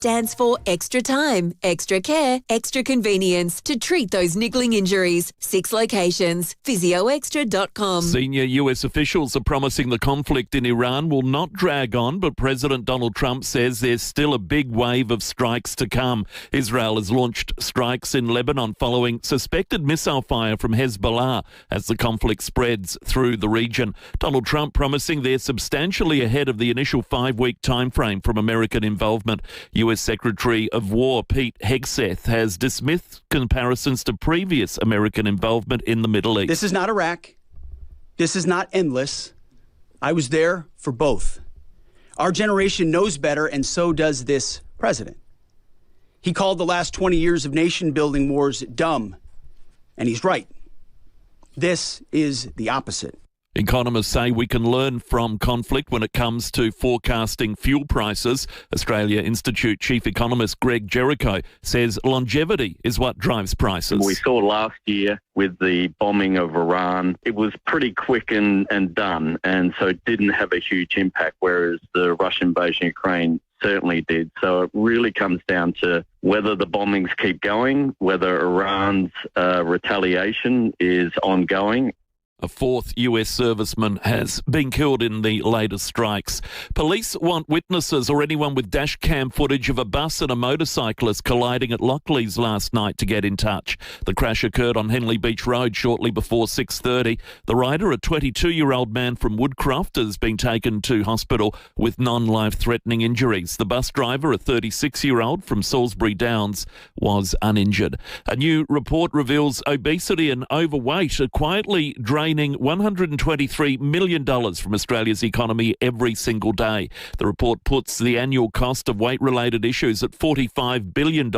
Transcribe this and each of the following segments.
stands for extra time, extra care, extra convenience to treat those niggling injuries. 6 locations. Physioextra.com. Senior US officials are promising the conflict in Iran will not drag on, but President Donald Trump says there's still a big wave of strikes to come. Israel has launched strikes in Lebanon following suspected missile fire from Hezbollah as the conflict spreads through the region. Donald Trump promising they're substantially ahead of the initial 5-week time frame from American involvement. US Secretary of War Pete Hegseth has dismissed comparisons to previous American involvement in the Middle East. This is not Iraq. This is not endless. I was there for both. Our generation knows better, and so does this president. He called the last 20 years of nation-building wars dumb, and he's right. This is the opposite. Economists say we can learn from conflict when it comes to forecasting fuel prices. Australia Institute Chief Economist Greg Jericho says longevity is what drives prices. We saw last year with the bombing of Iran, it was pretty quick and done, and so it didn't have a huge impact, whereas the Russian invasion of Ukraine certainly did. So it really comes down to whether the bombings keep going, whether Iran's retaliation is ongoing. A 4th US serviceman has been killed in the latest strikes. Police want witnesses or anyone with dash cam footage of a bus and a motorcyclist colliding at Lockleys last night to get in touch. The crash occurred on Henley Beach Road shortly before 6:30. The rider, a 22-year-old man from Woodcroft, has been taken to hospital with non-life-threatening injuries. The bus driver, a 36-year-old from Salisbury Downs, was uninjured. A new report reveals obesity and overweight are quietly draining $123 million from Australia's economy every single day. The report puts the annual cost of weight-related issues at $45 billion,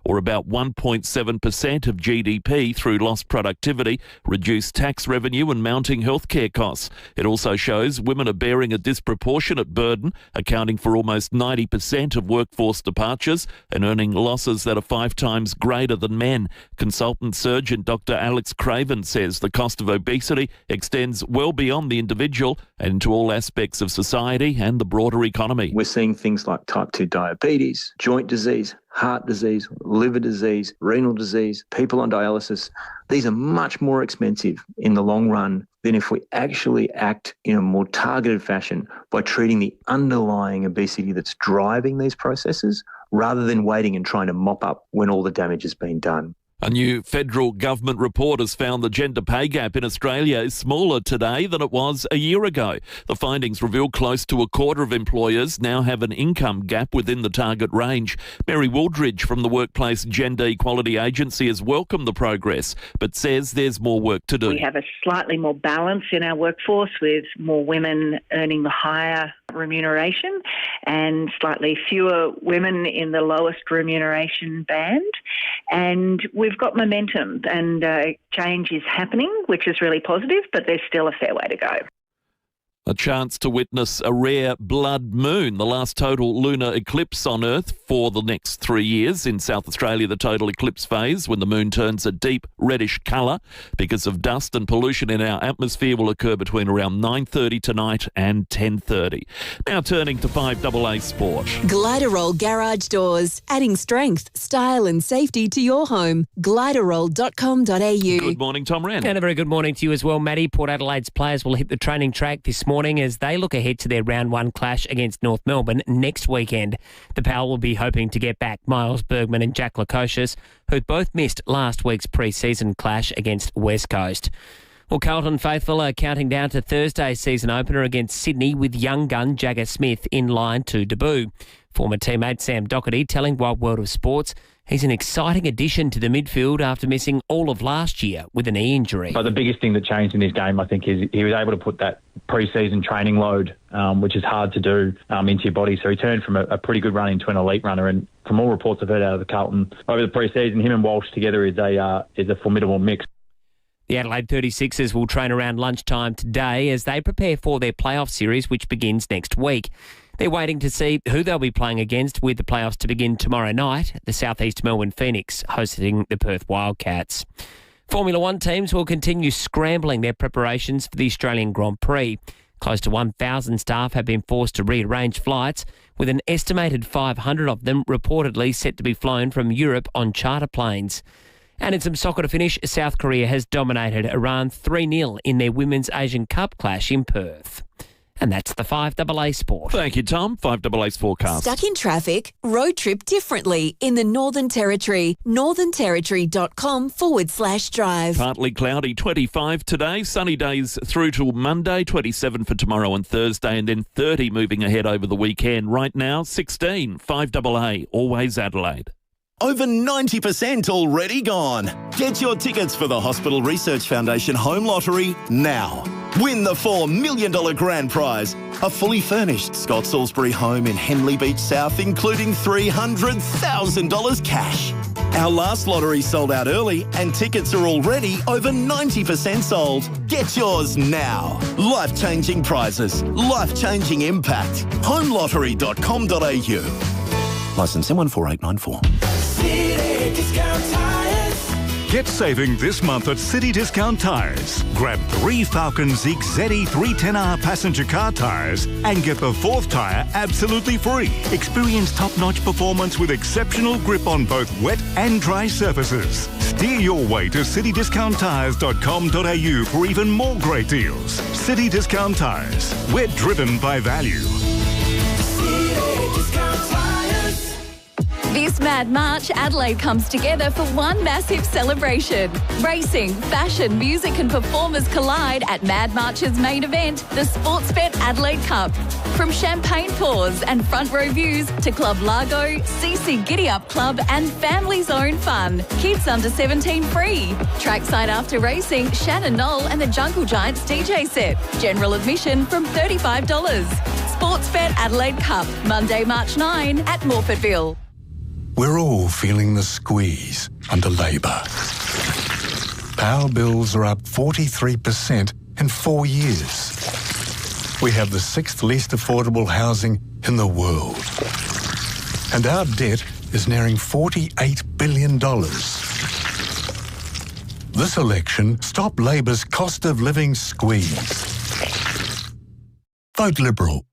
or about 1.7% of GDP through lost productivity, reduced tax revenue and mounting healthcare costs. It also shows women are bearing a disproportionate burden, accounting for almost 90% of workforce departures and earning losses that are 5 times greater than men. Consultant surgeon Dr. Alex Craven says the cost of obesity extends well beyond the individual and into all aspects of society and the broader economy. We're seeing things like type 2 diabetes, joint disease, heart disease, liver disease, renal disease, people on dialysis. These are much more expensive in the long run than if we actually act in a more targeted fashion by treating the underlying obesity that's driving these processes rather than waiting and trying to mop up when all the damage has been done. A new federal government report has found the gender pay gap in Australia is smaller today than it was a year ago. The findings reveal close to a quarter of employers now have an income gap within the target range. Mary Wooldridge from the Workplace Gender Equality Agency has welcomed the progress, but says there's more work to do. We have a slightly more balance in our workforce with more women earning the higher remuneration and slightly fewer women in the lowest remuneration band. And we've got momentum and change is happening, which is really positive, but there's still a fair way to go. A chance to witness a rare blood moon, the last total lunar eclipse on Earth for the next 3 years. In South Australia, the total eclipse phase, when the moon turns a deep reddish colour because of dust and pollution in our atmosphere, will occur between around 9:30 tonight and 10:30. Now turning to 5AA Sport. Gliderol Garage Doors, adding strength, style and safety to your home. Gliderol.com.au. Good morning, Tom Wren. And a very good morning to you as well, Matty. Port Adelaide's players will hit the training track this morning as they look ahead to their round 1 clash against North Melbourne next weekend. The Power will be hoping to get back Miles Bergman and Jack Lukosius, who both missed last week's pre-season clash against West Coast. Well, Carlton faithful are counting down to Thursday's season opener against Sydney with young gun Jagger Smith in line to debut. Former teammate Sam Docherty telling Wild World of Sports he's an exciting addition to the midfield after missing all of last year with a knee injury. But the biggest thing that changed in his game, I think, is he was able to put that pre-season training load, which is hard to do, into your body. So he turned from a pretty good run into an elite runner. And from all reports I've heard out of the Carlton over the pre-season, him and Walsh together is a formidable mix. The Adelaide 36ers will train around lunchtime today as they prepare for their playoff series, which begins next week. They're waiting to see who they'll be playing against, with the playoffs to begin tomorrow night. The South East Melbourne Phoenix hosting the Perth Wildcats. Formula One teams will continue scrambling their preparations for the Australian Grand Prix. Close to 1,000 staff have been forced to rearrange flights, with an estimated 500 of them reportedly set to be flown from Europe on charter planes. And in some soccer to finish, South Korea has dominated Iran 3-0 in their Women's Asian Cup clash in Perth. And that's the 5AA Sport. Thank you, Tom. 5AA's forecast. Stuck in traffic? Road trip differently in the Northern Territory. northernterritory.com/drive. Partly cloudy, 25 today. Sunny days through till Monday, 27 for tomorrow and Thursday, and then 30 moving ahead over the weekend. Right now, 16. 5AA, always Adelaide. Over 90% already gone. Get your tickets for the Hospital Research Foundation Home Lottery now. Win the $4 million grand prize, a fully furnished Scott Salisbury home in Henley Beach South, including $300,000 cash. Our last lottery sold out early and tickets are already over 90% sold. Get yours now. Life-changing prizes, life-changing impact. homelottery.com.au. Licence M14894. City Discount Tires. Get saving this month at City Discount Tires. Grab 3 Falcon Zeek ZE 310R passenger car tyres and get the 4th tyre absolutely free. Experience top-notch performance with exceptional grip on both wet and dry surfaces. Steer your way to citydiscounttires.com.au for even more great deals. City Discount Tires. We're driven by value. City Discount Tires. This Mad March, Adelaide comes together for one massive celebration. Racing, fashion, music and performers collide at Mad March's main event, the Sportsbet Adelaide Cup. From champagne pours and front row views to Club Largo, CC Giddy Up Club and Family Zone fun. Kids under 17 free. Trackside after racing, Shannon Knoll and the Jungle Giants DJ set. General admission from $35. Sportsbet Adelaide Cup, Monday, March 9 at Morfettville. We're all feeling the squeeze under Labor. Power bills are up 43% in 4 years. We have the 6th least affordable housing in the world. And our debt is nearing $48 billion. This election, stop Labor's cost of living squeeze. Vote Liberal.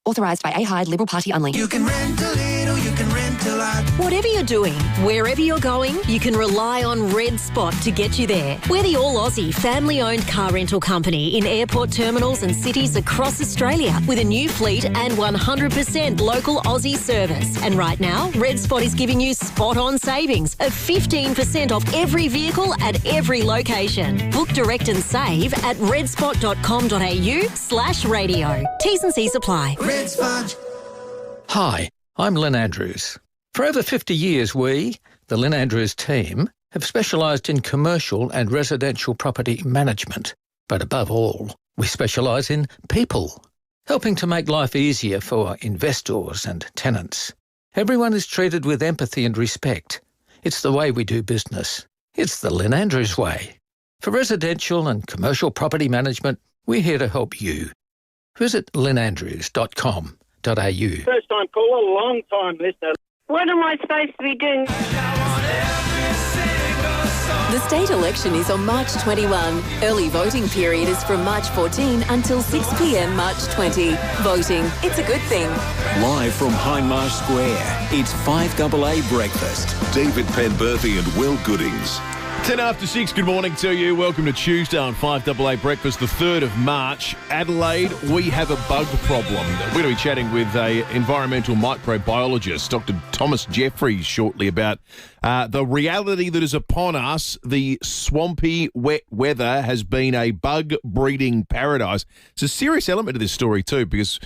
Authorised by AHIDE Liberal Party only. You can rent a little, you can rent a lot. Whatever you're doing, wherever you're going, you can rely on Red Spot to get you there. We're the all-Aussie family-owned car rental company in airport terminals and cities across Australia with a new fleet and 100% local Aussie service. And right now, Red Spot is giving you spot-on savings of 15% off every vehicle at every location. Book direct and save at redspot.com.au/radio. T's and C's apply. Red Spot. Hi, I'm Lynn Andrews. For over 50 years, we, the Lynn Andrews team, have specialised in commercial and residential property management. But above all, we specialise in people, helping to make life easier for investors and tenants. Everyone is treated with empathy and respect. It's the way we do business. It's the Lynn Andrews way. For residential and commercial property management, we're here to help you. Visit lynnandrews.com.au. First time caller, long time listener. What am I supposed to be doing? The state election is on March 21. Early voting period is from March 14 until 6 p.m. March 20. Voting, it's a good thing. Live from Hindmarsh Square, it's 5AA Breakfast. David Penberthy and Will Goodings. 10 after 6, good morning to you. Welcome to Tuesday on 5AA Breakfast, the 3rd of March. Adelaide, we have a bug problem. We're going to be chatting with an environmental microbiologist, Dr. Thomas Jeffries, shortly about the reality that is upon us. The swampy, wet weather has been a bug-breeding paradise. It's a serious element to this story too, because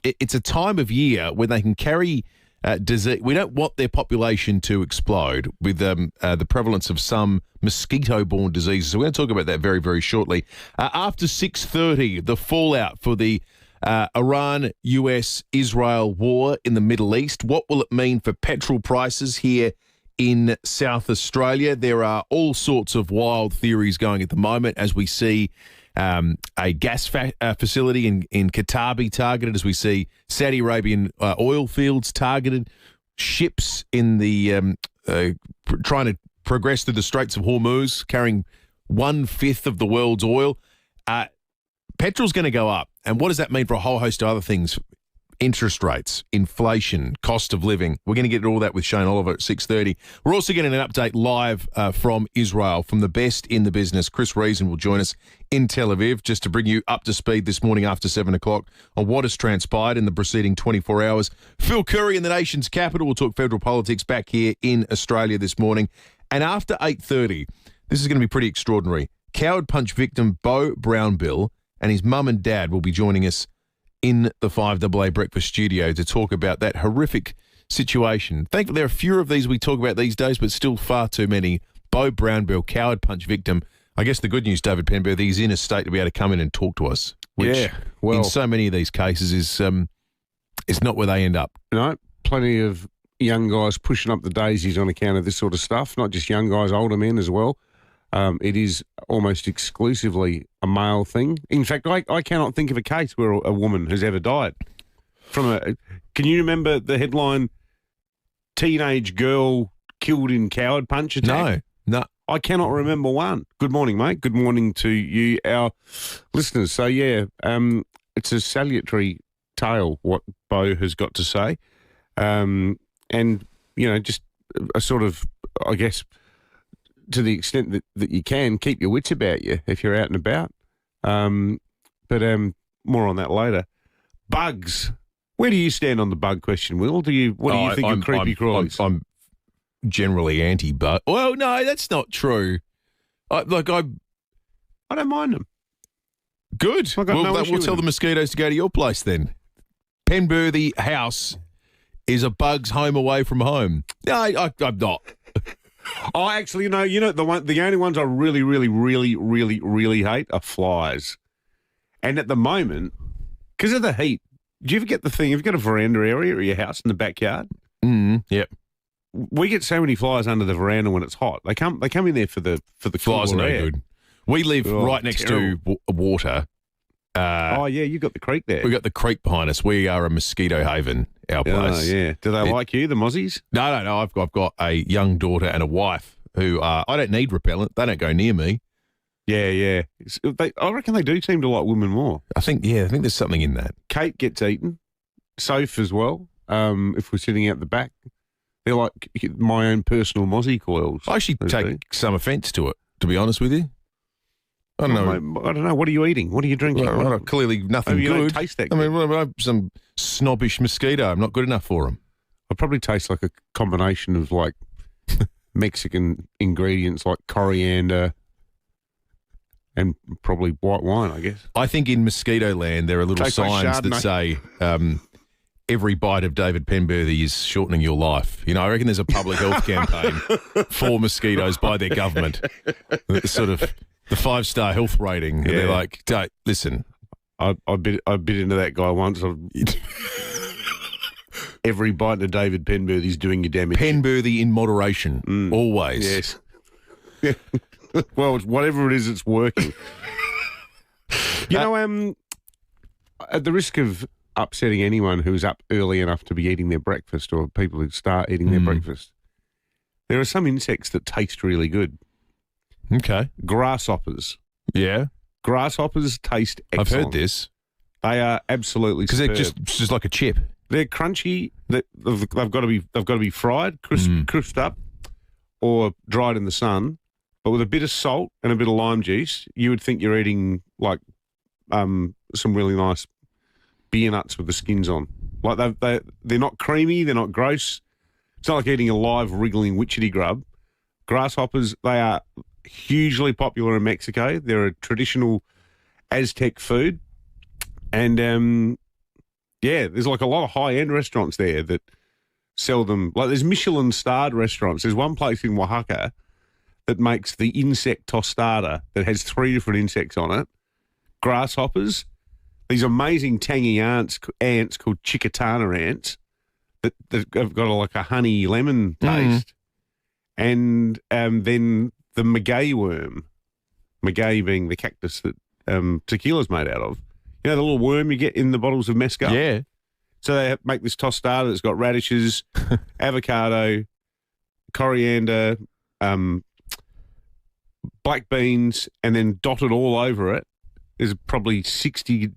it's a time of year when they can carry disease. We don't want their population to explode with the prevalence of some mosquito-borne diseases. So we're going to talk about that very, very shortly. After 6:30, the fallout for the Iran-US-Israel war in the Middle East. What will it mean for petrol prices here in South Australia? There are all sorts of wild theories going at the moment as we see a gas facility in Qatar be targeted, as we see Saudi Arabian oil fields targeted, ships in the trying to progress through the Straits of Hormuz, carrying 1/5 of the world's oil. petrol's going to go up. And what does that mean for a whole host of other things? Interest rates, inflation, cost of living. We're going to get to all that with Shane Oliver at 6:30. We're also getting an update live from Israel from the best in the business. Chris Reason will join us in Tel Aviv just to bring you up to speed this morning after 7 o'clock on what has transpired in the preceding 24 hours. Phil Curry in the nation's capital will talk federal politics back here in Australia this morning. And after 8:30, this is going to be pretty extraordinary. Coward punch victim Beau Brownbill and his mum and dad will be joining us in the 5AA Breakfast studio to talk about that horrific situation. Thankfully, there are fewer of these we talk about these days, but still far too many. Beau Brownbill, coward punch victim. I guess the good news, David Penberthy, he's in a state to be able to come in and talk to us, which in so many of these cases is not where they end up. Plenty of young guys pushing up the daisies on account of this sort of stuff, not just young guys, older men as well. It is almost exclusively a male thing. In fact, I cannot think of a case where a woman has ever died from a... Can you remember the headline, teenage girl killed in coward punch attack? No. I cannot remember one. Good morning, mate. Good morning to you, our listeners. So, it's a salutary tale, what Beau has got to say. And, just a sort of, I guess... to the extent that you can, keep your wits about you if you're out and about. But more on that later. Bugs. Where do you stand on the bug question, Will? What do you think of creepy crawlies? I'm generally anti-bug. Well, no, that's not true. I don't mind them. Good. We'll tell the mosquitoes to go to your place then. Penberthy House is a bug's home away from home. No, I'm not. Oh, actually, the only ones I really, really, really, really, really hate are flies. And at the moment, because of the heat, do you ever get the thing, have you got a veranda area at your house in the backyard? Yep. We get so many flies under the veranda when it's hot. They come in there for the flies are no good. We live right next to water. You got the creek there. We got the creek behind us. We are a mosquito haven, our place. Oh, yeah. Do they like you, the Mozzies? No. I've got a young daughter and a wife who I don't need repellent. They don't go near me. Yeah. I reckon they do seem to like women more. I think there's something in that. Kate gets eaten. Soph as well. If we're sitting out the back. They're like my own personal Mozzie coils. I actually take some offence to it, to be honest with you. I don't know. What are you eating? What are you drinking? Well, clearly nothing you good. Don't taste that good. I mean, some snobbish mosquito. I'm not good enough for them. I probably taste like a combination of like Mexican ingredients like coriander and probably white wine, I guess. I think in mosquito land there are little signs that say every bite of David Penberthy is shortening your life. I reckon there's a public health campaign for mosquitoes by their government. It's sort of the 5-star health rating. Yeah. They're like, listen. I bit into that guy once. Every bite of David Penberthy's doing you damage. Penberthy in moderation, always. Yes. Yeah. Well, whatever it is, it's working. At the risk of upsetting anyone who's up early enough to be eating their breakfast or people who start eating their breakfast, there are some insects that taste really good. Okay. Grasshoppers. Yeah. Grasshoppers taste excellent. I've heard this. They are absolutely superb. Because they're just like a chip. They're crunchy. They've got to be fried, crisped up, or dried in the sun. But with a bit of salt and a bit of lime juice, you would think you're eating like some really nice beer nuts with the skins on. Like they're not creamy, they're not gross. It's not like eating a live wriggling witchetty grub. Grasshoppers, they are hugely popular in Mexico. They're a traditional Aztec food. And, there's like a lot of high-end restaurants there that sell them. Like there's Michelin-starred restaurants. There's one place in Oaxaca that makes the insect tostada that has 3 different insects on it. Grasshoppers, these amazing tangy ants called chicatana ants that have got like a honey lemon taste. And then the maguey worm, maguey being the cactus that tequila's made out of. You know the little worm you get in the bottles of mezcal? Yeah. So they make this tostada that's got radishes, avocado, coriander, black beans, and then dotted all over it there's probably 60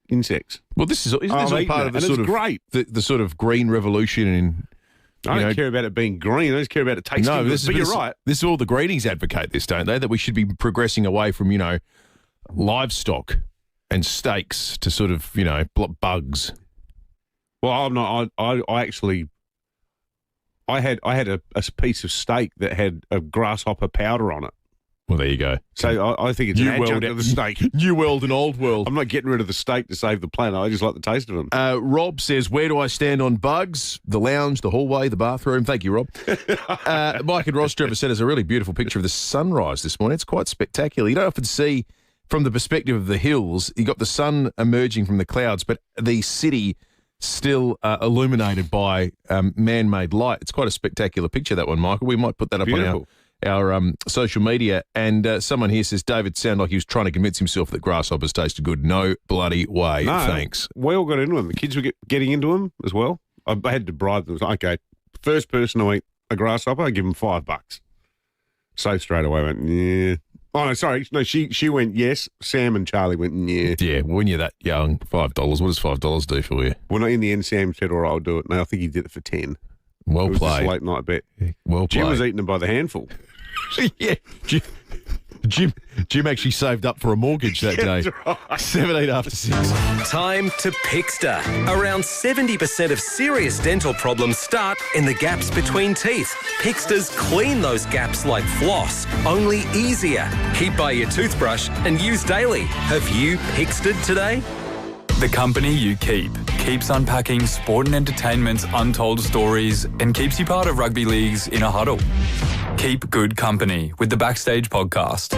insects. Well, isn't this all part of the sort of great. The sort of green revolution in. I don't care about it being green. I just care about it tasting good. But you're right. This is all the greenies advocate this, don't they? That we should be progressing away from, livestock and steaks to sort of, bugs. Well, I'm not. I had a piece of steak that had a grasshopper powder on it. Well, there you go. So I think it's an adjunct of the steak. New world and old world. I'm not getting rid of the steak to save the planet. I just like the taste of them. Rob says, where do I stand on bugs? The lounge, the hallway, the bathroom. Thank you, Rob. Mike and Rostrevor sent us a really beautiful picture of the sunrise this morning. It's quite spectacular. You don't often see, from the perspective of the hills, you got the sun emerging from the clouds, but the city still illuminated by man-made light. It's quite a spectacular picture, that one, Michael. We might put that up on our social media. And someone here says, David sounded like he was trying to convince himself that grasshoppers tasted good. No bloody way. No, thanks. We all got into them. The kids were getting into them as well. I had to bribe them. Okay, first person to eat a grasshopper, I give them $5. So straight away I went, yeah. Oh, no, sorry. No, she went yes. Sam and Charlie went, yeah. Yeah, when you're that young, $5. What does $5 do for you? Well, in the end, Sam said, all right, I'll do it. No, I think he did it for 10. Well it was played. Just a late night bet. Well Jim played. was eating them by the handful. Yeah. Jim actually saved up for a mortgage that day. Right. 17 after 6. Time to Pixter. Around 70% of serious dental problems start in the gaps between teeth. Pixters clean those gaps like floss, only easier. Keep by your toothbrush and use daily. Have you Pixtered today? The company you keep keeps unpacking sport and entertainment's untold stories and keeps you part of rugby league's inner huddle. Keep good company with the Backstage podcast.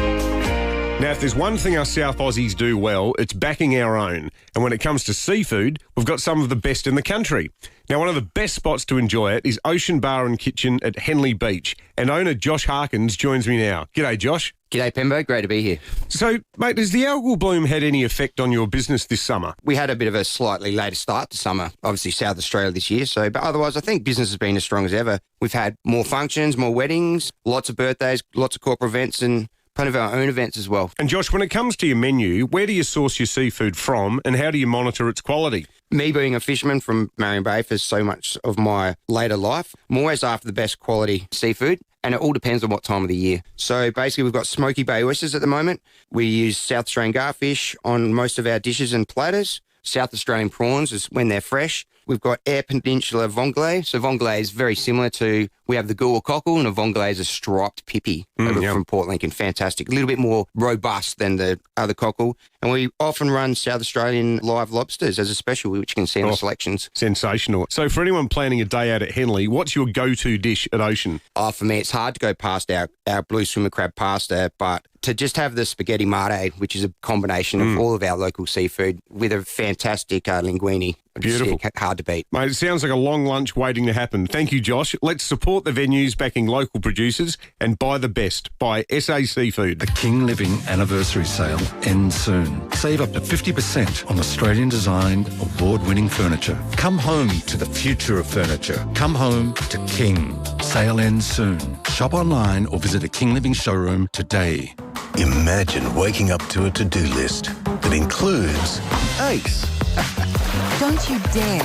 Now, if there's one thing us South Aussies do well, it's backing our own. And when it comes to seafood, we've got some of the best in the country. Now, one of the best spots to enjoy it is Ocean Bar and Kitchen at Henley Beach. And owner Josh Harkins joins me now. G'day, Josh. G'day, Pembo. Great to be here. So, mate, has the algal bloom had any effect on your business this summer? We had a bit of a slightly later start to summer, obviously South Australia this year. But otherwise, I think business has been as strong as ever. We've had more functions, more weddings, lots of birthdays, lots of corporate events and plenty of our own events as well. And Josh, when it comes to your menu, where do you source your seafood from and how do you monitor its quality? Me being a fisherman from Marion Bay for so much of my later life, I'm always after the best quality seafood. And it all depends on what time of the year. So basically, we've got Smoky Bay oysters at the moment. We use South Australian garfish on most of our dishes and platters. South Australian prawns is when they're fresh. We've got Eyre Peninsula vongole. So vongole is very similar to, we have the guar cockle, and a vongole is a striped pippy from Port Lincoln. Fantastic. A little bit more robust than the other cockle. And we often run South Australian live lobsters as a special, which you can see in the selections. Sensational. So for anyone planning a day out at Henley, what's your go-to dish at Ocean? For me, it's hard to go past our blue swimmer crab pasta, but to just have the spaghetti mare, which is a combination of all of our local seafood with a fantastic linguine. Beautiful. Hard to beat. Mate, it sounds like a long lunch waiting to happen. Thank you, Josh. Let's support the venues backing local producers and buy the best. Buy SA Seafood. The King Living Anniversary Sale ends soon. Save up to 50% on Australian-designed, award-winning furniture. Come home to the future of furniture. Come home to King. Sale ends soon. Shop online or visit a King Living showroom today. Imagine waking up to a to-do list that includes ACE. Don't you dare.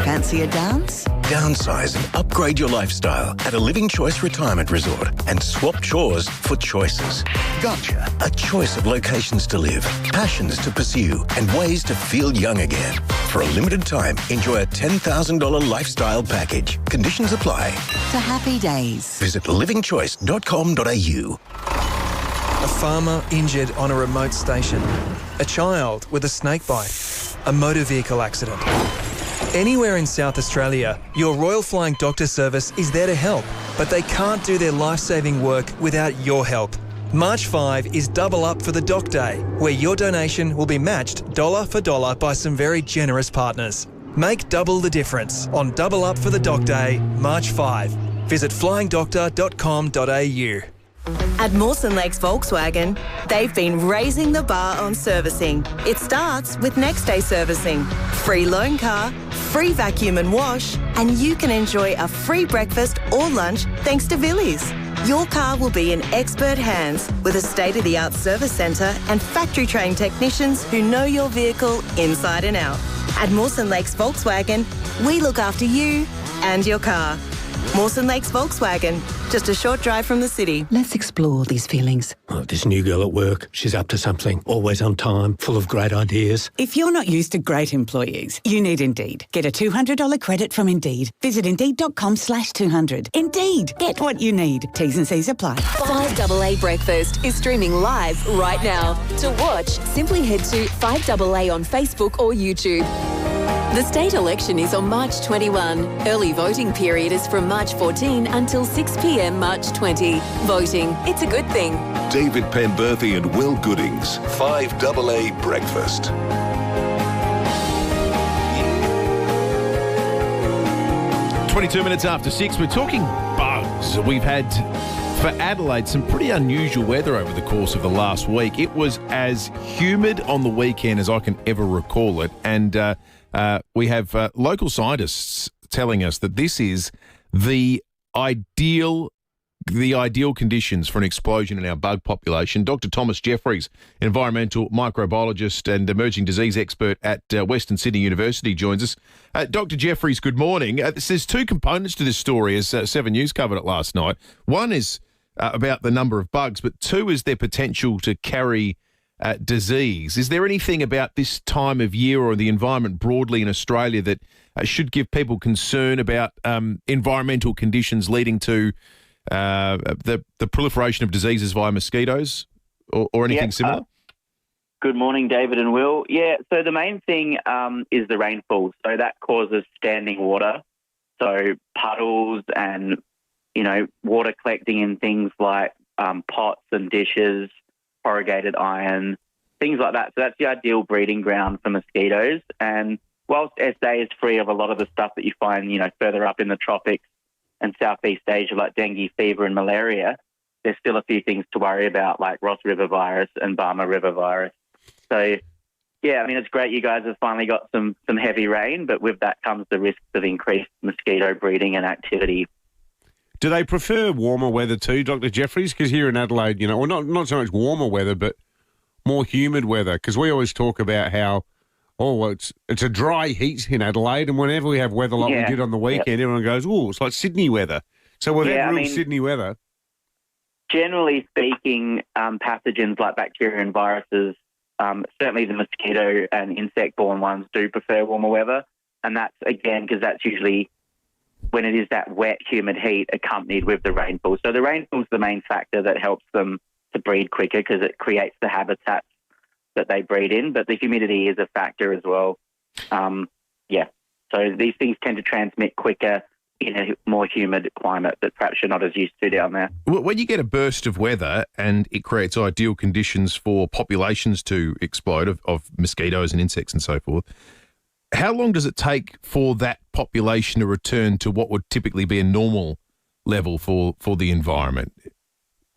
Fancy a dance? Downsize and upgrade your lifestyle at a Living Choice retirement resort and swap chores for choices. Gotcha. A choice of locations to live, passions to pursue, and ways to feel young again. For a limited time, enjoy a $10,000 lifestyle package. Conditions apply. To happy days. Visit livingchoice.com.au. A farmer injured on a remote station. A child with a snake bite. A motor vehicle accident. Anywhere in South Australia, your Royal Flying Doctor Service is there to help, but they can't do their life-saving work without your help. March 5 is Double Up for the Doc Day, where your donation will be matched dollar for dollar by some very generous partners. Make double the difference on Double Up for the Doc Day, March 5. Visit flyingdoctor.com.au. At Mawson Lakes Volkswagen, they've been raising the bar on servicing. It starts with next day servicing, free loan car, free vacuum and wash, and you can enjoy a free breakfast or lunch thanks to Villies. your car will be in expert hands with a state-of-the-art service centre and factory-trained technicians who know your vehicle inside and out. At Mawson Lakes Volkswagen, we look after you and your car. Mawson Lakes Volkswagen, just a short drive from the city. Let's explore these feelings. Oh, this new girl at work, she's up to something. Always on time, full of great ideas. If you're not used to great employees, you need Indeed. Get a $200 credit from Indeed. Visit Indeed.com/200. Indeed, get what you need. T's and C's apply. 5AA Breakfast is streaming live right now. To watch, simply head to 5AA on Facebook or YouTube. The state election is on March 21. Early voting period is from March 14 until 6 p.m. March 20. Voting, it's a good thing. David Penberthy and Will Goodings, 5AA Breakfast. Yeah. 22 minutes after 6, we're talking bugs. We've had, for Adelaide, some pretty unusual weather over the course of the last week. It was as humid on the weekend as I can ever recall it, and we have local scientists telling us that this is the ideal conditions for an explosion in our bug population. Dr. Thomas Jeffries, environmental microbiologist and emerging disease expert at Western Sydney University, joins us. Dr. Jeffries, good morning. There's two components to this story, as 7 News covered it last night. One is about the number of bugs, but two is their potential to carry disease. Is there anything about this time of year or the environment broadly in Australia that should give people concern about environmental conditions leading to the proliferation of diseases via mosquitoes or anything similar? Good morning, David and Will. Yeah, so the main thing is the rainfall. So that causes standing water, so puddles and, water collecting in things like pots and dishes, corrugated iron, things like that. So that's the ideal breeding ground for mosquitoes. And whilst SA is free of a lot of the stuff that you find, further up in the tropics and Southeast Asia, like dengue fever and malaria, there's still a few things to worry about, like Ross River virus and Barmah River virus. So, yeah, it's great you guys have finally got some heavy rain, but with that comes the risks of increased mosquito breeding and activity. Do they prefer warmer weather too, Dr. Jeffries? Because here in Adelaide, or not so much warmer weather, but more humid weather. Because we always talk about how, it's a dry heat in Adelaide, and whenever we have weather like we did on the weekend, everyone goes, it's like Sydney weather. So we've had real Sydney weather. Generally speaking, pathogens like bacteria and viruses, certainly the mosquito and insect-borne ones do prefer warmer weather, and that's, again, because that's usually when it is that wet, humid heat accompanied with the rainfall. So the rainfall is the main factor that helps them to breed quicker because it creates the habitats that they breed in, but the humidity is a factor as well. So these things tend to transmit quicker in a more humid climate that perhaps you're not as used to down there. When you get a burst of weather and it creates ideal conditions for populations to explode of mosquitoes and insects and so forth, how long does it take for that population to return to what would typically be a normal level for the environment?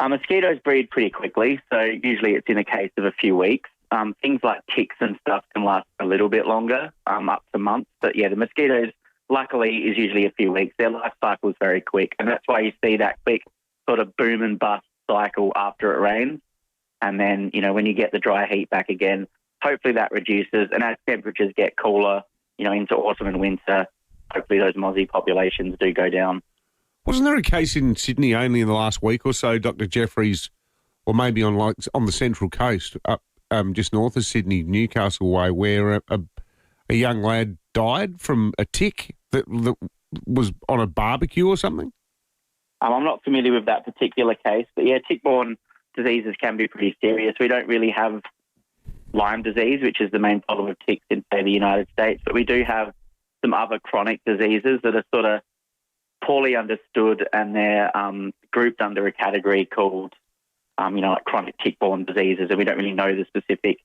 Mosquitoes breed pretty quickly, so usually it's in a case of a few weeks. Things like ticks and stuff can last a little bit longer, up to months. But, the mosquitoes, luckily, is usually a few weeks. Their life cycle is very quick, and that's why you see that quick sort of boom and bust cycle after it rains. And then, when you get the dry heat back again, hopefully that reduces. And as temperatures get cooler, into autumn and winter, hopefully those mozzie populations do go down. Wasn't there a case in Sydney only in the last week or so, Dr. Jeffries, or maybe on the Central Coast, up just north of Sydney, Newcastle way, where a young lad died from a tick that was on a barbecue or something? I'm not familiar with that particular case, but tick-borne diseases can be pretty serious. We don't really have Lyme disease, which is the main problem of ticks in, say, the United States, but we do have some other chronic diseases that are sort of poorly understood, and they're grouped under a category called, like chronic tick-borne diseases, and we don't really know the specific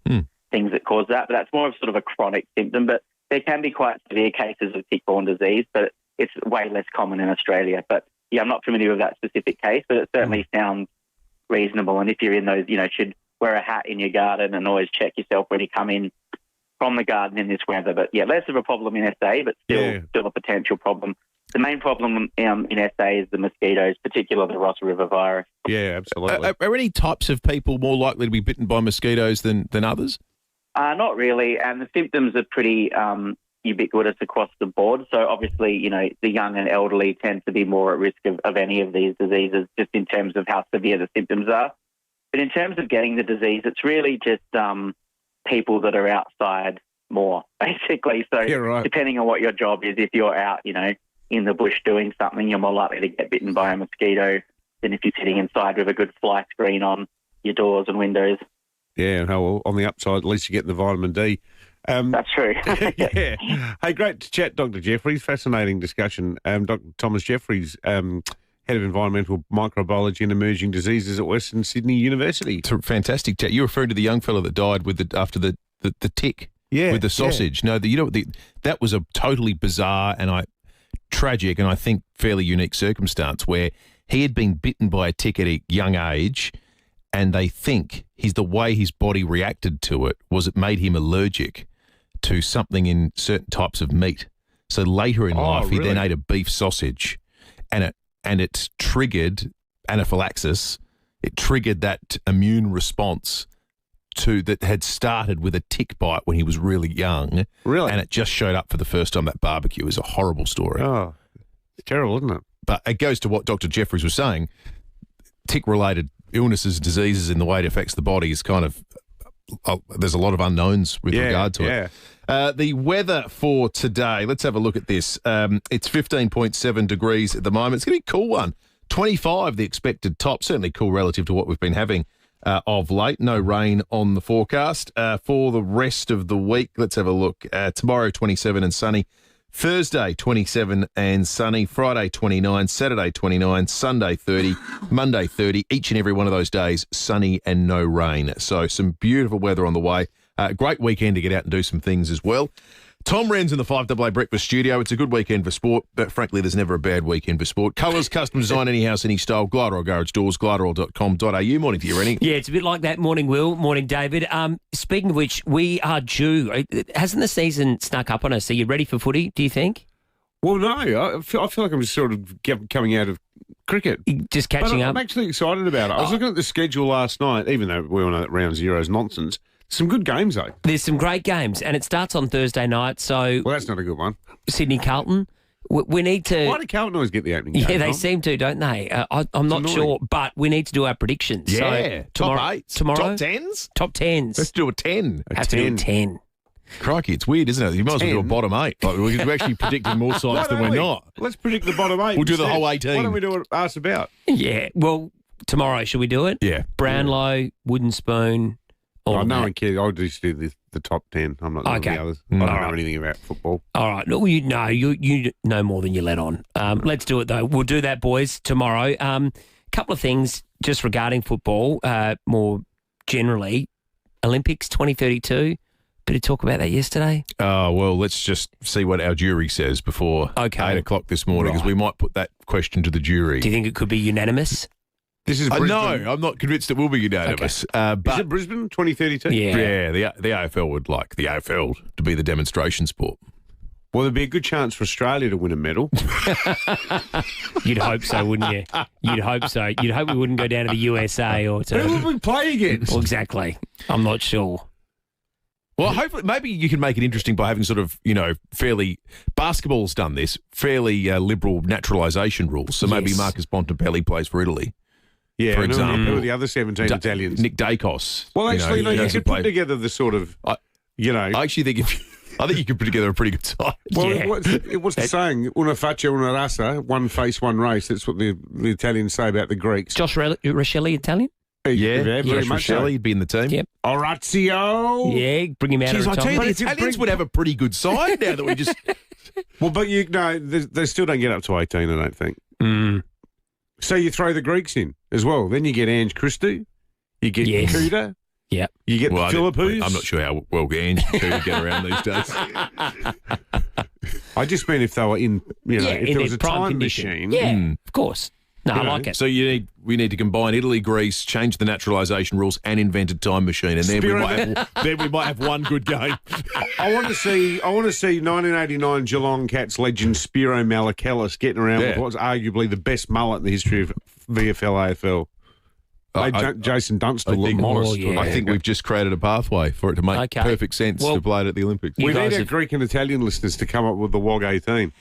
things that cause that, but that's more of sort of a chronic symptom. But there can be quite severe cases of tick-borne disease, but it's way less common in Australia. But, I'm not familiar with that specific case, but it certainly sounds reasonable. And if you're in those, should wear a hat in your garden and always check yourself when you come in from the garden in this weather. But, less of a problem in SA, but still a potential problem. the main problem in SA is the mosquitoes, particularly the Ross River virus. Yeah, absolutely. Are any types of people more likely to be bitten by mosquitoes than others? Not really, and the symptoms are pretty ubiquitous across the board. So obviously, the young and elderly tend to be more at risk of any of these diseases, just in terms of how severe the symptoms are. But in terms of getting the disease, it's really just people that are outside more, basically. So depending on what your job is, if you're out, in the bush doing something, you're more likely to get bitten by a mosquito than if you're sitting inside with a good fly screen on your doors and windows. Yeah, well, on the upside, at least you get the vitamin D. That's true. Yeah. Hey, great to chat, Dr. Jeffries. Fascinating discussion. Dr. Thomas Jeffries, Head of Environmental Microbiology and Emerging Diseases at Western Sydney University. It's a fantastic chat. You referred to the young fellow that died after the tick with the sausage. Yeah. No, that was a totally bizarre and tragic and I think fairly unique circumstance where he had been bitten by a tick at a young age, and they think the way his body reacted to it was it made him allergic to something in certain types of meat. So later in life, he then ate a beef sausage, and it triggered anaphylaxis. It triggered that immune response that had started with a tick bite when he was really young. Really? And it just showed up for the first time at barbecue. It was a horrible story. Oh, it's terrible, isn't it? But it goes to what Dr. Jeffries was saying. Tick-related illnesses, diseases, and the way it affects the body is kind of there's a lot of unknowns with regard to it. The weather for today, let's have a look at this. It's 15.7 degrees at the moment. It's going to be a cool one. 25 the expected top, certainly cool relative to what we've been having of late. No rain on the forecast. For the rest of the week, let's have a look. Tomorrow, 27 and sunny. Thursday, 27 and sunny. Friday, 29. Saturday, 29. Sunday, 30. Monday, 30. Each and every one of those days, sunny and no rain. So some beautiful weather on the way. Great weekend to get out and do some things as well. Tom Wren's in the 5AA Breakfast studio. It's a good weekend for sport, but frankly, there's never a bad weekend for sport. Colours, custom design, any house, any style. Glyderol Garage Doors, glyderol.com.au. Morning to you, Rennie. Yeah, it's a bit like that. Morning, Will. Morning, David. Speaking of which, we are due. Hasn't the season snuck up on us? Are you ready for footy, do you think? Well, no. I feel like I'm just sort of coming out of cricket. Just catching up? I'm actually excited about it. I was looking at the schedule last night, even though we all know that round zero is nonsense. Some good games, though. There's some great games, and it starts on Thursday night. So, well, that's not a good one. Sydney Carlton. We need to. Why do Carlton always get the opening game? Yeah, they seem to, don't they? I'm not sure, but we need to do our predictions. Yeah, so tomorrow, top 8, tomorrow, top 10s, top 10s. Let's do a 10. Have to do a 10. Crikey, it's weird, isn't it? You might as well do a bottom 8. Like, we're actually predicting more sides than we're not. Let's predict the bottom 8. We'll do the whole 18. Why don't we do what asked about? Yeah. Well, tomorrow, should we do it? Yeah. Brownlow, Wooden Spoon. No one cares. I'll just do the top 10. I'm not doing the others. I don't know anything about football. All right. No, you know more than you let on. Let's do it, though. We'll do that, boys, tomorrow. Couple of things just regarding football, more generally. Olympics 2032. Bit of talk about that yesterday. Oh, well, let's just see what our jury says before 8 o'clock this morning, because we might put that question to the jury. Do you think it could be unanimous? This is Brisbane. No, I'm not convinced it will be unanimous. Okay. But is it Brisbane 2032? Yeah, the AFL would like the AFL to be the demonstration sport. Well, there'd be a good chance for Australia to win a medal. You'd hope so, wouldn't you? You'd hope so. You'd hope we wouldn't go down to the USA or to... Who would we play against? Well, exactly. I'm not sure. Well, hopefully, maybe you can make it interesting by having sort of, fairly, basketball's done this, fairly liberal naturalisation rules. So maybe Marcus Bontempelli plays for Italy. Yeah, for example. who are the other 17 Italians? Nick Dacos. Well, actually, you could put together the sort of, I actually think I think you could put together a pretty good side. Well, what's the saying? Una faccia, una raza, one face, one race. That's what the Italians say about the Greeks. Josh Rochelli, Italian? Yeah, very much Rochelli would be in the team. Yep. Orazio. Yeah, bring him out of I tell you, retirement. the Italians would have a pretty good side now that we just... Well, but they still don't get up to 18, I don't think. Mm. So you throw the Greeks in as well. Then you get Ange Christie. You get Kuda. Yep. You get the Philippines. I'm not sure how well Ange and Kuda get around these days. I just mean if they were in, if there was a time machine. Yeah, of course. No, I like it. So we need to combine Italy, Greece, change the naturalisation rules, and invent a time machine, and then we might have one good game. I want to see 1989 Geelong Cats legend Spiro Malakellus getting around with what's arguably the best mullet in the history of VFL AFL. Jason Dunstall looked modest. I think we've just created a pathway for it to make perfect sense to play it at the Olympics. We need our Greek and Italian listeners to come up with the WOG 18.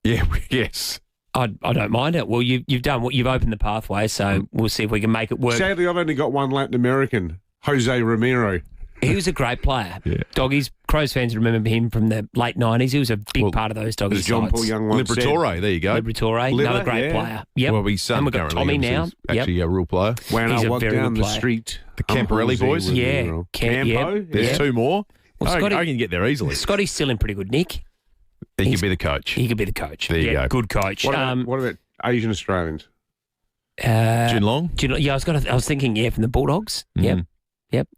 Yeah, yes. I don't mind it. Well, you've done what you've opened the pathway, so we'll see if we can make it work. Sadly, I've only got one Latin American, Jose Romero. He was a great player. Doggies, Crows fans remember him from the late 90s. He was a big part of those Doggies John sides. Paul Young once Liberatore, there you go. Liberatore, another great player. Yep. Well, his son and we've got Tommy now. Actually a real player. When He's I a walk very down good the player. street. The Camporelli boys. Yeah. Campo. There's two more. Well, I can get there easily. Scotty's still in pretty good nick. He could be the coach. He could be the coach. There you go. Good coach. What about Asian Australians? Jin Long? Yeah, I was thinking, from the Bulldogs. Yep.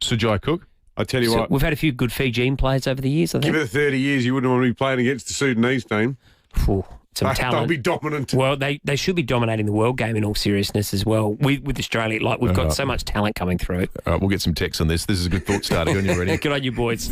Sujai Cook? I tell you what. We've had a few good Fijian players over the years, I think. Give it 30 years, you wouldn't want to be playing against the Sudanese team. Some talent. They'll be dominant. Well, they should be dominating the world game in all seriousness as well. With Australia, we've got so much talent coming through. All right, we'll get some text on this. This is a good thought starter. When you're ready. Good on you, boys.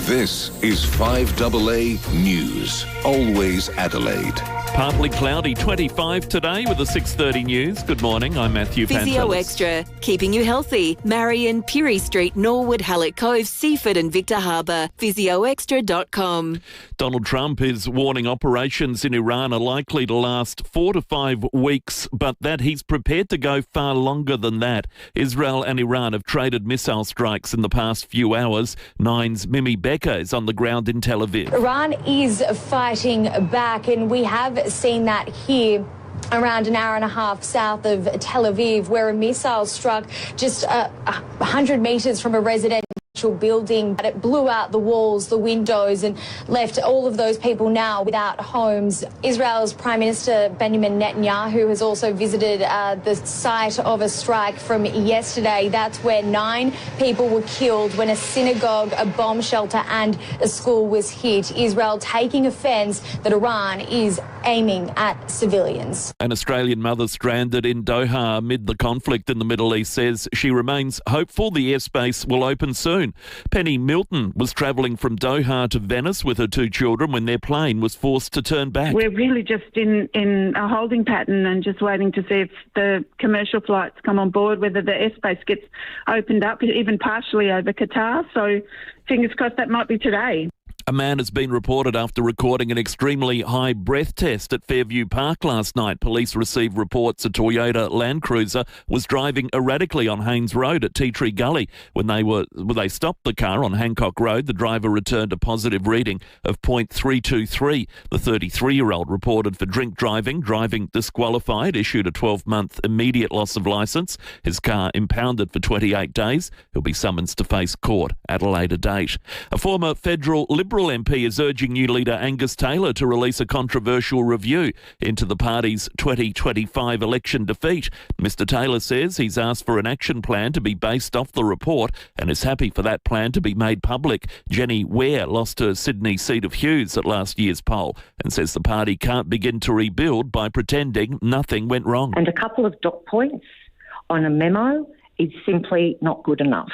This is 5AA News. Always Adelaide. Partly cloudy, 25 today with the 6:30 news. Good morning, I'm Matthew Pantelis. Physioextra, keeping you healthy. Marion, Pirie Street, Norwood, Hallett Cove, Seaford and Victor Harbour. Physioextra.com. Donald Trump is warning operations in Iran are likely to last 4 to 5 weeks, but that he's prepared to go far longer than that. Israel and Iran have traded missile strikes in the past few hours. Nine's Mimi Becker is on the ground in Tel Aviv. Iran is fighting back, and we have seen that here around an hour and a half south of Tel Aviv, where a missile struck just 100 metres from a residential building, but it blew out the walls, the windows, and left all of those people now without homes. Israel's Prime Minister Benjamin Netanyahu has also visited the site of a strike from yesterday. That's where 9 people were killed when a synagogue, a bomb shelter and a school was hit. Israel taking offence that Iran is aiming at civilians. An Australian mother stranded in Doha amid the conflict in the Middle East says she remains hopeful the airspace will open soon. Penny Milton was travelling from Doha to Venice with her 2 children when their plane was forced to turn back. We're really just in a holding pattern and just waiting to see if the commercial flights come on board, whether the airspace gets opened up, even partially over Qatar. So fingers crossed that might be today. A man has been reported after recording an extremely high breath test at Fairview Park last night. Police received reports a Toyota Land Cruiser was driving erratically on Haynes Road at Tea Tree Gully. When they stopped the car on Hancock Road, the driver returned a positive reading of .323. The 33-year-old reported for drink driving disqualified, issued a 12-month immediate loss of licence. His car impounded for 28 days. He'll be summoned to face court at a later date. A former federal Liberal MP is urging new leader Angus Taylor to release a controversial review into the party's 2025 election defeat. Mr Taylor says he's asked for an action plan to be based off the report and is happy for that plan to be made public. Jenny Ware lost her Sydney seat of Hughes at last year's poll and says the party can't begin to rebuild by pretending nothing went wrong. And a couple of dot points on a memo is simply not good enough.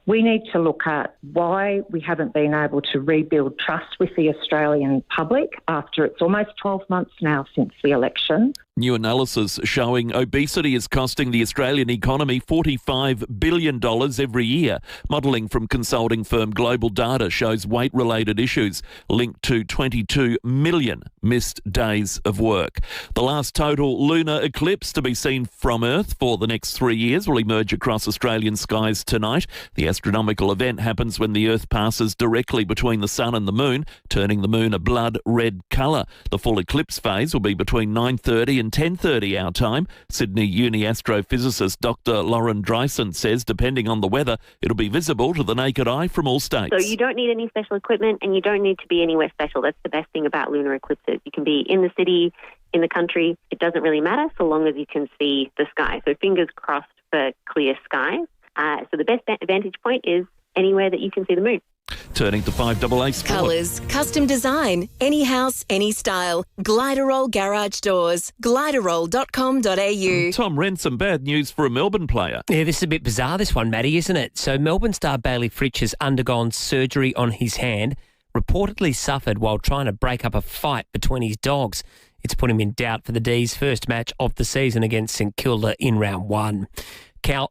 We need to look at why we haven't been able to rebuild trust with the Australian public after it's almost 12 months now since the election. New analysis showing obesity is costing the Australian economy $45 billion every year. Modelling from consulting firm Global Data shows weight-related issues linked to 22 million missed days of work. The last total lunar eclipse to be seen from Earth for the next 3 years will emerge across Australian skies tonight. The astronomical event happens when the Earth passes directly between the Sun and the Moon, turning the Moon a blood red colour. The full eclipse phase will be between 9:30 and 10:30 our time. Sydney Uni astrophysicist Dr. Lauren Dreisen says depending on the weather, it'll be visible to the naked eye from all states. So you don't need any special equipment and you don't need to be anywhere special. That's the best thing about lunar eclipses. You can be in the city, in the country. It doesn't really matter so long as you can see the sky. So fingers crossed for clear skies. So the best vantage point is anywhere that you can see the moon. Turning to 5AA Sport. Colours, custom design, any house, any style. Gliderol Garage Doors. Gliderol.com.au. Tom, ran some bad news for a Melbourne player. Yeah, this is a bit bizarre, this one, Matty, isn't it? So Melbourne star Bailey Fritsch has undergone surgery on his hand, reportedly suffered while trying to break up a fight between his dogs. It's put him in doubt for the D's first match of the season against St Kilda in round 1.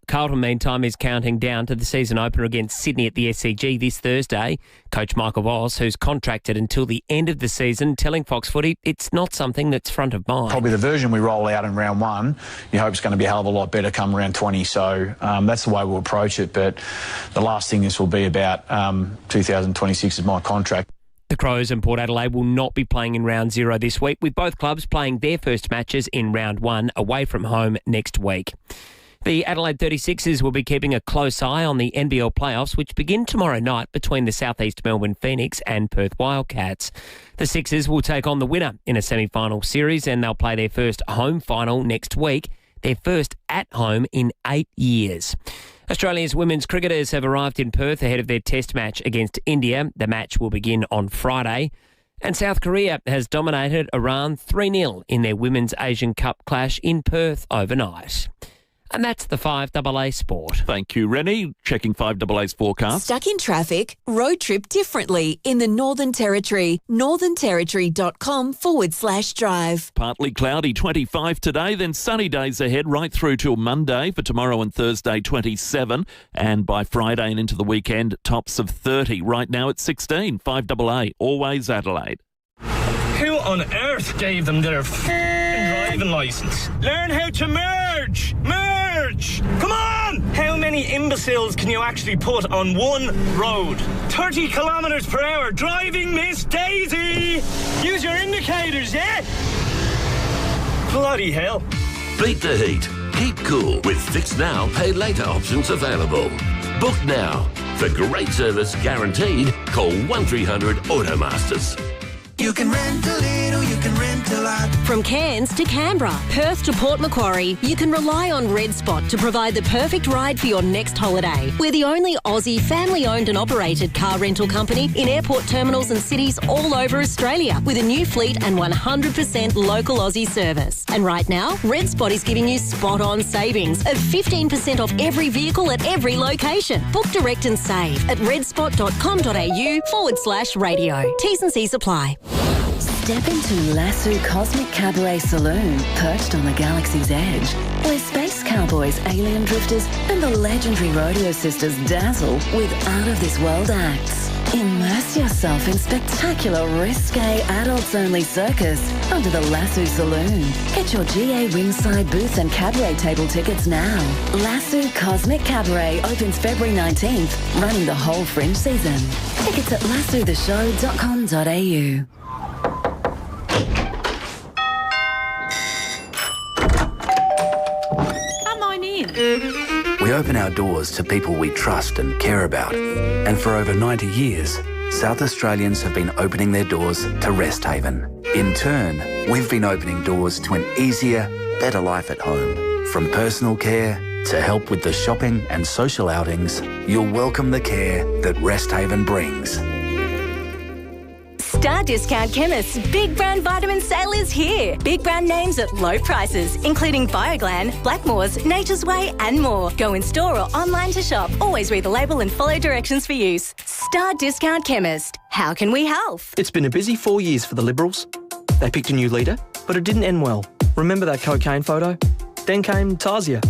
Carlton, meantime, is counting down to the season opener against Sydney at the SCG this Thursday. Coach Michael Voss, who's contracted until the end of the season, telling Fox Footy it's not something that's front of mind. Probably the version we roll out in round 1, you hope it's going to be a hell of a lot better come round 20. So that's the way we'll approach it. But the last thing this will be about 2026 is my contract. The Crows and Port Adelaide will not be playing in round 0 this week, with both clubs playing their first matches in round 1 away from home next week. The Adelaide 36ers will be keeping a close eye on the NBL playoffs, which begin tomorrow night between the Southeast Melbourne Phoenix and Perth Wildcats. The Sixers will take on the winner in a semi-final series, and they'll play their first home final next week, their first at home in 8 years. Australia's women's cricketers have arrived in Perth ahead of their test match against India. The match will begin on Friday. And South Korea has dominated Iran 3-0 in their Women's Asian Cup clash in Perth overnight. And that's the 5AA Sport. Thank you, Rennie. Checking 5AA's forecast. Stuck in traffic? Road trip differently in the Northern Territory. northernterritory.com/drive. Partly cloudy, 25 today, then sunny days ahead right through till Monday. For tomorrow and Thursday, 27. And by Friday and into the weekend, tops of 30. Right now it's 16. 5AA, always Adelaide. Who on earth gave them their driving licence? Learn how to merge! Merge! Come on! How many imbeciles can you actually put on one road? 30 kilometres per hour, driving Miss Daisy! Use your indicators, yeah? Bloody hell. Beat the heat. Keep cool with Fix Now, Pay Later options available. Book now. For great service guaranteed, call 1300 Automasters. You can rent a little, you can rent a lot. From Cairns to Canberra, Perth to Port Macquarie, you can rely on Red Spot to provide the perfect ride for your next holiday. We're the only Aussie family-owned and operated car rental company in airport terminals and cities all over Australia, with a new fleet and 100% local Aussie service. And right now, Red Spot is giving you spot-on savings of 15% off every vehicle at every location. Book direct and save at redspot.com.au/radio. T's and C's apply. Step into Lasso Cosmic Cabaret Saloon, perched on the galaxy's edge, where space cowboys, alien drifters, and the legendary rodeo sisters dazzle with out-of-this-world acts. Immerse yourself in spectacular, risque, adults-only circus under the Lasso Saloon. Get your GA ringside booth and cabaret table tickets now. Lasso Cosmic Cabaret opens February 19th, running the whole fringe season. Tickets at lassotheshow.com.au. We open our doors to people we trust and care about. And for over 90 years, South Australians have been opening their doors to Rest Haven. In turn, we've been opening doors to an easier, better life at home. From personal care to help with the shopping and social outings, you'll welcome the care that Rest Haven brings. Star Discount Chemist's Big Brand Vitamin Sale is here. Big brand names at low prices, including Bioglan, Blackmores, Nature's Way and more. Go in store or online to shop. Always read the label and follow directions for use. Star Discount Chemist. How can we help? It's been a busy 4 years for the Liberals. They picked a new leader, but it didn't end well. Remember that cocaine photo? Then came Tarzia.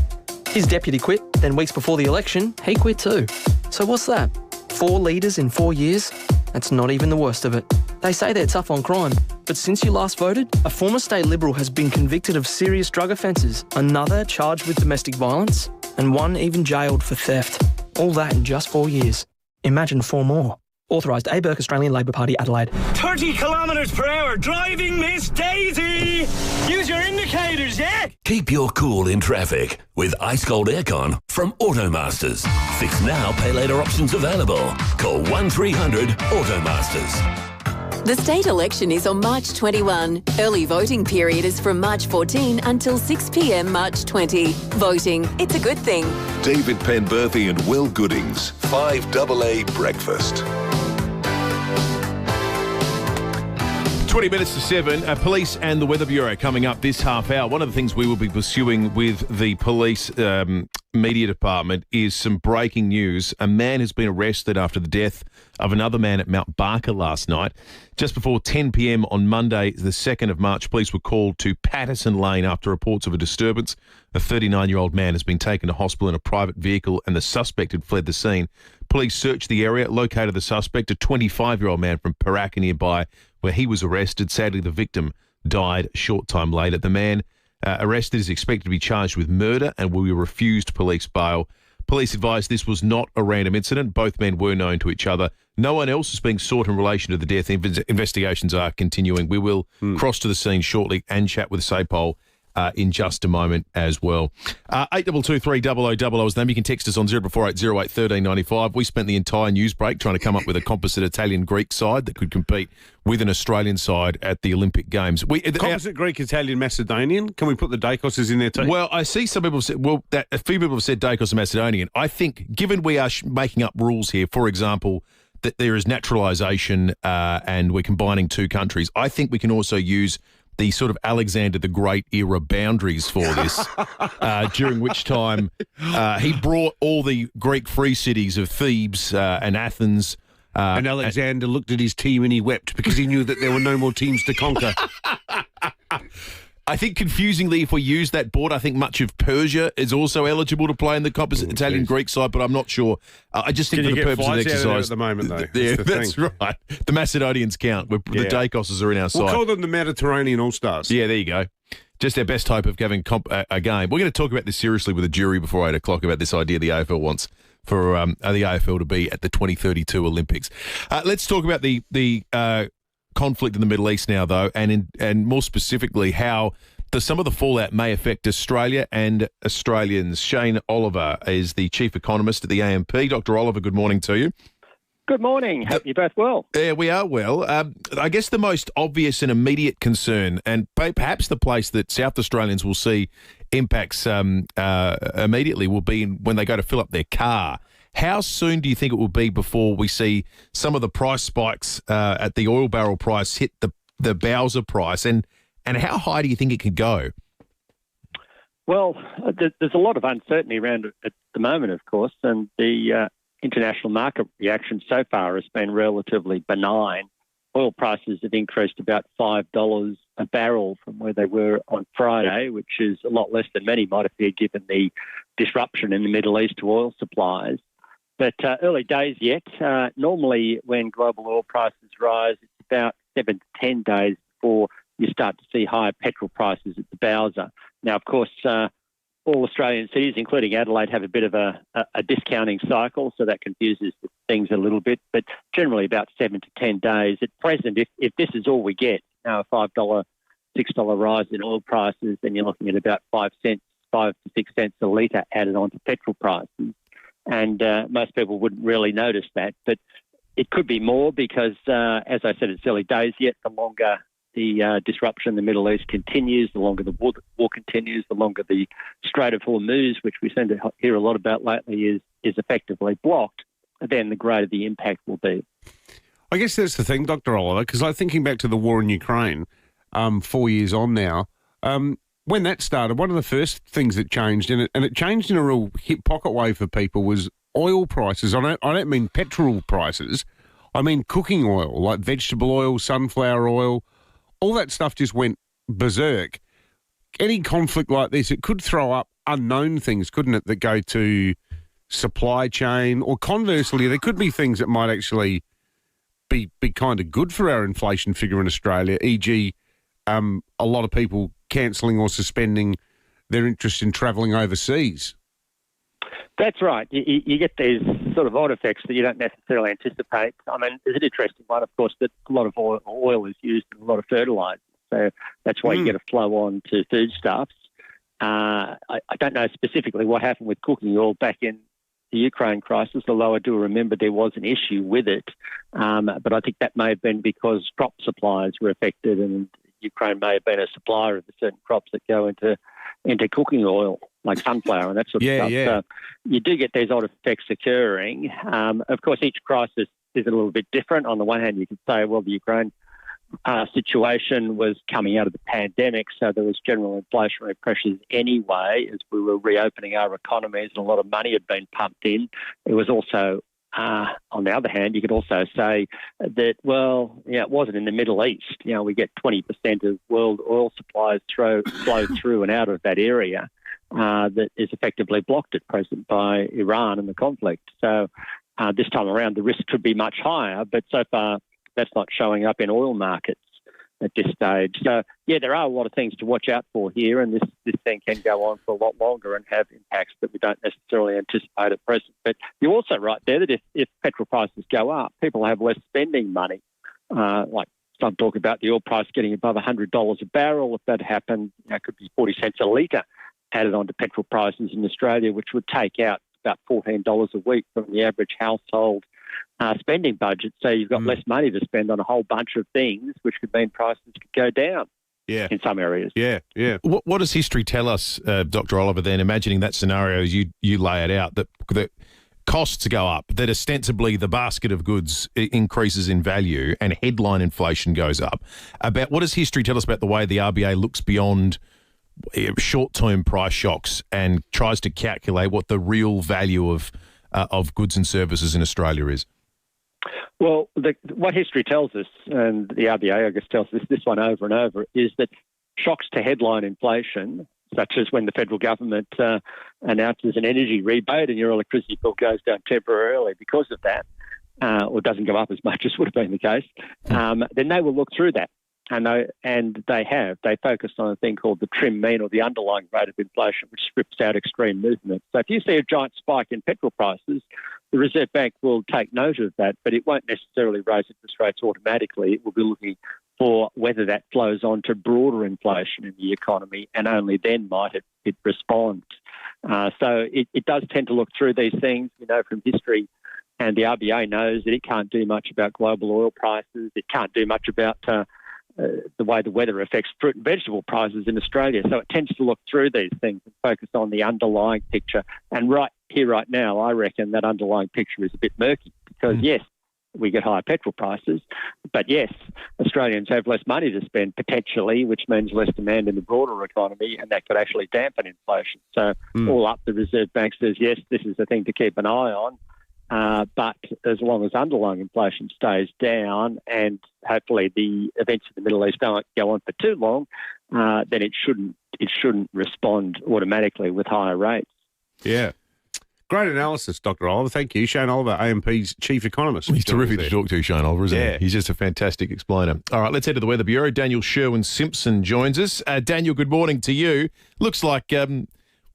His deputy quit, then weeks before the election, he quit too. So what's that? 4 leaders in 4 years? That's not even the worst of it. They say they're tough on crime, but since you last voted, a former state Liberal has been convicted of serious drug offences, another charged with domestic violence, and one even jailed for theft. All that in just 4 years. Imagine 4 more. Authorised A. Burke, Australian Labor Party, Adelaide. 30 kilometres per hour, driving Miss Daisy! Use your indicators, yeah? Keep your cool in traffic with ice cold aircon from Automasters. Fix now, pay later options available. Call 1300 Automasters. The state election is on March 21. Early voting period is from March 14 until 6 p.m. March 20. Voting, it's a good thing. David Penberthy and Will Goodings, 5AA Breakfast. 20 minutes to 7. Police and the Weather Bureau coming up this half hour. One of the things we will be pursuing with the police media department is some breaking news. A man has been arrested after the death of another man at Mount Barker last night. Just before 10 p.m. on Monday, the 2nd of March, police were called to Patterson Lane after reports of a disturbance. A 39-year-old man has been taken to hospital in a private vehicle and the suspect had fled the scene. Police searched the area, located the suspect, a 25-year-old man from Paraka nearby, where he was arrested. Sadly, the victim died a short time later. The man arrested is expected to be charged with murder and will be refused police bail. Police advised this was not a random incident. Both men were known to each other. No one else is being sought in relation to the death. Investigations are continuing. We will cross to the scene shortly and chat with SAPOL in just a moment as well. 8223 is the name. You can text us on 0480 08 1395. We spent the entire news break trying to come up with a composite Italian-Greek side that could compete with an Australian side at the Olympic Games. Composite Greek, Italian, Macedonian. Can we put the Dacoses in there too? Well, I see some people say, a few people have said Dacos and Macedonian. I think, given we are making up rules here, for example, that there is naturalisation and we're combining two countries, I think we can also use the sort of Alexander the Great era boundaries for this, during which time he brought all the Greek free cities of Thebes and Athens. And Alexander looked at his team and he wept because he knew that there were no more teams to conquer. I think, confusingly, if we use that board, I think much of Persia is also eligible to play in the composite Italian-Greek side, but I'm not sure. I just think for the purpose of the exercise. At the moment, though. Yeah, that's right. The Macedonians count. The Dacoses are in our side. We'll call them the Mediterranean All-Stars. Yeah, there you go. Just our best hope of having a game. We're going to talk about this seriously with a jury before 8 o'clock about this idea the AFL wants for the AFL to be at the 2032 Olympics. Let's talk about the conflict in the Middle East now, though, and more specifically how some of the fallout may affect Australia and Australians. Shane Oliver is the chief economist at the AMP. Dr. Oliver, good morning to you. Good morning. Hope you're both well. Yeah, we are well. I guess the most obvious and immediate concern, and perhaps the place that South Australians will see impacts immediately, will be when they go to fill up their car. How soon do you think it will be before we see some of the price spikes at the oil barrel price hit the Bowser price, and how high do you think it could go? Well, there's a lot of uncertainty around it at the moment, of course, and the international market reaction so far has been relatively benign. Oil prices have increased about $5 a barrel from where they were on Friday, which is a lot less than many might have feared given the disruption in the Middle East to oil supplies. But early days yet. Normally when global oil prices rise, it's about 7 to 10 days before you start to see higher petrol prices at the Bowser. Now, of course, all Australian cities, including Adelaide, have a bit of a discounting cycle, so that confuses things a little bit. But generally about 7 to 10 days. At present, if this is all we get, a $5, $6 rise in oil prices, then you're looking at about 5 to 6 cents a litre added on to petrol prices. And most people wouldn't really notice that. But it could be more because, as I said, it's early days yet. The longer the disruption in the Middle East continues, the longer the war continues, the longer the Strait of Hormuz, which we seem to hear a lot about lately, is effectively blocked, then the greater the impact will be. I guess that's the thing, Dr. Oliver, because I'm thinking back to the war in Ukraine 4 years on now. When that started, one of the first things that changed, and it changed in a real hip pocket way for people, was oil prices. I don't mean petrol prices. I mean cooking oil, like vegetable oil, sunflower oil. All that stuff just went berserk. Any conflict like this, it could throw up unknown things, couldn't it, that go to supply chain, or conversely, there could be things that might actually be kind of good for our inflation figure in Australia, e.g. a lot of people cancelling or suspending their interest in travelling overseas. That's right. You get these sort of odd effects that you don't necessarily anticipate. I mean, there's an interesting one, of course, that a lot of oil is used in a lot of fertilisers. So that's why you get a flow on to foodstuffs. I don't know specifically what happened with cooking oil back in the Ukraine crisis, although I do remember there was an issue with it. But I think that may have been because crop supplies were affected, and Ukraine may have been a supplier of the certain crops that go into cooking oil, like sunflower and that sort of stuff. Yeah. So you do get these odd effects occurring. Of course, each crisis is a little bit different. On the one hand, you could say, well, the Ukraine situation was coming out of the pandemic, so there was general inflationary pressures anyway as we were reopening our economies and a lot of money had been pumped in. It was also, on the other hand, you could also say that, it wasn't in the Middle East. We get 20% of world oil supplies flow through and out of that area that is effectively blocked at present by Iran and the conflict. So this time around, the risk could be much higher, but so far that's not showing up in oil markets at this stage. So, there are a lot of things to watch out for here, and this thing can go on for a lot longer and have impacts that we don't necessarily anticipate at present. But you're also right there that if petrol prices go up, people have less spending money. Like some talk about the oil price getting above $100 a barrel. If that happened, it could be 40 cents a litre added onto petrol prices in Australia, which would take out about $14 a week from the average household spending budget. So you've got less money to spend on a whole bunch of things, which could mean prices could go down in some areas. Yeah. What does history tell us, Dr. Oliver, then, imagining that scenario as you lay it out, that costs go up, that ostensibly the basket of goods increases in value and headline inflation goes up? What does history tell us about the way the RBA looks beyond short-term price shocks and tries to calculate what the real value of goods and services in Australia is? Well, what history tells us, and the RBA, I guess, tells us this one over and over, is that shocks to headline inflation, such as when the federal government announces an energy rebate and your electricity bill goes down temporarily because of that, or doesn't go up as much as would have been the case, then they will look through that. And they focused on a thing called the trim mean, or the underlying rate of inflation, which strips out extreme movement. So if you see a giant spike in petrol prices, the Reserve Bank will take note of that, but it won't necessarily raise interest rates automatically. It will be looking for whether that flows on to broader inflation in the economy, and only then might it respond. So it does tend to look through these things. We know from history, and the RBA knows that it can't do much about global oil prices. It can't do much about the way the weather affects fruit and vegetable prices in Australia. So it tends to look through these things and focus on the underlying picture. And right here, right now, I reckon that underlying picture is a bit murky because, yes, we get higher petrol prices, but yes, Australians have less money to spend potentially, which means less demand in the broader economy, and that could actually dampen inflation. So all up, the Reserve Bank says, yes, this is a thing to keep an eye on. But as long as underlying inflation stays down and hopefully the events in the Middle East don't go on for too long, then it shouldn't respond automatically with higher rates. Yeah. Great analysis, Dr. Oliver. Thank you. Shane Oliver, AMP's Chief Economist. He's terrific to talk to, Shane Oliver, isn't he? He's just a fantastic explainer. All right, let's head to the Weather Bureau. Daniel Sherwin-Simpson joins us. Daniel, good morning to you. Looks like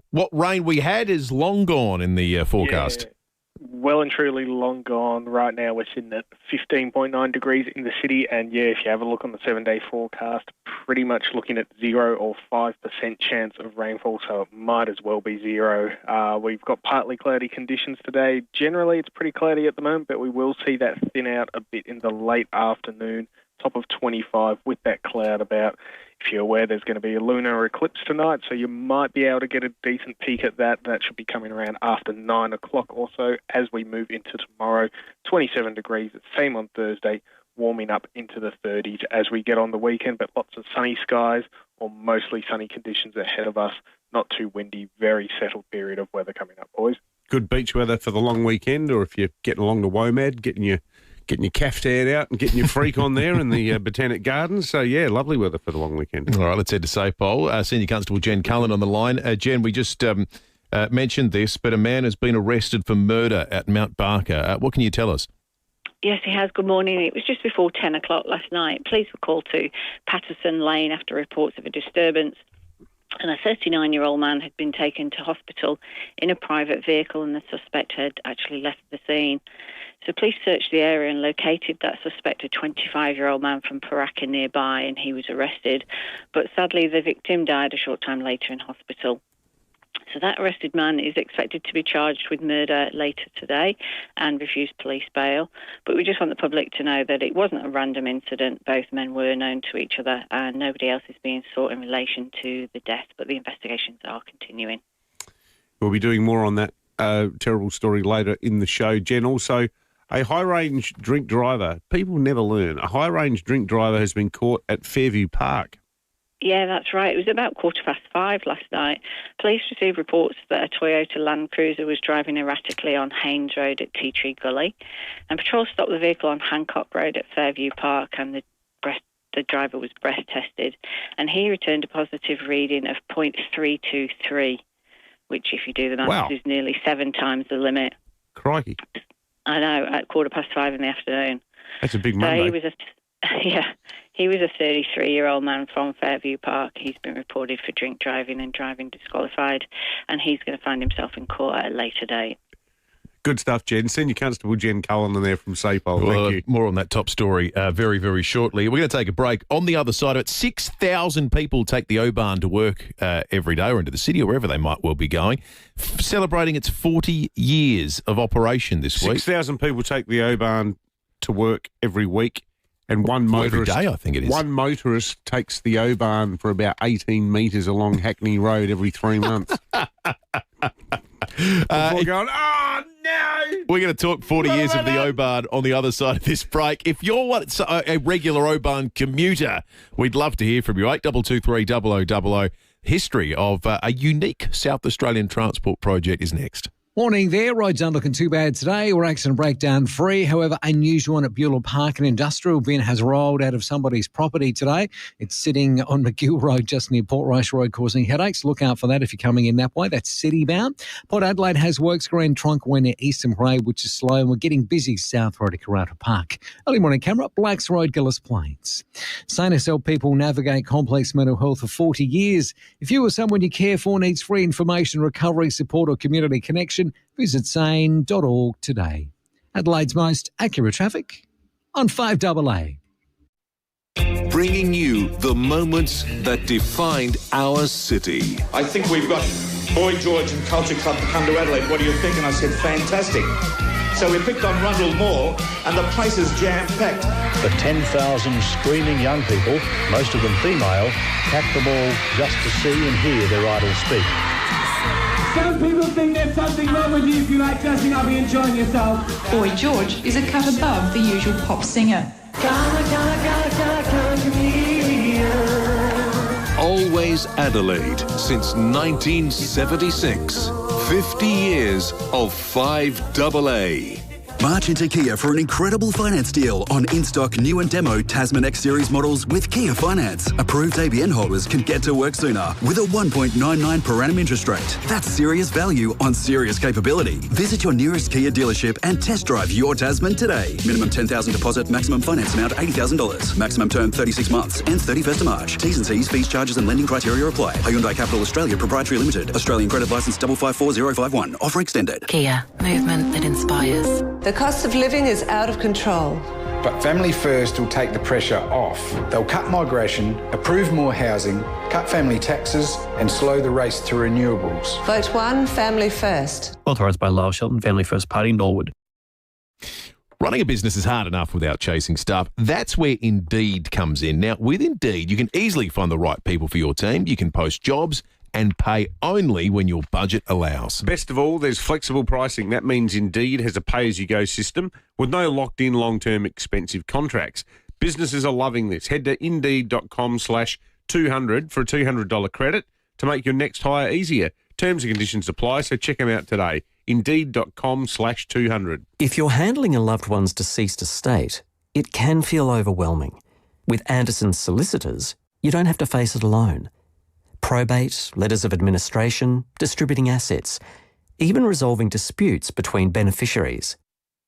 what rain we had is long gone in the forecast. Yeah. Well and truly long gone. Right now we're sitting at 15.9 degrees in the city, and if you have a look on the 7-day forecast, pretty much looking at 0 or 5% chance of rainfall, so it might as well be 0. We've got partly cloudy conditions today. Generally it's pretty cloudy at the moment, but we will see that thin out a bit in the late afternoon, top of 25 with that cloud about. If you're aware, there's going to be a lunar eclipse tonight, so you might be able to get a decent peek at that. That should be coming around after 9 o'clock or so as we move into tomorrow. 27 degrees, same on Thursday, warming up into the 30s as we get on the weekend, but lots of sunny skies or mostly sunny conditions ahead of us. Not too windy, very settled period of weather coming up, boys. Good beach weather for the long weekend, or if you're getting along to WOMAD, getting your caftan out and getting your freak on there in the Botanic Gardens. So, lovely weather for the long weekend. All right, let's head to SAPOL. Senior Constable Jen Cullen on the line. Jen, we just mentioned this, but a man has been arrested for murder at Mount Barker. What can you tell us? Yes, he has. Good morning. It was just before 10 o'clock last night. Police were called to Patterson Lane after reports of a disturbance. And a 39-year-old man had been taken to hospital in a private vehicle, and the suspect had actually left the scene. So police searched the area and located that suspect, a 25-year-old man from Paraka nearby, and he was arrested. But sadly, the victim died a short time later in hospital. So that arrested man is expected to be charged with murder later today and refused police bail. But we just want the public to know that it wasn't a random incident. Both men were known to each other, and nobody else is being sought in relation to the death, but the investigations are continuing. We'll be doing more on that terrible story later in the show. Jen, also, A high-range drink driver, people never learn, a high-range drink driver has been caught at Fairview Park. Yeah, that's right. It was about 5:15 last night. Police received reports that a Toyota Land Cruiser was driving erratically on Haynes Road at Tea Tree Gully, and patrol stopped the vehicle on Hancock Road at Fairview Park, and the driver was breath tested, and he returned a positive reading of 0.323, which, if you do the maths, is nearly 7 times the limit. Crikey. I know, at 5:15 in the afternoon. That's a big Monday. He was a 33-year-old man from Fairview Park. He's been reported for drink driving and driving disqualified, and he's going to find himself in court at a later date. Good stuff, Jen. Senior Constable Jen Cullen there from SAPOL. Thank you. More on that top story very, very shortly. We're going to take a break. On the other side of it, 6,000 people take the O-Bahn to work every day or into the city or wherever they might well be going, celebrating its 40 years of operation this week. 6,000 people take the O-Bahn to work every week, and one motorist... Every day, I think it is. One motorist takes the O-Bahn for about 18 metres along Hackney Road every 3 months. Before going, oh, no! We're going to talk 40 years of the O-Bahn on the other side of this break. If you're a regular O-Bahn commuter, we'd love to hear from you. 8223 0000. History of a unique South Australian transport project is next. Morning there. Roads aren't looking too bad today. We're accident breakdown free. However, unusual one at Beulah Park. An industrial bin has rolled out of somebody's property today. It's sitting on McGill Road just near Port Rice Road, causing headaches. Look out for that if you're coming in that way. That's city bound. Port Adelaide has works Grand Trunk way near Eastern Parade, which is slow, and we're getting busy South Road at Karata Park. Early morning camera, Blacks Road, Gillis Plains. Sanus help people navigate complex mental health for 40 years. If you or someone you care for needs free information, recovery support or community connection, visit sane.org today. Adelaide's most accurate traffic on 5AA. Bringing you the moments that defined our city. I think we've got Boy George and Culture Club to come to Adelaide. What do you think? And I said, fantastic. So we picked on Rundle Mall, and the place is jam-packed. The 10,000 screaming young people, most of them female, packed the mall just to see and hear their idol speak. Some people think there's something wrong with you if you like dressing up and enjoying yourself. Boy George is a cut above the usual pop singer. Always Adelaide since 1976. 50 years of 5AA. March into Kia for an incredible finance deal on in-stock new and demo Tasman X Series models with Kia Finance. Approved ABN holders can get to work sooner with a 1.99 per annum interest rate. That's serious value on serious capability. Visit your nearest Kia dealership and test drive your Tasman today. Minimum $10,000 deposit, maximum finance amount $80,000. Maximum term 36 months and 31st of March. T's and C's, fees, charges and lending criteria apply. Hyundai Capital Australia Proprietary Limited. Australian credit licence 554051. Offer extended. Kia, movement that inspires. The cost of living is out of control. But Family First will take the pressure off. They'll cut migration, approve more housing, cut family taxes and slow the race to renewables. Vote 1, Family First. Authorised by Lyle Shelton, Family First Party, Norwood. Running a business is hard enough without chasing staff. That's where Indeed comes in. Now, with Indeed, you can easily find the right people for your team. You can post jobs and pay only when your budget allows. Best of all, there's flexible pricing. That means Indeed has a pay-as-you-go system with no locked-in long-term expensive contracts. Businesses are loving this. Head to Indeed.com/200 for a $200 credit to make your next hire easier. Terms and conditions apply, so check them out today. Indeed.com/200. If you're handling a loved one's deceased estate, it can feel overwhelming. With Anderson's solicitors, you don't have to face it alone. Probate, letters of administration, distributing assets, even resolving disputes between beneficiaries.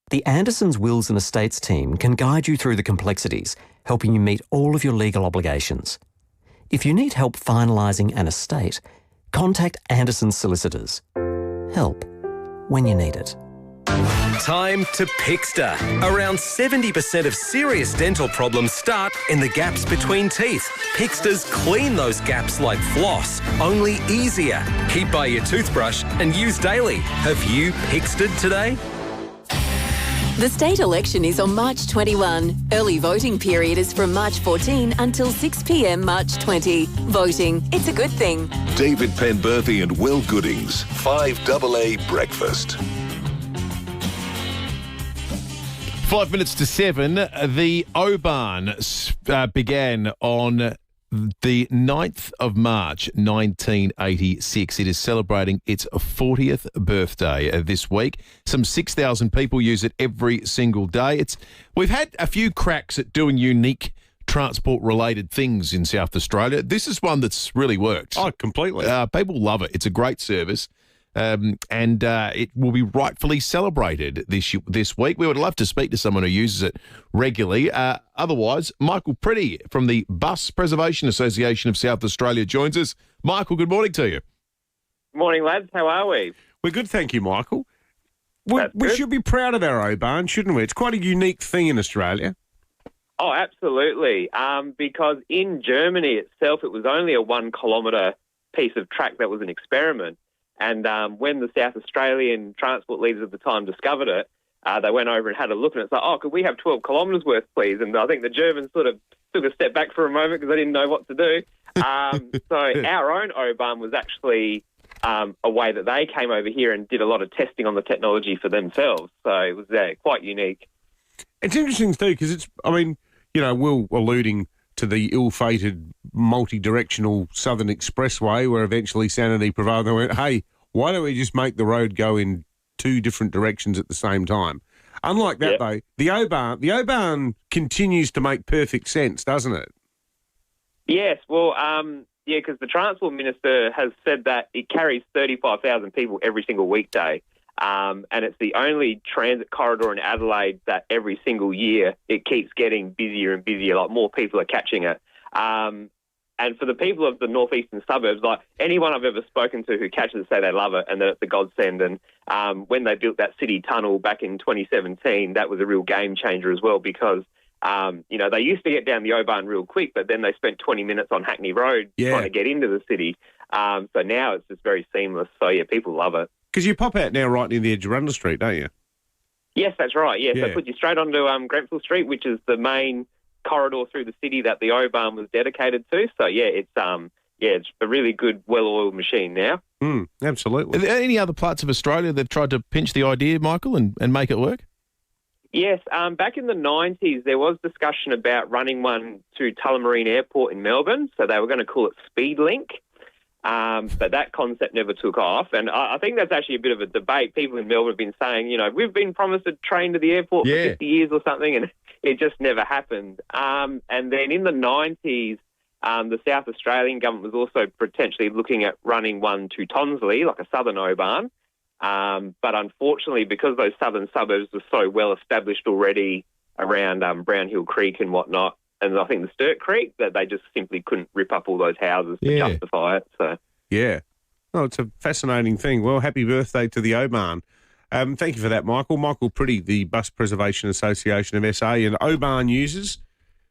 The Anderson's Wills and Estates team can guide you through the complexities, helping you meet all of your legal obligations. If you need help finalising an estate, contact Anderson's solicitors. Help when you need it. Time to Pixter. Around 70% of serious dental problems start in the gaps between teeth. Pixters clean those gaps like floss, only easier. Keep by your toothbrush and use daily. Have you Pixtered today? The state election is on March 21. Early voting period is from March 14 until 6 p.m. March 20. Voting, it's a good thing. David Penberthy and Will Goodings, 5AA Breakfast. 5 minutes to 7. The O-Bahn began on the 9th of March, 1986. It is celebrating its 40th birthday this week. Some 6,000 people use it every single day. We've had a few cracks at doing unique transport-related things in South Australia. This is one that's really worked. Oh, completely. People love it. It's a great service. And it will be rightfully celebrated this week. We would love to speak to someone who uses it regularly. Otherwise, Michael Pretty from the Bus Preservation Association of South Australia joins us. Michael, good morning to you. Morning, lads. How are we? We're good, thank you, Michael. We should be proud of our O-Bahn, shouldn't we? It's quite a unique thing in Australia. Oh, absolutely. Because in Germany itself, it was only a 1 kilometre piece of track that was an experiment. And when the South Australian transport leaders at the time discovered it, they went over and had a look, and it's like, oh, could we have 12 kilometres worth, please? And I think the Germans sort of took a step back for a moment because they didn't know what to do. So our own O-Bahn was actually a way that they came over here and did a lot of testing on the technology for themselves. So it was quite unique. It's interesting, too, because Will alluding to the ill-fated multi-directional Southern Expressway where eventually sanity prevailed. They went, hey, why don't we just make the road go in 2 different directions at the same time? Unlike that, though, the O-Bahn continues to make perfect sense, doesn't it? Yes, well, because the Transport Minister has said that it carries 35,000 people every single weekday. And it's the only transit corridor in Adelaide that every single year it keeps getting busier and busier, like more people are catching it. And for the people of the northeastern suburbs, like anyone I've ever spoken to who catches it say they love it and that it's a godsend. And when they built that city tunnel back in 2017, that was a real game changer as well because, they used to get down the O-Bahn real quick, but then they spent 20 minutes on Hackney Road trying to get into the city. So now it's just very seamless. So, people love it. Because you pop out now right near the edge of Rundle Street, don't you? Yes, that's right. Yes, They put you straight onto Grenfell Street, which is the main corridor through the city that the O-Bahn was dedicated to. So, it's a really good, well-oiled machine now. Absolutely. Are there any other parts of Australia that tried to pinch the idea, Michael, and make it work? Yes, back in the 90s, there was discussion about running one to Tullamarine Airport in Melbourne. So they were going to call it Speedlink. But that concept never took off. And I think that's actually a bit of a debate. People in Melbourne have been saying, we've been promised a train to the airport for 50 years or something, and it just never happened. And then in the 90s, the South Australian government was also potentially looking at running one to Tonsley, like a southern O-Bahn. But unfortunately, because those southern suburbs were so well established already around Brown Hill Creek and whatnot, and I think the Sturt Creek, that they just simply couldn't rip up all those houses to justify it. So it's a fascinating thing. Well, happy birthday to the O-Bahn. Thank you for that, Michael. Michael Pretty, the Bus Preservation Association of SA and O-Bahn users.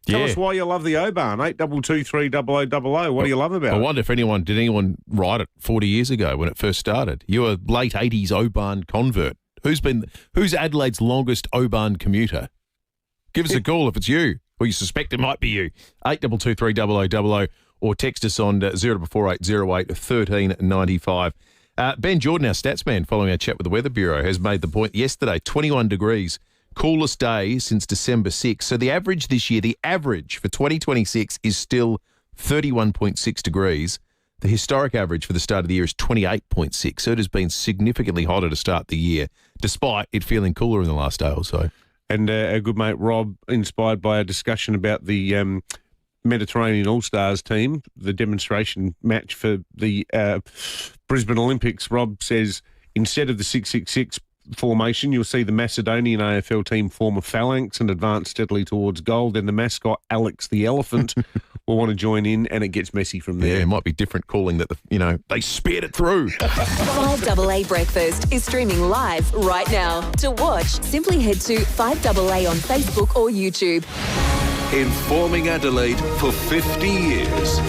Tell us why you love the O-Bahn. 8223 0000. What do you love about it? I wonder if did anyone ride it 40 years ago when it first started? You're a late 80s O-Bahn convert. Who's Adelaide's longest O-Bahn commuter? Give us a call if it's you. Well, you suspect it might be you. 8223 0000 or text us on 044808 1395. Ben Jordan, our stats man, following our chat with the Weather Bureau, has made the point yesterday, 21 degrees, coolest day since December 6. So the average this year, the average for 2026 is still 31.6 degrees. The historic average for the start of the year is 28.6. So it has been significantly hotter to start the year, despite it feeling cooler in the last day or so. And our good mate Rob, inspired by a discussion about the Mediterranean All-Stars team, the demonstration match for the Brisbane Olympics, Rob says instead of the 666 formation, you'll see the Macedonian AFL team form a phalanx and advance steadily towards goal. Then the mascot, Alex the Elephant, will want to join in, and it gets messy from there. Yeah, it might be different calling that, they speared it through. 5AA Breakfast is streaming live right now. To watch, simply head to 5AA on Facebook or YouTube. Informing Adelaide for 50 years.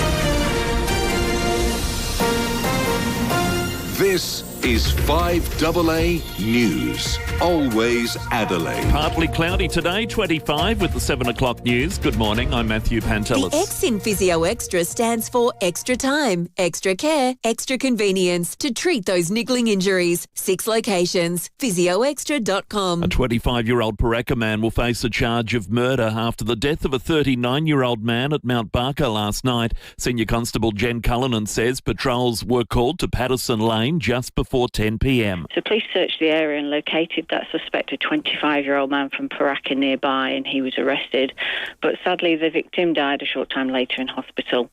This is 5AA News. Always Adelaide. Partly cloudy today, 25 with the 7 o'clock news. Good morning, I'm Matthew Pantelis. The X in Physioextra stands for extra time, extra care, extra convenience to treat those niggling injuries. 6 locations. Physioextra.com. A 25-year-old Paraka man will face a charge of murder after the death of a 39-year-old man at Mount Barker last night. Senior Constable Jen Cullinan says patrols were called to Patterson Lane just before 10 p.m. So police searched the area and located that suspected 25-year-old man from Paraka nearby, and he was arrested. But sadly, the victim died a short time later in hospital.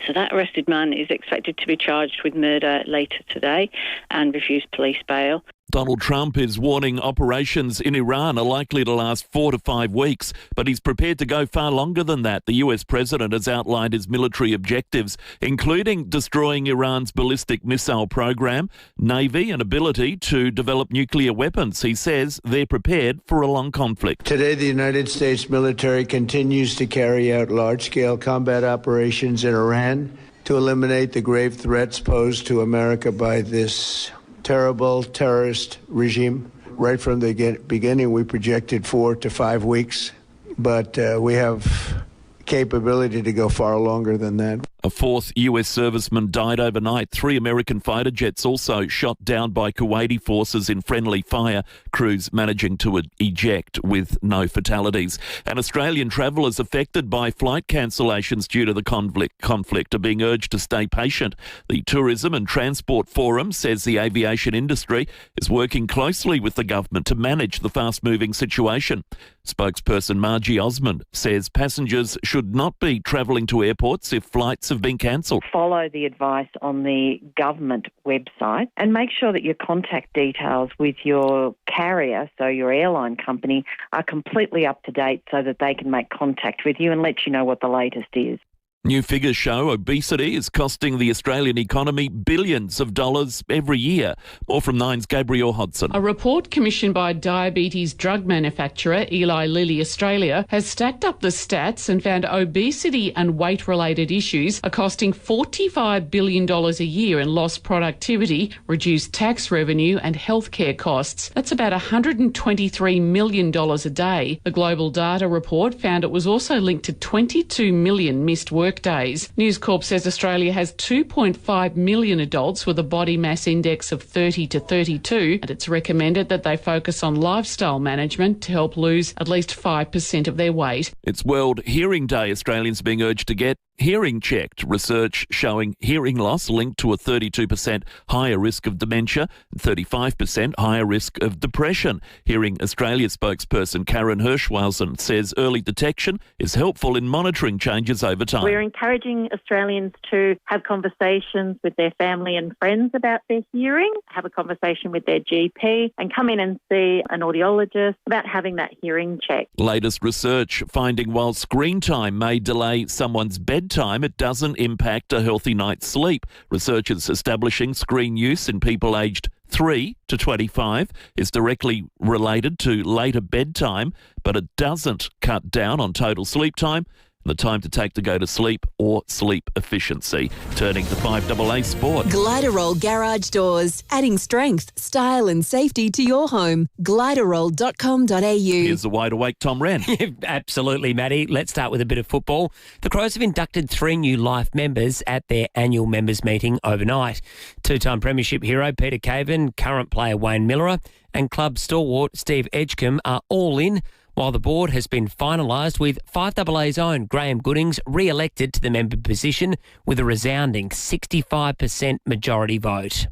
So that arrested man is expected to be charged with murder later today and refuse police bail. Donald Trump is warning operations in Iran are likely to last 4 to 5 weeks, but he's prepared to go far longer than that. The US president has outlined his military objectives, including destroying Iran's ballistic missile program, navy and ability to develop nuclear weapons. He says they're prepared for a long conflict. Today, the United States military continues to carry out large-scale combat operations in Iran to eliminate the grave threats posed to America by this terrible terrorist regime. Right from the beginning, we projected 4 to 5 weeks, but we have capability to go far longer than that. A 4th US serviceman died overnight. 3 American fighter jets also shot down by Kuwaiti forces in friendly fire, crews managing to eject with no fatalities. And Australian travellers affected by flight cancellations due to the conflict are being urged to stay patient. The Tourism and Transport Forum says the aviation industry is working closely with the government to manage the fast-moving situation. Spokesperson Margie Osmond says passengers should not be travelling to airports if flights have been cancelled. Follow the advice on the government website and make sure that your contact details with your carrier, so your airline company, are completely up to date so that they can make contact with you and let you know what the latest is. New figures show obesity is costing the Australian economy billions of dollars every year. More from Nine's Gabrielle Hodson. A report commissioned by diabetes drug manufacturer Eli Lilly Australia has stacked up the stats and found obesity and weight-related issues are costing $45 billion a year in lost productivity, reduced tax revenue and healthcare costs. That's about $123 million a day. The global data report found it was also linked to 22 million missed work days. News Corp says Australia has 2.5 million adults with a body mass index of 30 to 32, and it's recommended that they focus on lifestyle management to help lose at least 5% of their weight. It's World Hearing Day. Australians being urged to get hearing checked. Research showing hearing loss linked to a 32% higher risk of dementia and 35% higher risk of depression. Hearing Australia spokesperson Karen Hirschwausen says early detection is helpful in monitoring changes over time. We're encouraging Australians to have conversations with their family and friends about their hearing, have a conversation with their GP and come in and see an audiologist about having that hearing check. Latest research finding while screen time may delay someone's bedtime, it doesn't impact a healthy night's sleep. Researchers establishing screen use in people aged 3 to 25 is directly related to later bedtime, but it doesn't cut down on total sleep time, the time to take to go to sleep or sleep efficiency. Turning to 5AA Sport. Gliderol Garage Doors, adding strength, style and safety to your home. Gliderol.com.au. Here's the wide awake Tom Wren. Absolutely, Matty. Let's start with a bit of football. The Crows have inducted 3 new Life members at their annual members meeting overnight. 2-time premiership hero Peter Caven, current player Wayne Miller and club stalwart Steve Edgecombe are all in, while the board has been finalised with 5AA's own Graham Goodings re-elected to the member position with a resounding 65% majority vote.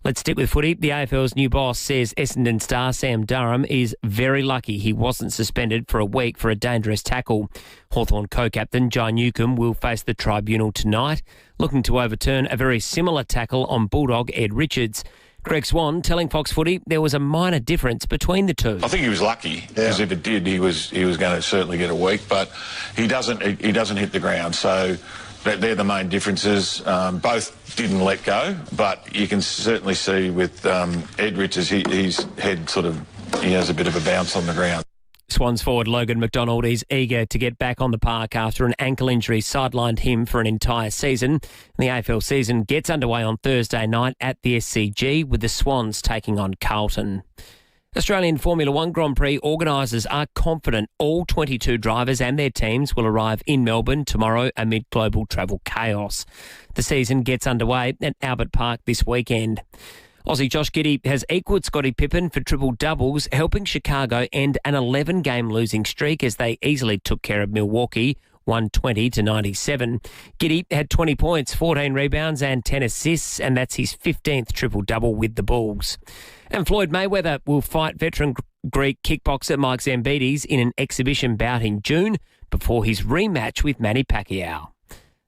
Let's stick with footy. The AFL's new boss says Essendon star Sam Durham is very lucky he wasn't suspended for a week for a dangerous tackle. Hawthorn co-captain Jai Newcombe will face the tribunal tonight, looking to overturn a very similar tackle on Bulldog Ed Richards. Greg Swan telling Fox Footy there was a minor difference between the two. I think he was lucky, because if it did, he was going to certainly get a week, but he doesn't hit the ground, so they're the main differences. Both didn't let go, but you can certainly see with Ed Richards, his head he has a bit of a bounce on the ground. Swans forward Logan McDonald is eager to get back on the park after an ankle injury sidelined him for an entire season. The AFL season gets underway on Thursday night at the SCG with the Swans taking on Carlton. Australian Formula One Grand Prix organisers are confident all 22 drivers and their teams will arrive in Melbourne tomorrow amid global travel chaos. The season gets underway at Albert Park this weekend. Aussie Josh Giddey has equalled Scottie Pippen for triple doubles, helping Chicago end an 11-game losing streak as they easily took care of Milwaukee, 120-97. Giddey had 20 points, 14 rebounds and 10 assists, and that's his 15th triple-double with the Bulls. And Floyd Mayweather will fight veteran Greek kickboxer Mike Zambides in an exhibition bout in June before his rematch with Manny Pacquiao.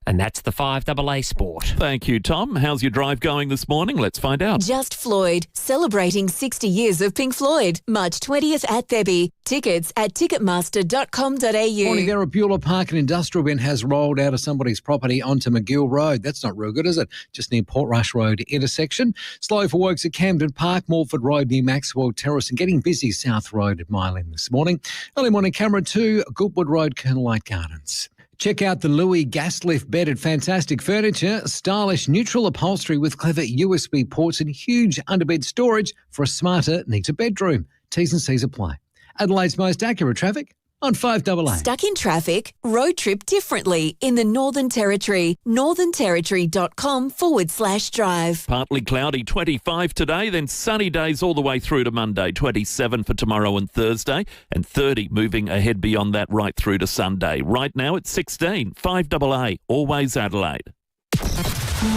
And that's the 5AA Sport. Thank you, Tom. How's your drive going this morning? Let's find out. Just Floyd, celebrating 60 years of Pink Floyd. March 20th at Thebby. Tickets at ticketmaster.com.au. Morning there, a Beulah Park and industrial bin has rolled out of somebody's property onto McGill Road. That's not real good, is it? Just near Portrush Road intersection. Slow for works at Camden Park, Morford Road near Maxwell Terrace, and getting busy South Road at Mile End this morning. Early morning camera 2, Goodwood Road, Colonel Light Gardens. Check out the Louis gas lift bed at Fantastic Furniture. Stylish neutral upholstery with clever USB ports and huge underbed storage for a smarter, neater bedroom. T's and C's apply. Adelaide's most accurate traffic on 5AA. Stuck in traffic? Road trip differently in the Northern Territory. northernterritory.com/drive. Partly cloudy, 25 today, then sunny days all the way through to Monday, 27 for tomorrow and Thursday, and 30 moving ahead beyond that right through to Sunday. Right now it's 16, 5AA, always Adelaide.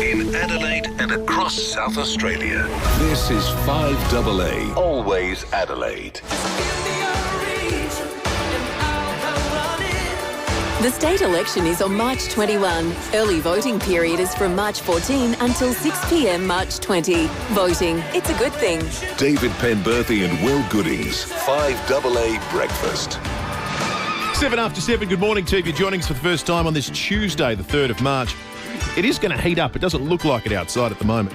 In Adelaide and across South Australia, this is 5AA, always Adelaide. The state election is on March 21. Early voting period is from March 14 until 6 p.m. March 20. Voting, it's a good thing. David Penberthy and Will Goodings, 5AA Breakfast. 7 after 7, good morning to you. If you're joining us for the first time on this Tuesday, the 3rd of March. It is going to heat up. It doesn't look like it outside at the moment.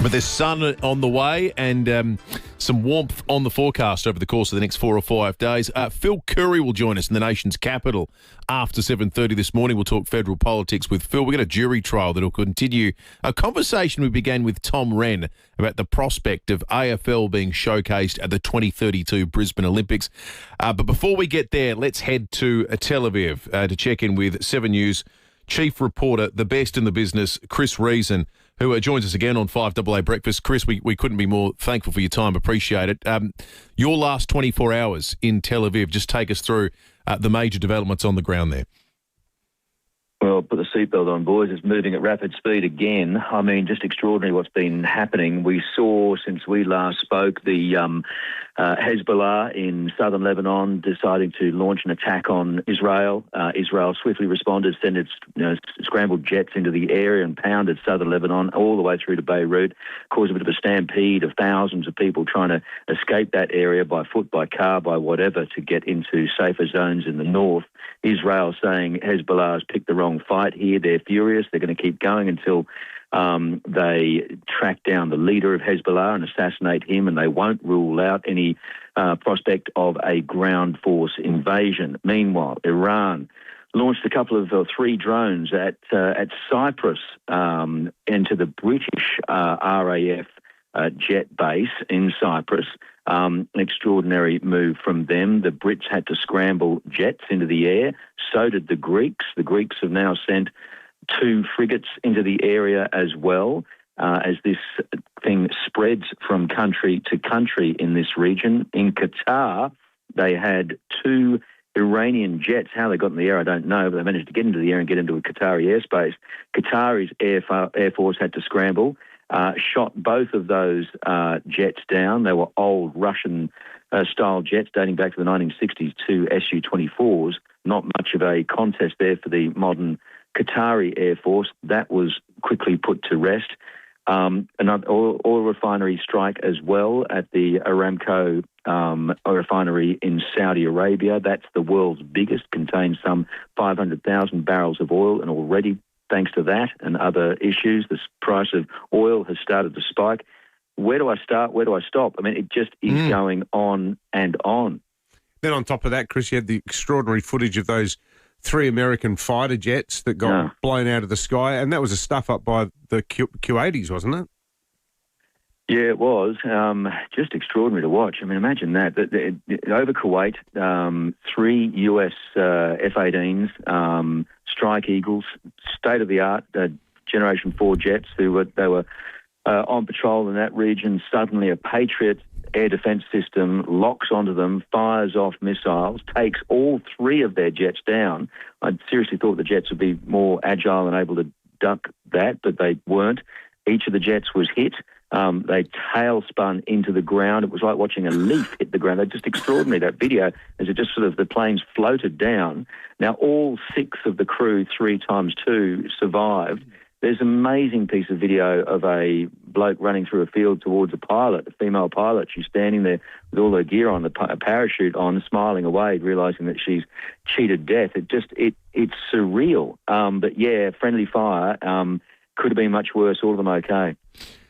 But there's sun on the way and some warmth on the forecast over the course of the next 4 or 5 days. Phil Curry will join us in the nation's capital after 7:30 this morning. We'll talk federal politics with Phil. We've got a jury trial that will continue a conversation we began with Tom Wren about the prospect of AFL being showcased at the 2032 Brisbane Olympics. But before we get there, let's head to Tel Aviv to check in with 7 News chief reporter, the best in the business, Chris Reason, who joins us again on 5AA Breakfast. Chris, we couldn't be more thankful for your time. Appreciate it. Your last 24 hours in Tel Aviv, just take us through the major developments on the ground there. Well, put the seatbelt on, boys. It's moving at rapid speed again. I mean, just extraordinary what's been happening. We saw, since we last spoke, the Hezbollah in southern Lebanon deciding to launch an attack on Israel. Israel swiftly responded, sent its scrambled jets into the area and pounded southern Lebanon all the way through to Beirut, caused a bit of a stampede of thousands of people trying to escape that area by foot, by car, by whatever, to get into safer zones in the north. Israel saying Hezbollah has picked the wrong fight here. They're furious. They're going to keep going until they track down the leader of Hezbollah and assassinate him, and they won't rule out any prospect of a ground force invasion. Meanwhile, Iran launched a couple of 3 drones at Cyprus into the British RAF jet base in Cyprus. An extraordinary move from them. The Brits had to scramble jets into the air. So did the Greeks. The Greeks have now sent 2 frigates into the area as well, as this thing spreads from country to country in this region. In Qatar, they had 2 Iranian jets. How they got in the air, I don't know, but they managed to get into the air and get into a Qatari airspace. Qatari's Air Force had to scramble. Shot both of those jets down. They were old Russian-style jets dating back to the 1960s, 2 Su-24s. Not much of a contest there for the modern Qatari Air Force. That was quickly put to rest. Another oil refinery strike as well at the Aramco oil refinery in Saudi Arabia. That's the world's biggest, contains some 500,000 barrels of oil, and already, thanks to that and other issues, the price of oil has started to spike. Where do I start? Where do I stop? I mean, it just is going on and on. Then on top of that, Chris, you had the extraordinary footage of those 3 American fighter jets that got blown out of the sky, and that was a stuff up by the Q80s, wasn't it? Yeah, it was. Just extraordinary to watch. I mean, imagine that. Over Kuwait, 3 US F-18s, Strike Eagles, state-of-the-art Generation 4 jets they were on patrol in that region. Suddenly a Patriot air defence system locks onto them, fires off missiles, takes all 3 of their jets down. I seriously thought the jets would be more agile and able to duck that, but they weren't. Each of the jets was hit. They tail spun into the ground. It was like watching a leaf hit the ground. They're just extraordinary, that video, as it just sort of, the planes floated down. Now, all 6 of the crew, 3 times 2, survived. There's an amazing piece of video of a bloke running through a field towards a pilot, a female pilot. She's standing there with all her gear on, a parachute on, smiling away, realising that she's cheated death. It's surreal. But yeah, friendly fire could have been much worse. All of them okay.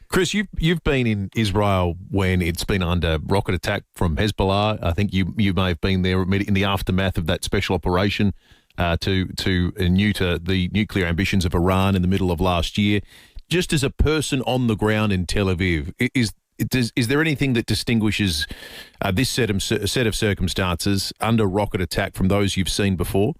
Chris, you've been in Israel when it's been under rocket attack from Hezbollah. I think you may have been there in the aftermath of that special operation to neuter the nuclear ambitions of Iran in the middle of last year. Just as a person on the ground in Tel Aviv, is there anything that distinguishes this set of circumstances under rocket attack from those you've seen before?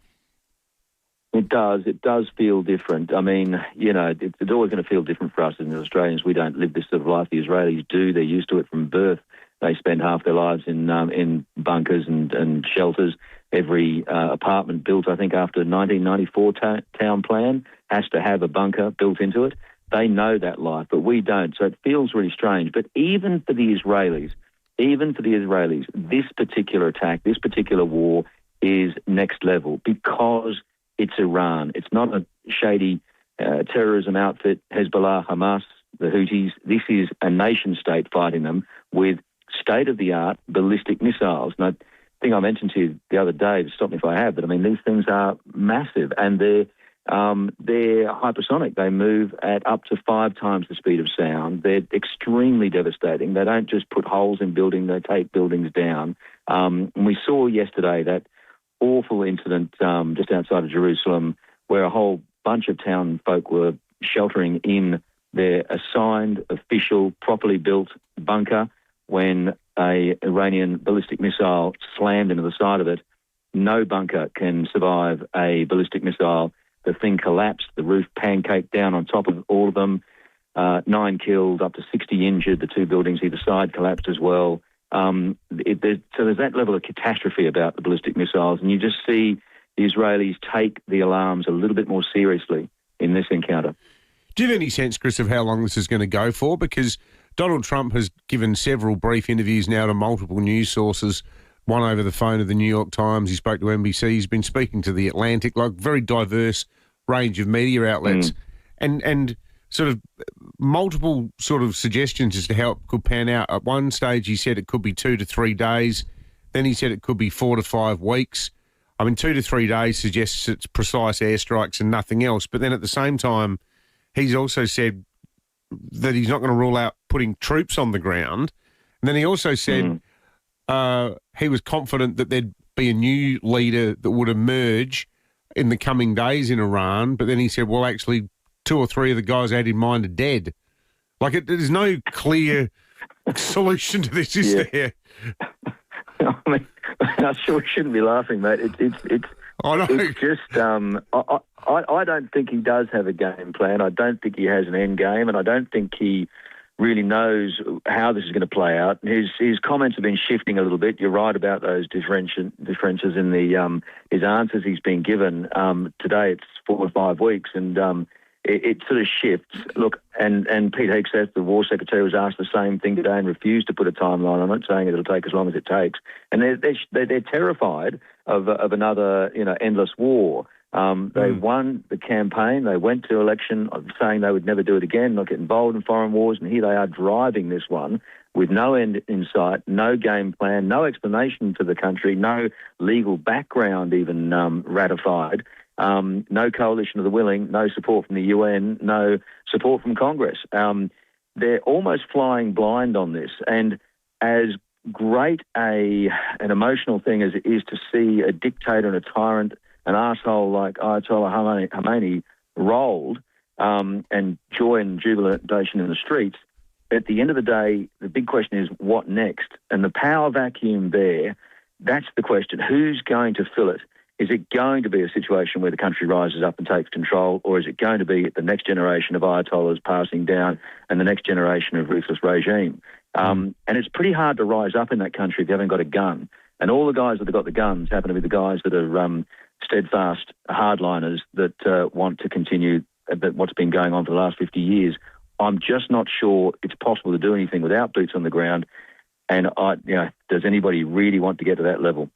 It does. It does feel different. I mean, you know, it's always going to feel different for us as Australians. We don't live this sort of life. The Israelis do. They're used to it from birth. They spend half their lives in bunkers and shelters. Every apartment built, I think, after the 1994 town plan has to have a bunker built into it. They know that life, but we don't. So it feels really strange. But even for the Israelis, this particular attack, this particular war is next level because it's Iran. It's not a shady terrorism outfit, Hezbollah, Hamas, the Houthis. This is a nation state fighting them with state-of-the-art ballistic missiles. And I think I mentioned to you the other day, stop me if I have, but I mean, these things are massive and they're hypersonic. They move at up to 5 times the speed of sound. They're extremely devastating. They don't just put holes in buildings, they take buildings down. And we saw yesterday that awful incident just outside of Jerusalem where a whole bunch of town folk were sheltering in their assigned, official, properly built bunker when an Iranian ballistic missile slammed into the side of it. No bunker can survive a ballistic missile. The thing collapsed. The roof pancaked down on top of all of them. 9 killed, up to 60 injured. The 2 buildings either side collapsed as well. So there's that level of catastrophe about the ballistic missiles, and you just see the Israelis take the alarms a little bit more seriously in this encounter. Do you have any sense, Chris, of how long this is going to go for? Because Donald Trump has given several brief interviews now to multiple news sources, one over the phone of the New York Times. He spoke to NBC. He's been speaking to the Atlantic, like very diverse range of media outlets, and sort of multiple sort of suggestions as to how it could pan out. At one stage, he said it could be 2 to 3 days. Then he said it could be 4 to 5 weeks. I mean, 2 to 3 days suggests it's precise airstrikes and nothing else. But then at the same time, he's also said that he's not going to rule out putting troops on the ground. And then he also said he was confident that there'd be a new leader that would emerge in the coming days in Iran. But then he said, well, actually, 2 or 3 of the guys I had in mind are dead. Like, there's no clear solution to this, is there? I mean, I sure shouldn't be laughing, mate. I know. It's just, I don't think he does have a game plan. I don't think he has an end game, and I don't think he really knows how this is going to play out. His comments have been shifting a little bit. You're right about those differences in the his answers he's been given. Today it's 4 or 5 weeks, and it sort of shifts. Look, and Pete Hegseth, the War Secretary, was asked the same thing today and refused to put a timeline on it, saying it'll take as long as it takes. And they're terrified of another endless war. They won the campaign. They went to election saying they would never do it again, not get involved in foreign wars, and here they are driving this one with no end in sight, no game plan, no explanation to the country, no legal background even ratified. No coalition of the willing, no support from the UN, no support from Congress. They're almost flying blind on this. And as great an emotional thing as it is to see a dictator and a tyrant, an arsehole like Ayatollah Khomeini rolled and joy and jubilation in the streets, at the end of the day, the big question is what next? And the power vacuum there, that's the question. Who's going to fill it? Is it going to be a situation where the country rises up and takes control, or is it going to be the next generation of Ayatollahs passing down and the next generation of ruthless regime? And it's pretty hard to rise up in that country if you haven't got a gun. And all the guys that have got the guns happen to be the guys that are steadfast hardliners that want to continue what's been going on for the last 50 years. I'm just not sure it's possible to do anything without boots on the ground. And does anybody really want to get to that level?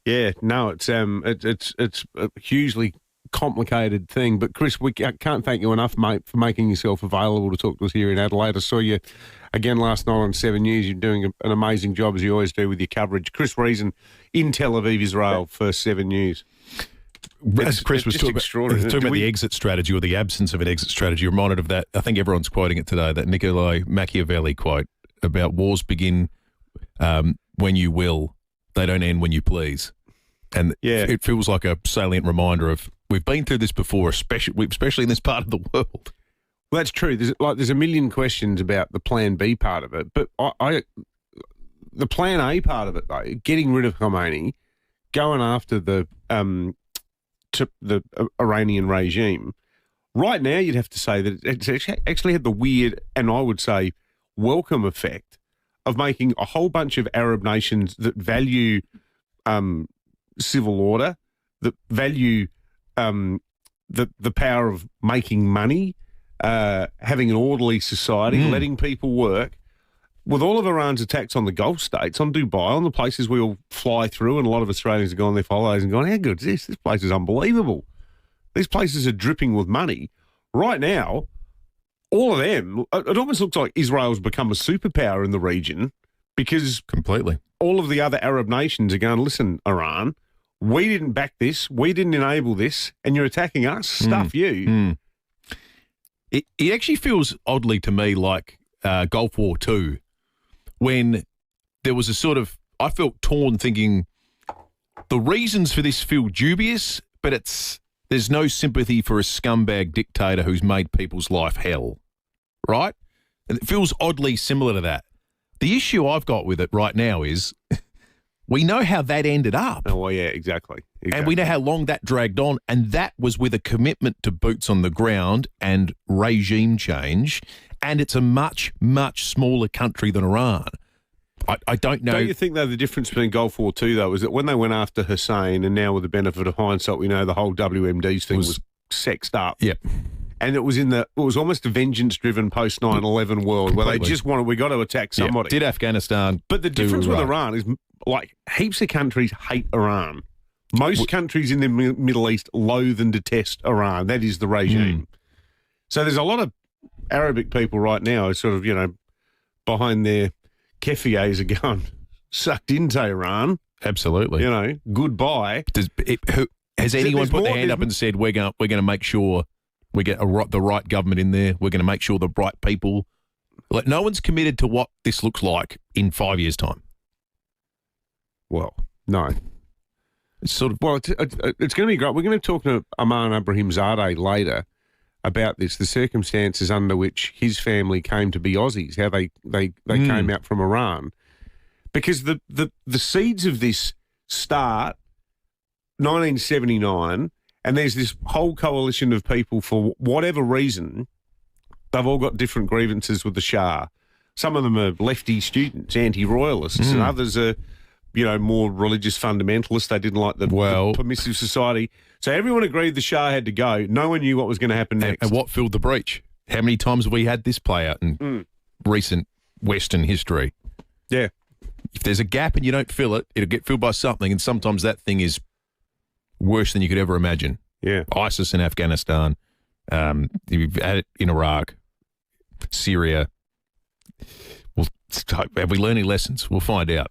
Yeah, no, it's a hugely complicated thing. But Chris, we can't thank you enough, mate, for making yourself available to talk to us here in Adelaide. I saw you again last night on 7 News. You're doing an amazing job, as you always do, with your coverage. Chris Reason in Tel Aviv, Israel, for 7 News. As Chris was talking about the exit strategy or the absence of an exit strategy, reminded of that. I think everyone's quoting it today, that Niccolo Machiavelli quote about wars begin when you will, they don't end when you please. And it feels like a salient reminder of we've been through this before, especially in this part of the world. Well, that's true. There's a million questions about the Plan B part of it, but the Plan A part of it, though, getting rid of Khomeini, going after the Iranian regime. Right now, you'd have to say that it's actually had the weird and I would say welcome effect of making a whole bunch of Arab nations that value civil order, that value the power of making money, having an orderly society, letting people work. With all of Iran's attacks on the Gulf states, on Dubai, on the places we all fly through, and a lot of Australians have gone there for holidays and gone, how good is this? This place is unbelievable. These places are dripping with money. Right now, all of them, it almost looks like Israel's become a superpower in the region because completely all of the other Arab nations are going, listen, Iran, we didn't back this, we didn't enable this, and you're attacking us. Stuff you. It actually feels oddly to me like Gulf War II, when there was a sort of, I felt torn thinking the reasons for this feel dubious, but there's no sympathy for a scumbag dictator who's made people's life hell, right? And it feels oddly similar to that. The issue I've got with it right now is we know how that ended up. Oh, well, yeah, exactly. And we know how long that dragged on, and that was with a commitment to boots on the ground and regime change, and it's a much, much smaller country than Iran. I don't know. Don't you think, though, the difference between Gulf War II, though, is that when they went after Hussein, and now with the benefit of hindsight, we know the whole WMDs thing was sexed up. Yep. And it was almost a vengeance-driven post 9/11 world where they just wanted, we got to attack somebody. Did Afghanistan? But the difference with Iran is, like, heaps of countries hate Iran. Most countries in the Middle East loathe and detest Iran. That is the regime. So there's a lot of Arabic people right now, sort of, behind their keffiyehs are going sucked into Iran. Absolutely. Goodbye. Has anyone put their hand up and said we're going to make sure we get the right government in there? We're going to make sure the right people. Like, no one's committed to what this looks like in 5 years' time. Well, no. It's sort of it's going to be great. We're going to talk to Aman Abrahimzadeh later about this, the circumstances under which his family came to be Aussies, how they came out from Iran. Because the seeds of this start 1979, and there's this whole coalition of people, for whatever reason, they've all got different grievances with the Shah. Some of them are lefty students, anti-royalists, and others are, more religious fundamentalists. They didn't like the permissive society. So everyone agreed the Shah had to go. No one knew what was going to happen next. And what filled the breach? How many times have we had this play out in recent Western history? Yeah. If there's a gap and you don't fill it, it'll get filled by something, and sometimes that thing is worse than you could ever imagine. Yeah. ISIS in Afghanistan, you've had it in Iraq, Syria. Well, Have we learned any lessons? We'll find out.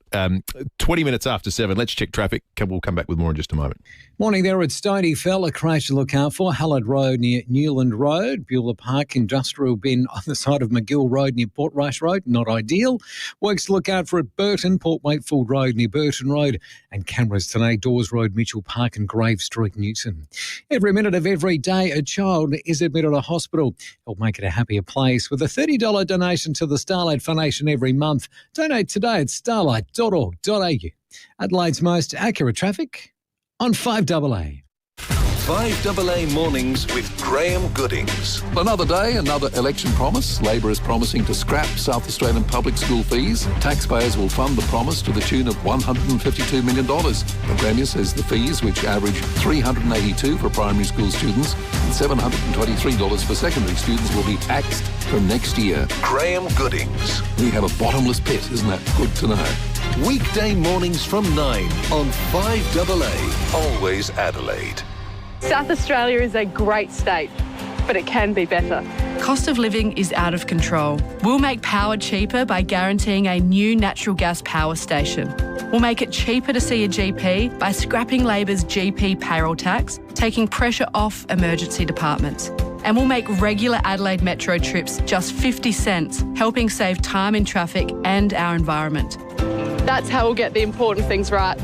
20 minutes after 7, let's check traffic. We'll come back with more in just a moment. Morning there at Stony Fell, a crash to look out for. Hallard Road near Newland Road. Beulah Park Industrial Bin on the side of McGill Road near Portrush Road. Not ideal. Works to look out for at Burton, Port Wakefield Road near Burton Road. And cameras today, Dawes Road, Mitchell Park and Grave Street, Newton. Every minute of every day, a child is admitted to hospital. Help make it a happier place with a $30 donation to the Starlight Foundation every month. Donate today at starlight.org.au. Adelaide's most accurate traffic on 5AA. 5AA Mornings with Graham Goodings. Another day, another election promise. Labor is promising to scrap South Australian public school fees. Taxpayers will fund the promise to the tune of $152 million. The Premier says the fees, which average $382 for primary school students and $723 for secondary students, will be axed from next year. Graham Goodings. We have a bottomless pit, isn't that good to know? Weekday mornings from 9 on 5AA. Always Adelaide. South Australia is a great state, but it can be better. Cost of living is out of control. We'll make power cheaper by guaranteeing a new natural gas power station. We'll make it cheaper to see a GP by scrapping Labor's GP payroll tax, taking pressure off emergency departments. And we'll make regular Adelaide Metro trips just 50 cents, helping save time in traffic and our environment. That's how we'll get the important things right.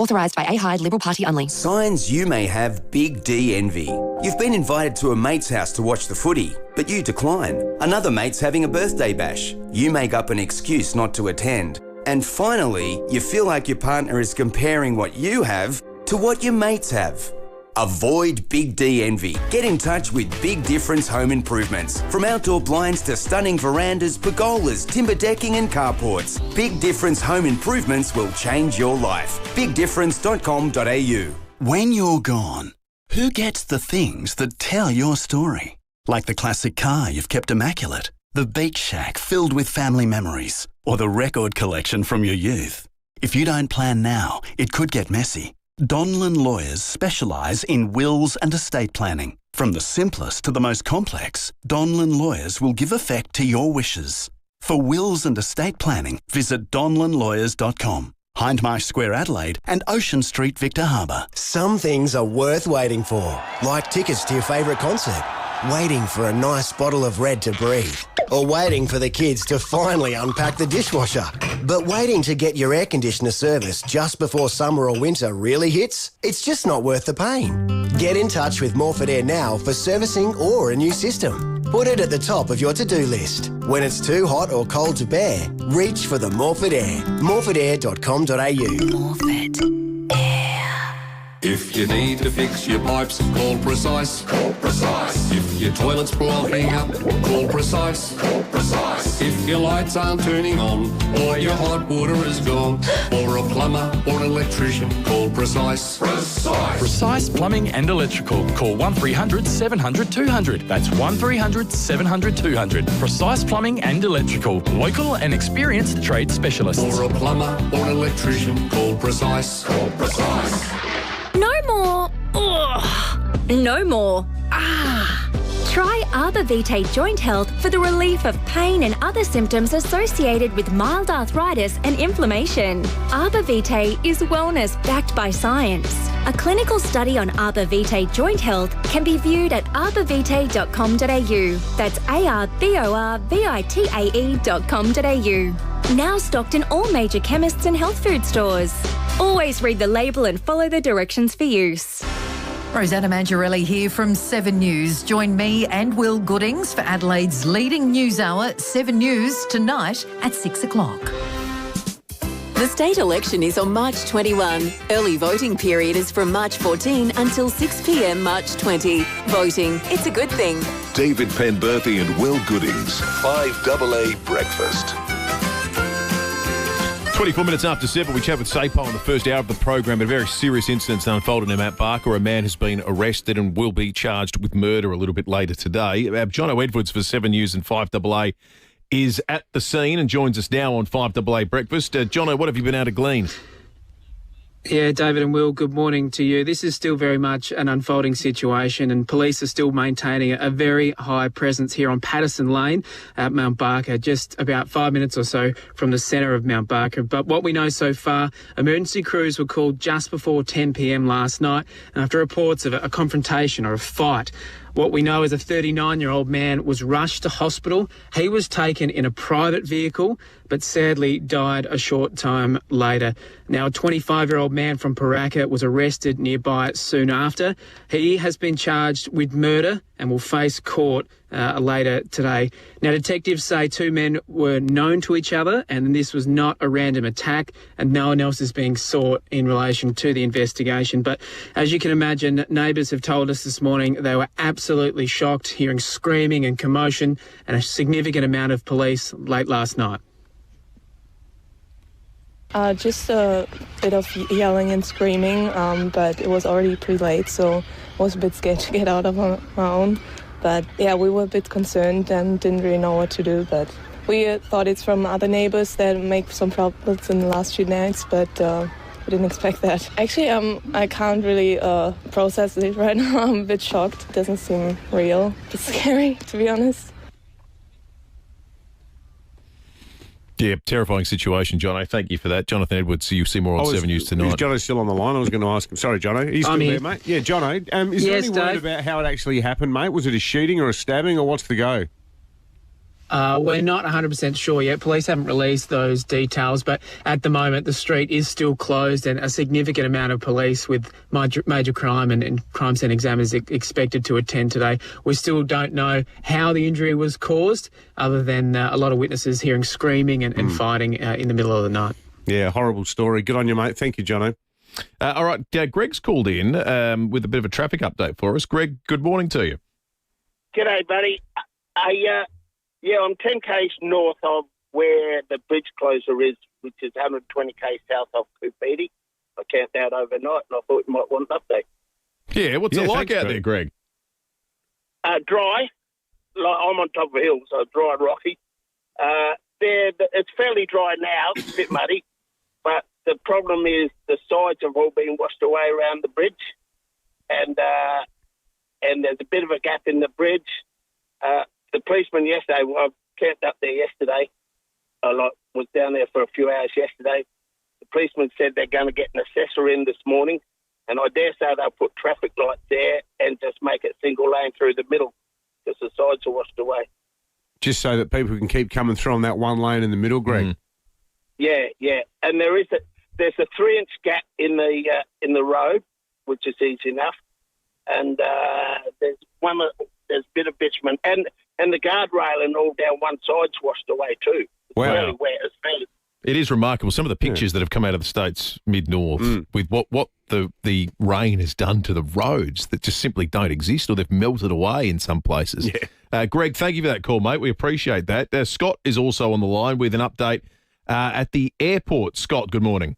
Authorised by AHIDE Liberal Party only. Signs you may have big D envy. You've been invited to a mate's house to watch the footy, but you decline. Another mate's having a birthday bash. You make up an excuse not to attend. And finally, you feel like your partner is comparing what you have to what your mates have. Avoid Big D envy. Get in touch with Big Difference Home Improvements. From outdoor blinds to stunning verandas, pergolas, timber decking and carports. Big Difference Home Improvements will change your life. BigDifference.com.au. When you're gone, who gets the things that tell your story? Like the classic car you've kept immaculate, the beach shack filled with family memories, or the record collection from your youth. If you don't plan now, it could get messy. Donlan Lawyers specialise in wills and estate planning. From the simplest to the most complex, Donlan Lawyers will give effect to your wishes. For wills and estate planning, visit donlanlawyers.com. Hindmarsh Square, Adelaide and Ocean Street, Victor Harbour. Some things are worth waiting for, like tickets to your favourite concert, waiting for a nice bottle of Red to breathe, or waiting for the kids to finally unpack the dishwasher. But waiting to get your air conditioner serviced just before summer or winter really hits? It's just not worth the pain. Get in touch with Morford Air now for servicing or a new system. Put it at the top of your to-do list. When it's too hot or cold to bear, reach for the Morford Air. morfordair.com.au. Morford. If you need to fix your pipes, call Precise. Call Precise. If your toilet's blowing up, call Precise. Call Precise. If your lights aren't turning on, or your hot water is gone, or a plumber or an electrician, call Precise. Precise. Precise Plumbing and Electrical. Call 1300 700 200. That's 1300 700 200. Precise Plumbing and Electrical. Local and experienced trade specialists. Or a plumber or an electrician, call Precise. Call Precise. No more. Ugh. No more. Try Arbor Vitae Joint Health for the relief of pain and other symptoms associated with mild arthritis and inflammation. Arbor Vitae is wellness backed by science. A clinical study on Arbor Vitae Joint Health can be viewed at arborvitae.com.au. That's arborvitae.com.au. Now stocked in all major chemists and health food stores. Always read the label and follow the directions for use. Rosanna Mangiarelli here from 7 News. Join me and Will Goodings for Adelaide's leading news hour, 7 News, tonight at 6 o'clock. The state election is on March 21. Early voting period is from March 14 until 6 p.m. March 20. Voting, it's a good thing. David Penberthy and Will Goodings, 5AA Breakfast. 24 minutes after 7, we chat with SAPO in the first hour of the program. A very serious incident unfolded in Mount Barker. A man has been arrested and will be charged with murder a little bit later today. Jono Edwards for 7 News and 5AA is at the scene and joins us now on 5AA Breakfast. Jono, what have you been able to glean? Yeah, David and Will, good morning to you. This is still very much an unfolding situation, and police are still maintaining a very high presence here on Patterson Lane at Mount Barker, just about 5 minutes or so from the centre of Mount Barker. But what we know so far, emergency crews were called just before 10 p.m. last night after reports of a confrontation or a fight. What we know is a 39-year-old man was rushed to hospital. He was taken in a private vehicle, but sadly died a short time later. Now, a 25-year-old man from Paraka was arrested nearby soon after. He has been charged with murder and will face court later today. Now, detectives say two men were known to each other and this was not a random attack, and no one else is being sought in relation to the investigation. But as you can imagine, neighbours have told us this morning they were absolutely shocked hearing screaming and commotion and a significant amount of police late last night. Just a bit of yelling and screaming, but it was already pretty late, so I was a bit scared to get out of my own. But yeah, we were a bit concerned and didn't really know what to do, but we thought it's from other neighbours that make some problems in the last few nights, but we didn't expect that. Actually, I can't really process it right now. I'm a bit shocked. It doesn't seem real. It's scary, to be honest. Yeah, terrifying situation, Jono. Thank you for that. Jonathan Edwards, you'll see more on 7 News tonight. Is Jono still on the line? I was going to ask him. Sorry, Jono. He's still there, mate? Yeah, Jono. Is there any word about how it actually happened, mate? Was it a shooting or a stabbing, or what's the go? We're not 100% sure yet. Police haven't released those details, but at the moment the street is still closed and a significant amount of police with major crime and crime scene examiners expected to attend today. We still don't know how the injury was caused, other than a lot of witnesses hearing screaming and fighting in the middle of the night. Yeah, horrible story. Good on you, mate. Thank you, Jono. All right, Greg's called in with a bit of a traffic update for us. Greg, good morning to you. G'day, buddy. Yeah, I'm 10 k's north of where the bridge closure is, which is 120 k's south of Kupiti. I camped out overnight and I thought you might want an update. Yeah, what's it like out there, Greg? Dry. Like, I'm on top of a hill, so dry and rocky. It's fairly dry now, it's a bit muddy, but the problem is the sides have all been washed away around the bridge, and there's a bit of a gap in the bridge. The policeman yesterday, I camped up there yesterday. I was down there for a few hours yesterday. The policeman said they're going to get an assessor in this morning, and I dare say they'll put traffic lights there and just make it single lane through the middle because the sides are washed away. Just so that people can keep coming through on that one lane in the middle, Greg. Yeah. And there's a 3-inch gap in the road, which is easy enough, and there's a bit of bitumen and the guardrail and all down one side's washed away too. It's really wet. It's fairly. It is remarkable. Some of the pictures that have come out of the states mid-north with what the rain has done to the roads that just simply don't exist, or they've melted away in some places. Yeah. Greg, thank you for that call, mate. We appreciate that. Scott is also on the line with an update at the airport. Scott, good morning.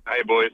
Hey, boys.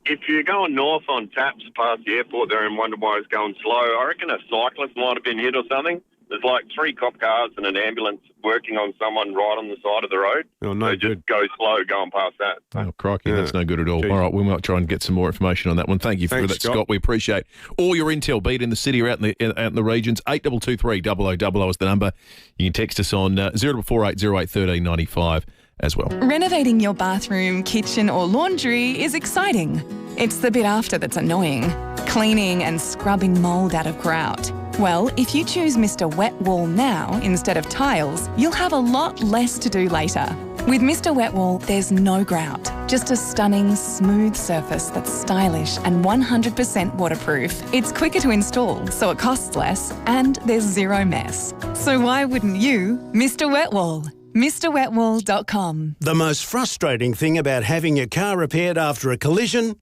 If you're going north on taps past the airport there and wonder why it's going slow, I reckon a cyclist might have been hit or something. There's like 3 cop cars and an ambulance working on someone right on the side of the road. Oh, no, so just go slow going past that. Oh, crikey, that's no good at all. Jeez. All right, we might try and get some more information on that one. Thank you for that, Scott. We appreciate all your intel, be it in the city or out in the regions. 8223 0000 is the number. You can text us on 0448 08 1395 as well. Renovating your bathroom, kitchen or laundry is exciting. It's the bit after that's annoying. Cleaning and scrubbing mould out of grout. Well, if you choose Mr. Wet Wall now instead of tiles, you'll have a lot less to do later. With Mr. Wet Wall, there's no grout, just a stunning, smooth surface that's stylish and 100% waterproof. It's quicker to install, so it costs less, and there's zero mess. So why wouldn't you? Mr. Wet Wall. MrWetWall.com. The most frustrating thing about having your car repaired after a collision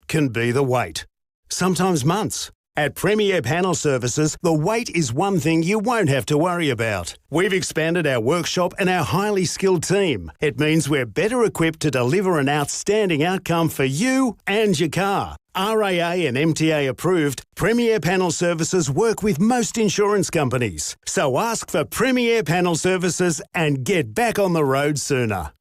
can be the wait. Sometimes months. At Premier Panel Services, the wait is one thing you won't have to worry about. We've expanded our workshop and our highly skilled team. It means we're better equipped to deliver an outstanding outcome for you and your car. RAA and MTA approved, Premier Panel Services work with most insurance companies. So ask for Premier Panel Services and get back on the road sooner.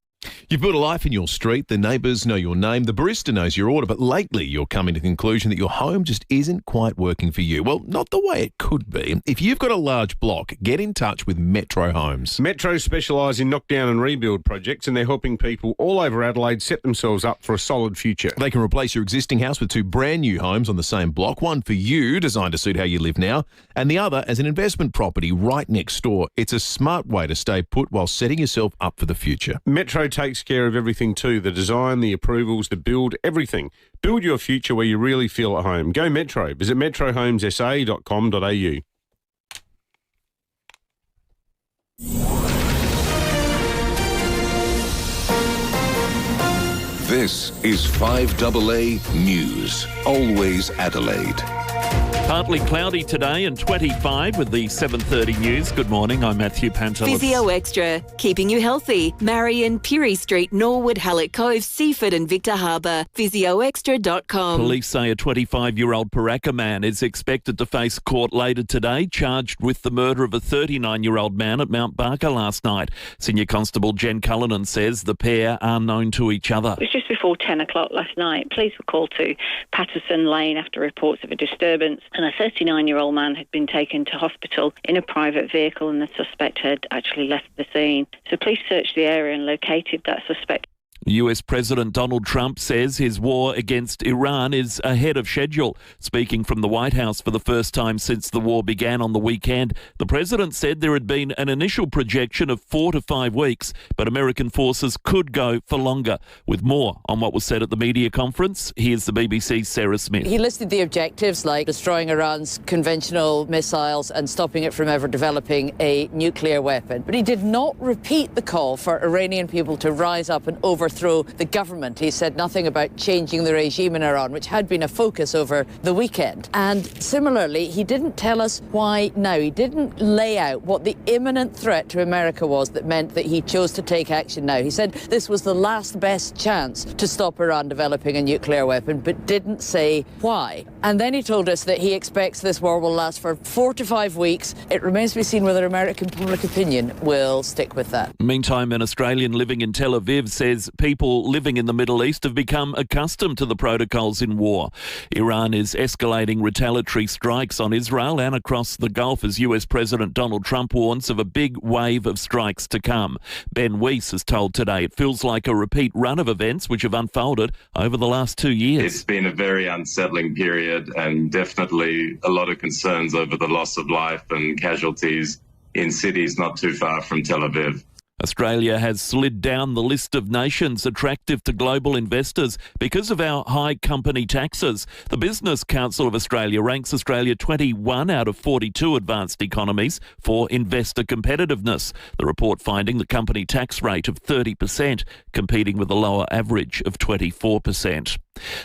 You've built a life in your street, the neighbours know your name, the barista knows your order, but lately you're coming to the conclusion that your home just isn't quite working for you. Well, not the way it could be. If you've got a large block, get in touch with Metro Homes. Metro specialise in knockdown and rebuild projects, and they're helping people all over Adelaide set themselves up for a solid future. They can replace your existing house with 2 brand new homes on the same block, one for you, designed to suit how you live now, and the other as an investment property right next door. It's a smart way to stay put while setting yourself up for the future. Metro takes care of everything too, the design, the approvals, the build, everything. Build your future where you really feel at home. Go Metro. Visit metrohomesa.com.au. This is 5AA News. Always Adelaide. Partly cloudy today and 25 with the 7:30 news. Good morning, I'm Matthew Pantelis. Physioextra, keeping you healthy. Marion, Pirie Street, Norwood, Hallett Cove, Seaford and Victor Harbour. Physioextra.com. Police say a 25-year-old Paraka man is expected to face court later today, charged with the murder of a 39-year-old man at Mount Barker last night. Senior Constable Jen Cullinan says the pair are known to each other. It was just before 10 o'clock last night. Police were called to Patterson Lane after reports of a disturbance, and a 39-year-old man had been taken to hospital in a private vehicle, and the suspect had actually left the scene. So police searched the area and located that suspect. US President Donald Trump says his war against Iran is ahead of schedule. Speaking from the White House for the first time since the war began on the weekend, the president said there had been an initial projection of 4 to 5 weeks, but American forces could go for longer. With more on what was said at the media conference, here's the BBC's Sarah Smith. He listed the objectives like destroying Iran's conventional missiles and stopping it from ever developing a nuclear weapon. But he did not repeat the call for Iranian people to rise up and overthrow the government. He said nothing about changing the regime in Iran, which had been a focus over the weekend. And similarly, he didn't tell us why now. He didn't lay out what the imminent threat to America was that meant that he chose to take action now. He said this was the last best chance to stop Iran developing a nuclear weapon, but didn't say why. And then he told us that he expects this war will last for 4 to 5 weeks. It remains to be seen whether American public opinion will stick with that. Meantime, an Australian living in Tel Aviv says people living in the Middle East have become accustomed to the protocols in war. Iran is escalating retaliatory strikes on Israel and across the Gulf as US President Donald Trump warns of a big wave of strikes to come. Ben Weiss has told Today it feels like a repeat run of events which have unfolded over the last 2 years. It's been a very unsettling period and definitely a lot of concerns over the loss of life and casualties in cities not too far from Tel Aviv. Australia has slid down the list of nations attractive to global investors because of our high company taxes. The Business Council of Australia ranks Australia 21 out of 42 advanced economies for investor competitiveness. The report finding the company tax rate of 30%, competing with a lower average of 24%.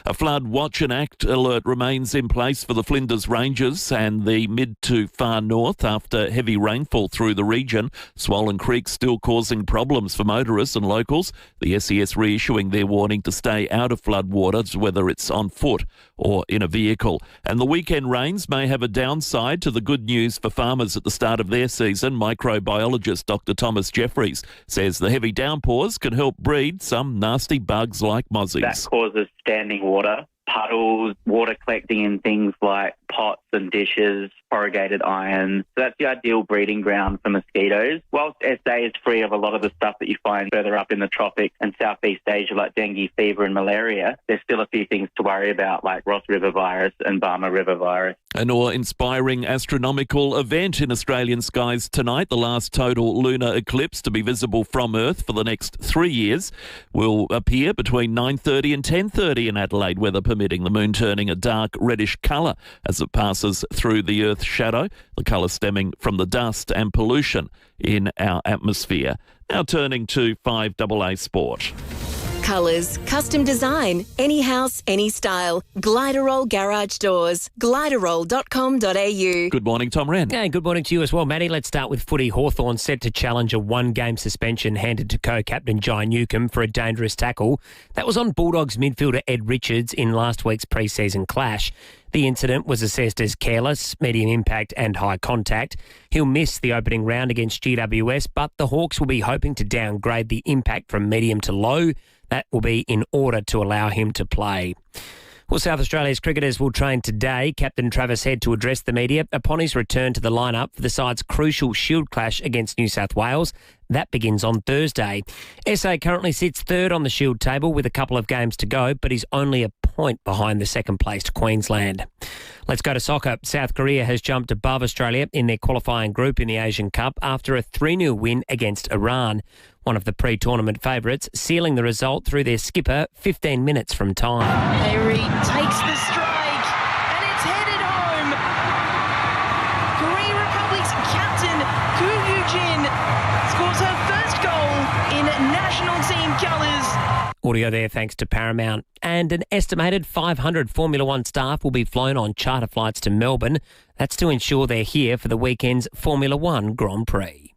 A flood watch and act alert remains in place for the Flinders Ranges and the mid to far north after heavy rainfall through the region. Swollen creeks still causing problems for motorists and locals. The SES reissuing their warning to stay out of flood waters, whether it's on foot or in a vehicle. And the weekend rains may have a downside to the good news for farmers at the start of their season. Microbiologist Dr. Thomas Jeffries says the heavy downpours can help breed some nasty bugs like mozzies. That causes standing water, puddles, water collecting in things like pots and dishes, corrugated iron. So that's the ideal breeding ground for mosquitoes. Whilst SA is free of a lot of the stuff that you find further up in the tropics and Southeast Asia like dengue fever and malaria, there's still a few things to worry about like Ross River virus and Barmah River virus. An awe-inspiring astronomical event in Australian skies tonight. The last total lunar eclipse to be visible from Earth for the next 3 years will appear between 9:30 and 10:30 in Adelaide, weather permitting, the moon turning a dark reddish colour as it passes through the Earth's shadow, the colour stemming from the dust and pollution in our atmosphere. Now turning to 5AA Sport. colours, custom design, any house, any style. Gliderol Garage Doors. Gliderol.com.au. Good morning, Tom Wren. And good morning to you as well, Matty. Let's start with footy. Hawthorn set to challenge a one-game suspension handed to co-captain Jai Newcombe for a dangerous tackle. That was on Bulldogs midfielder Ed Richards in last week's pre-season clash. The incident was assessed as careless, medium impact and high contact. He'll miss the opening round against GWS, but the Hawks will be hoping to downgrade the impact from medium to low. That will be in order to allow him to play. Well, South Australia's cricketers will train today. Captain Travis Head to address the media upon his return to the lineup for the side's crucial Shield clash against New South Wales. That begins on Thursday. SA currently sits third on the Shield table with a couple of games to go, but is only a point behind the second-placed Queensland. Let's go to soccer. South Korea has jumped above Australia in their qualifying group in the Asian Cup after a 3-0 win against Iran. One of the pre-tournament favourites, sealing the result through their skipper 15 minutes from time. Avery takes the strike and it's headed home. Korea Republic's captain, Koo Yoo-jin, scores her first goal in national team colours. Audio there thanks to Paramount. And an estimated 500 Formula One staff will be flown on charter flights to Melbourne. That's to ensure they're here for the weekend's Formula One Grand Prix.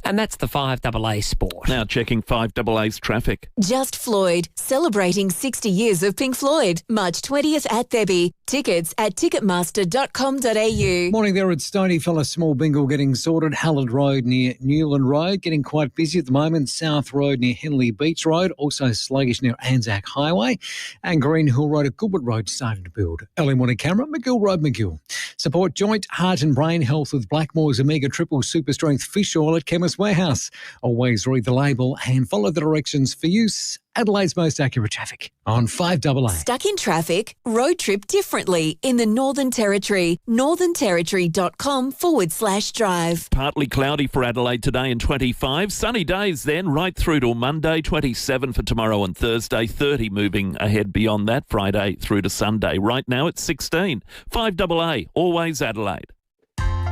And that's the 5AA Sport. Now checking 5AA's traffic. Just Floyd, celebrating 60 years of Pink Floyd. March 20th at Thebby. Tickets at ticketmaster.com.au. Morning there at Stonyfella Small Bingle getting sorted. Hallard Road near Newland Road getting quite busy at the moment. South Road near Henley Beach Road. Also sluggish near Anzac Highway. And Green Hill Road at Goodwood Road starting to build. Early morning camera, McGill Road, McGill. Support joint, heart and brain health with Blackmore's Omega Triple Super Strength Fish Oil at Chemist Warehouse. Always read the label and follow the directions for use. Adelaide's most accurate traffic on 5AA. Stuck in traffic? Road trip differently in the Northern Territory. northernterritory.com/drive. Partly cloudy for Adelaide today and 25. Sunny days then right through till Monday. 27 for tomorrow and Thursday. 30 moving ahead beyond that. Friday through to Sunday. Right now it's 16. 5AA, always Adelaide.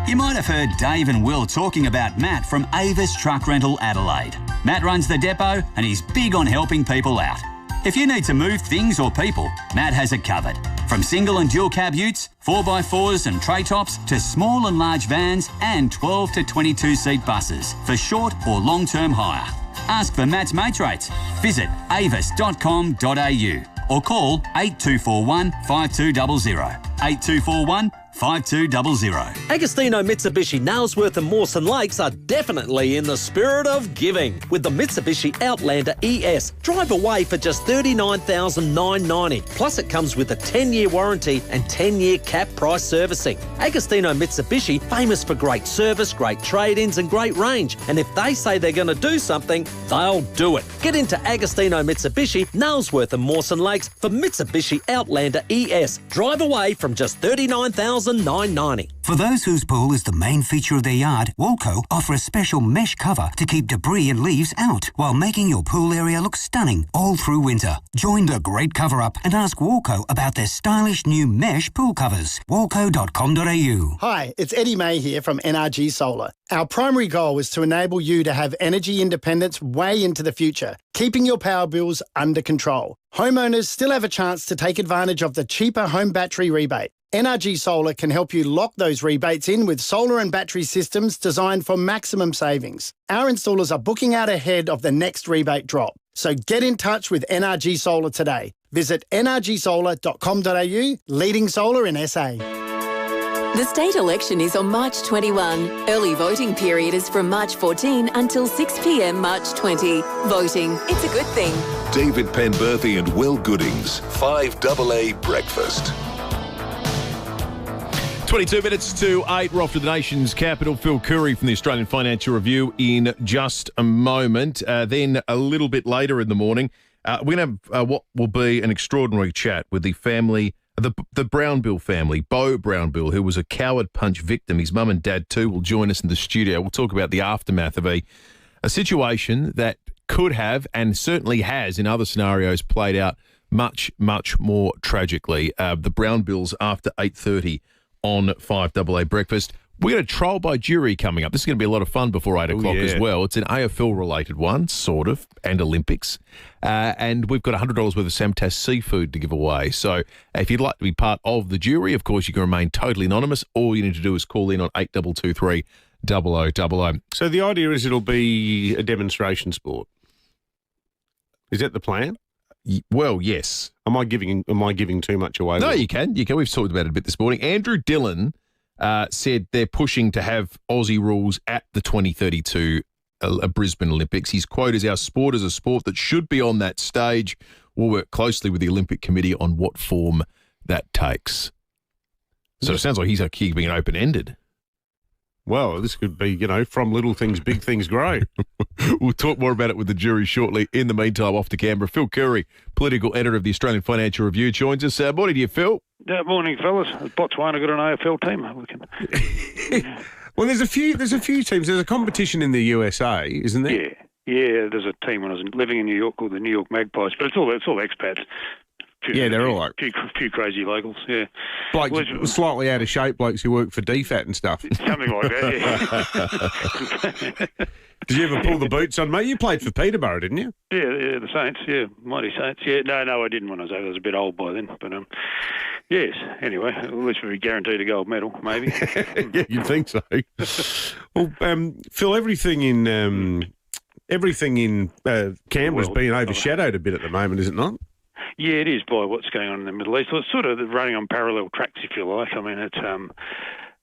You might have heard Dave and Will talking about Matt from Avis Truck Rental Adelaide. Matt runs the depot and he's big on helping people out. If you need to move things or people, Matt has it covered. From single and dual cab utes, 4x4s and tray tops to small and large vans and 12 to 22 seat buses for short or long-term hire. Ask for Matt's mates rates. Visit avis.com.au or call 8241 5200. 8241 5200. Agostino Mitsubishi Nailsworth and Mawson Lakes are definitely in the spirit of giving with the Mitsubishi Outlander ES. Drive away for just $39,990. Plus it comes with a 10-year warranty and 10-year cap price servicing. Agostino Mitsubishi, famous for great service, great trade-ins and great range. And if they say they're going to do something, they'll do it. Get into Agostino Mitsubishi, Nailsworth and Mawson Lakes for Mitsubishi Outlander ES. Drive away from just $39,990. For those whose pool is the main feature of their yard, Walco offer a special mesh cover to keep debris and leaves out while making your pool area look stunning all through winter. Join the great cover-up and ask Walco about their stylish new mesh pool covers. Walco.com.au. Hi, it's Eddie May here from NRG Solar. Our primary goal is to enable you to have energy independence way into the future, keeping your power bills under control. Homeowners still have a chance to take advantage of the cheaper home battery rebate. NRG Solar can help you lock those rebates in with solar and battery systems designed for maximum savings. Our installers are booking out ahead of the next rebate drop. So get in touch with NRG Solar today. Visit nrgsolar.com.au, leading solar in SA. The state election is on March 21. Early voting period is from March 14 until 6 p.m. March 20. Voting, it's a good thing. David Penberthy and Will Goodings, 5AA Breakfast. 22 minutes to 8. We're off to the nation's capital. Phil Curry from the Australian Financial Review in just a moment. Then a little bit later in the morning, we're going to have what will be an extraordinary chat with the family, the Brownbill family, Beau Brownbill, who was a coward punch victim. His mum and dad too will join us in the studio. We'll talk about the aftermath of a situation that could have and certainly has in other scenarios played out much, much more tragically. The Brownbills after 8:30 on 5AA Breakfast. We got a trial by jury coming up. This is going to be a lot of fun before 8 o'clock as well. It's an AFL-related one, sort of, and Olympics. And we've got $100 worth of Samtas seafood to give away. So if you'd like to be part of the jury, of course, you can remain totally anonymous. All you need to do is call in on 8223 0000. So the idea is it'll be a demonstration sport. Is that the plan? Well, yes. Am I giving too much away? No, you can. We've talked about it a bit this morning. Andrew Dillon said they're pushing to have Aussie rules at the 2032 Brisbane Olympics. His quote is, "Our sport is a sport that should be on that stage. We'll work closely with the Olympic Committee on what form that takes." So it sounds like he's keeping it open-ended. Well, this could be, from little things, big things grow. We'll talk more about it with the jury shortly. In the meantime, off to Canberra, Phil Curry, political editor of the Australian Financial Review, joins us. Morning to you, Phil. Morning, fellas. Botswana got an AFL team. Well, there's a few teams. There's a competition in the USA, isn't there? Yeah. There's a team when I was living in New York called the New York Magpies, but it's all expats. They're all like few crazy locals. Yeah, blokes slightly out of shape, blokes who work for DFAT and stuff. Something like that. Yeah. Did you ever pull the boots on, mate? You played for Peterborough, didn't you? Yeah, the Saints. Yeah, mighty Saints. Yeah, no, I didn't when I was over. I was a bit old by then, but yes. Anyway, at least we guaranteed a gold medal, maybe. Yeah, you'd think so. Well, Phil, everything in Canberra's being overshadowed a bit at the moment, is it not? Yeah, it is by what's going on in the Middle East. Well, it's sort of running on parallel tracks, if you like. I mean, it's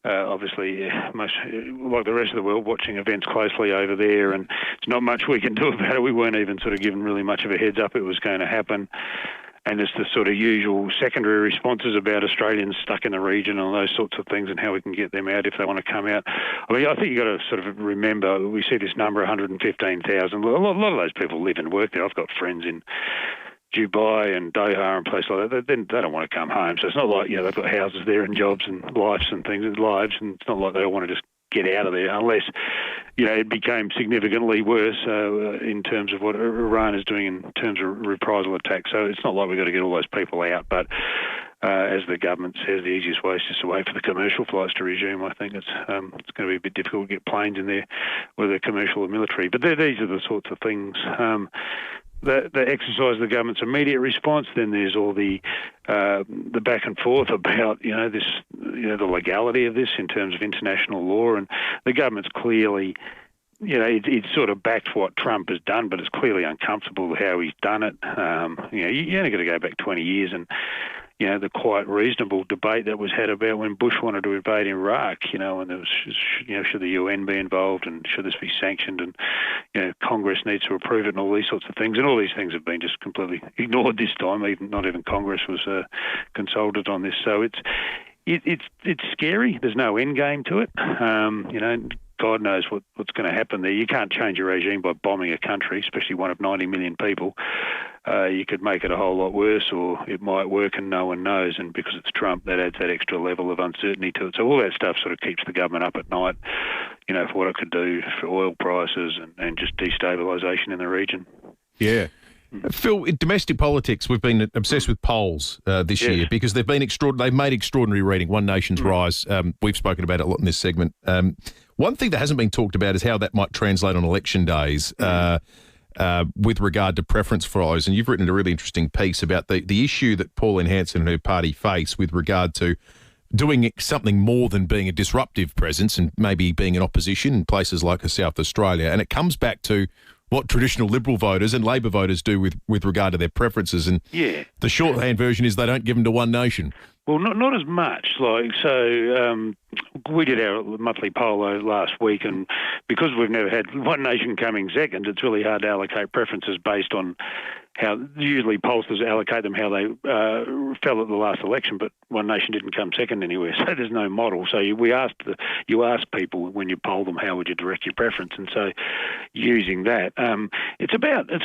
obviously most like the rest of the world watching events closely over there, and it's not much we can do about it. We weren't even sort of given really much of a heads up it was going to happen. And it's the sort of usual secondary responses about Australians stuck in the region and those sorts of things and how we can get them out if they want to come out. I mean, I think you've got to sort of remember, we see this number, 115,000. A lot of those people live and work there. I've got friends in Dubai and Doha and places like that. They don't want to come home. So it's not like, they've got houses there and jobs and lives and things, and it's not like they want to just get out of there unless, it became significantly worse in terms of what Iran is doing in terms of reprisal attacks. So it's not like we've got to get all those people out, but as the government says, the easiest way is just to wait for the commercial flights to resume. I think it's going to be a bit difficult to get planes in there, whether commercial or military. But these are the sorts of things that exercise the government's immediate response. Then there's all the back and forth about this, the legality of this in terms of international law, and the government's clearly, it's sort of backed what Trump has done, but it's clearly uncomfortable how he's done it. You only got to go back 20 years and. The quite reasonable debate that was had about when Bush wanted to invade Iraq, and there was, should the UN be involved and should this be sanctioned, and, Congress needs to approve it and all these sorts of things. And all these things have been just completely ignored this time. Not even Congress was consulted on this. So it's scary. There's no end game to it. God knows what's going to happen there. You can't change a regime by bombing a country, especially one of 90 million people. You could make it a whole lot worse, or it might work and no one knows. And because it's Trump, that adds that extra level of uncertainty to it. So all that stuff sort of keeps the government up at night, for what it could do for oil prices and just destabilisation in the region. Yeah. Phil, in domestic politics, we've been obsessed with polls this year because they've made extraordinary reading. One Nation's Rise. We've spoken about it a lot in this segment. One thing that hasn't been talked about is how that might translate on election days with regard to preference flows. And you've written a really interesting piece about the issue that Pauline Hanson and her party face with regard to doing something more than being a disruptive presence and maybe being an opposition in places like South Australia. And it comes back to what traditional Liberal voters and Labor voters do with regard to their preferences. And the shorthand version is they don't give them to One Nation. Well, not as much. We did our monthly poll last week, and because we've never had One Nation coming second, it's really hard to allocate preferences based on how usually pollsters allocate them how they fell at the last election, but One Nation didn't come second anywhere, so there's no model. So you ask people when you poll them, how would you direct your preference? And so using that, it's about of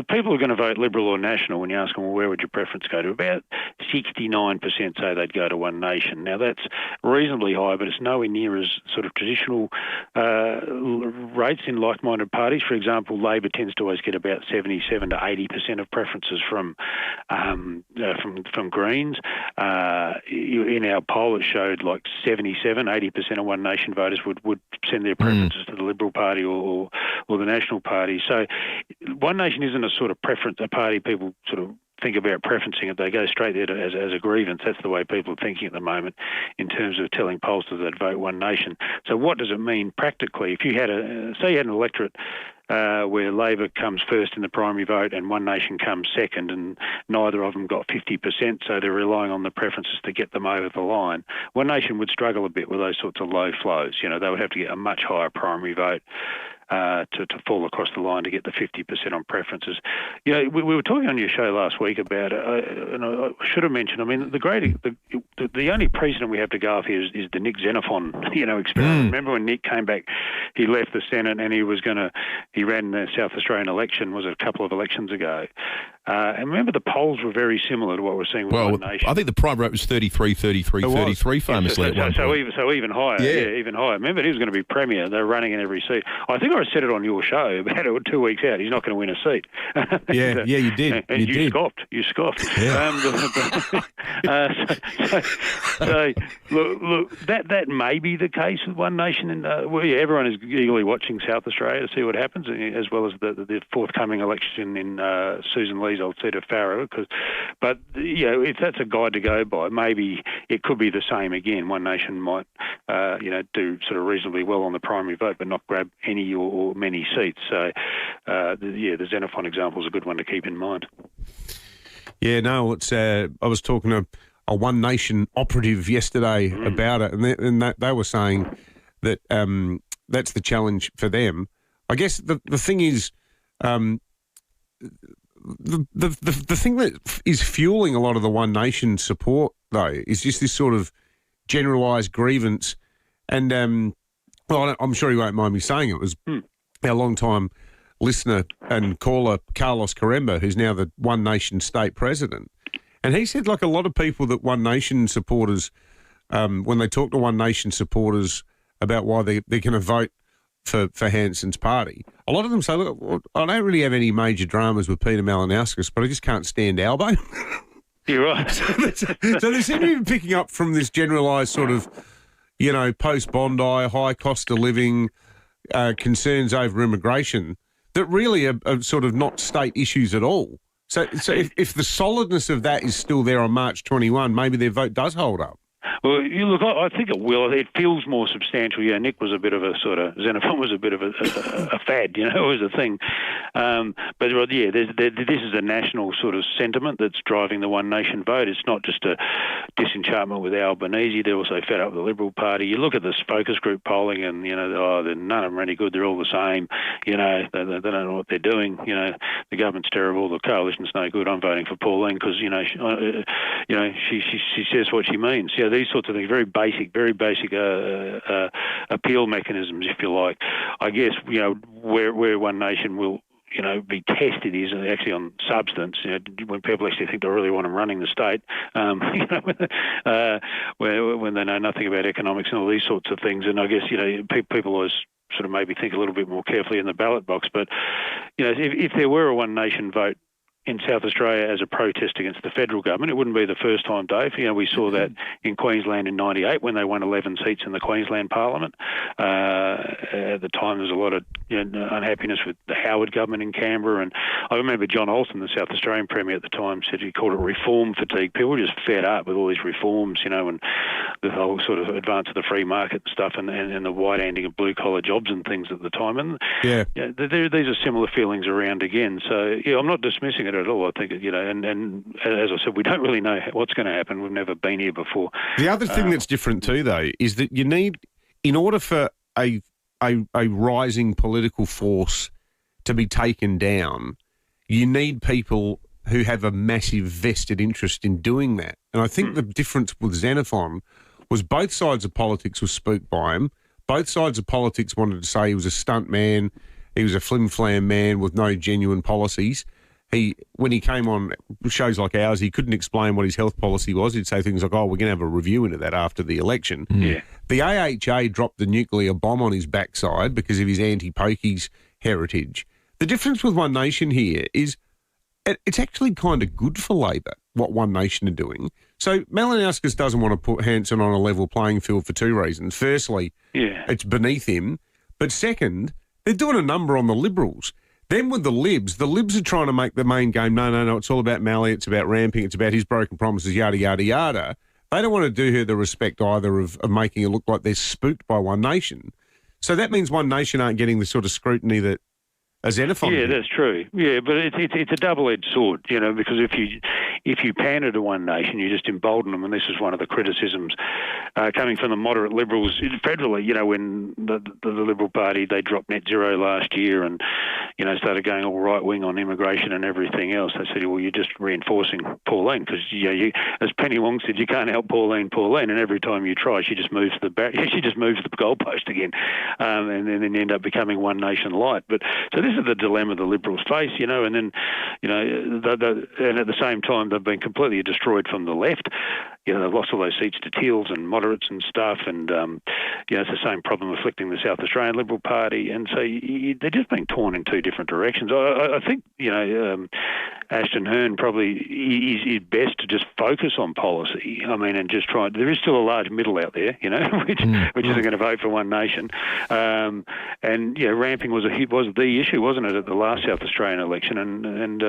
people who are going to vote Liberal or National. When you ask them, well, where would your preference go to? About 69% say they'd go to One Nation. Now that's reasonably high, but it's nowhere near as sort of traditional rates in like-minded parties. For example, Labor tends to always get about 77 to 80% 80% of preferences from Greens. In our poll, it showed like 80% of One Nation voters would send their preferences to the Liberal Party or the National Party. So One Nation isn't a sort of preference, a party people sort of think about preferencing it. They go straight there as a grievance. That's the way people are thinking at the moment in terms of telling pollsters that vote One Nation. So what does it mean practically? If you had say you had an electorate where Labor comes first in the primary vote and One Nation comes second, and neither of them got 50%, so they're relying on the preferences to get them over the line. One Nation would struggle a bit with those sorts of low flows. You know, they would have to get a much higher primary vote to fall across the line to get the 50% on preferences. You know, we were talking on your show last week about and I should have mentioned, I mean, the only precedent we have to go off here is the Nick Xenophon, experiment. Remember when Nick came back, he left the Senate and he ran the South Australian election, was it a couple of elections ago? And remember, the polls were very similar to what we're seeing with One Nation. I think the prime rate was 33, famously at one point. So even higher, even higher. Remember, he was going to be premier. They were running in every seat. I think I said it on your show about 2 weeks out. He's not going to win a seat. Yeah, you did. And you scoffed. You scoffed. Yeah. So look, that may be the case with One Nation. And everyone is eagerly watching South Australia to see what happens, as well as the forthcoming election in Susan Lee's old seat of Farrow. But if that's a guide to go by, maybe it could be the same again. One Nation might do sort of reasonably well on the primary vote, but not grab any or many seats. So the Xenophon example is a good one to keep in mind. Yeah, no, it's. I was talking to a One Nation operative yesterday about it, and they were saying that that's the challenge for them. I guess the thing is, the thing that is fueling a lot of the One Nation support, though, is just this sort of generalised grievance. And I'm sure he won't mind me saying it was our long-time listener and caller, Carlos Caremba, who's now the One Nation state president. And he said, like a lot of people that One Nation supporters, when they talk to One Nation supporters about why they're going to vote for Hanson's party, a lot of them say, look, I don't really have any major dramas with Peter Malinauskas, but I just can't stand Albo. You're right. So they seem to be picking up from this generalised sort of, post-Bondi, high cost of living, concerns over immigration that really are sort of not state issues at all. So if the solidness of that is still there on March 21, maybe their vote does hold up. Well, I think it will. It feels more substantial. Yeah, Nick was a bit of a sort of, Xenophon was a bit of a fad, it was a thing. But yeah, this is a national sort of sentiment that's driving the One Nation vote. It's not just a disenchantment with Albanese. They're also fed up with the Liberal Party. You look at this focus group polling and, none of them are any good. They're all the same. They don't know what they're doing. The government's terrible. The coalition's no good. I'm voting for Pauline because, she says what she means. These sorts of things, very basic appeal mechanisms, if you like. I guess, where One Nation will, be tested is actually on substance. When people actually think they really want them running the state, when they know nothing about economics and all these sorts of things. And I guess, people always sort of maybe think a little bit more carefully in the ballot box. But, if there were a One Nation vote in South Australia as a protest against the federal government, it wouldn't be the first time, Dave. We saw that in Queensland in '98 when they won 11 seats in the Queensland Parliament. At the time, there was a lot of unhappiness with the Howard government in Canberra, and I remember John Olsen, the South Australian Premier at the time, said he called it reform fatigue. People were just fed up with all these reforms, and the whole sort of advance of the free market and stuff, and the wide-handing of blue-collar jobs and things at the time. And these are similar feelings around again. So, I'm not dismissing it at all. I think, and as I said, we don't really know what's going to happen. We've never been here before. The other thing that's different too, though, is that you need, in order for a rising political force to be taken down, you need people who have a massive vested interest in doing that. And I think the difference with Xenophon was both sides of politics were spooked by him. Both sides of politics wanted to say he was a stunt man, he was a flim-flam man with no genuine policies. When he came on shows like ours, he couldn't explain what his health policy was. He'd say things like, we're going to have a review into that after the election. Yeah. The AHA dropped the nuclear bomb on his backside because of his anti-pokies heritage. The difference with One Nation here is it's actually kind of good for Labor, what One Nation are doing. So Malinowskis doesn't want to put Hanson on a level playing field for two reasons. Firstly, it's beneath him. But second, they're doing a number on the Liberals. Then with the Libs are trying to make the main game, no, it's all about Mally, it's about ramping, it's about his broken promises, yada, yada, yada. They don't want to do her the respect either of making it look like they're spooked by One Nation. So that means One Nation aren't getting the sort of scrutiny that Xenophon did. That's true. Yeah, but it's a double-edged sword, because if you pander to One Nation, you just embolden them, and this is one of the criticisms coming from the moderate Liberals federally. When the Liberal Party, they dropped net zero last year and started going all right-wing on immigration and everything else. They said, well, you're just reinforcing Pauline because as Penny Wong said, you can't help Pauline, and every time you try, she just moves the goalpost again, and then you end up becoming One Nation light. But so this is the dilemma the Liberals face, and then and at the same time they've been completely destroyed from the left. They've lost all those seats to Teals and moderates and stuff, and it's the same problem afflicting the South Australian Liberal Party, and so they're just being torn in two different directions. I think Ashton Hearn probably is best to just focus on policy. And just try. There is still a large middle out there, which isn't going to vote for One Nation, and ramping was the issue, wasn't it, at the last South Australian election, and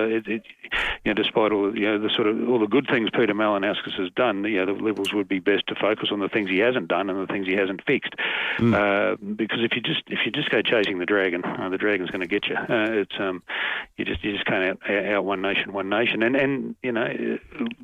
despite all all the good things Peter Malinowskis has done, the Liberals would be best to focus on the things he hasn't done and the things he hasn't fixed. Because if you just go chasing the dragon, the dragon's going to get you. You just can't out One Nation, and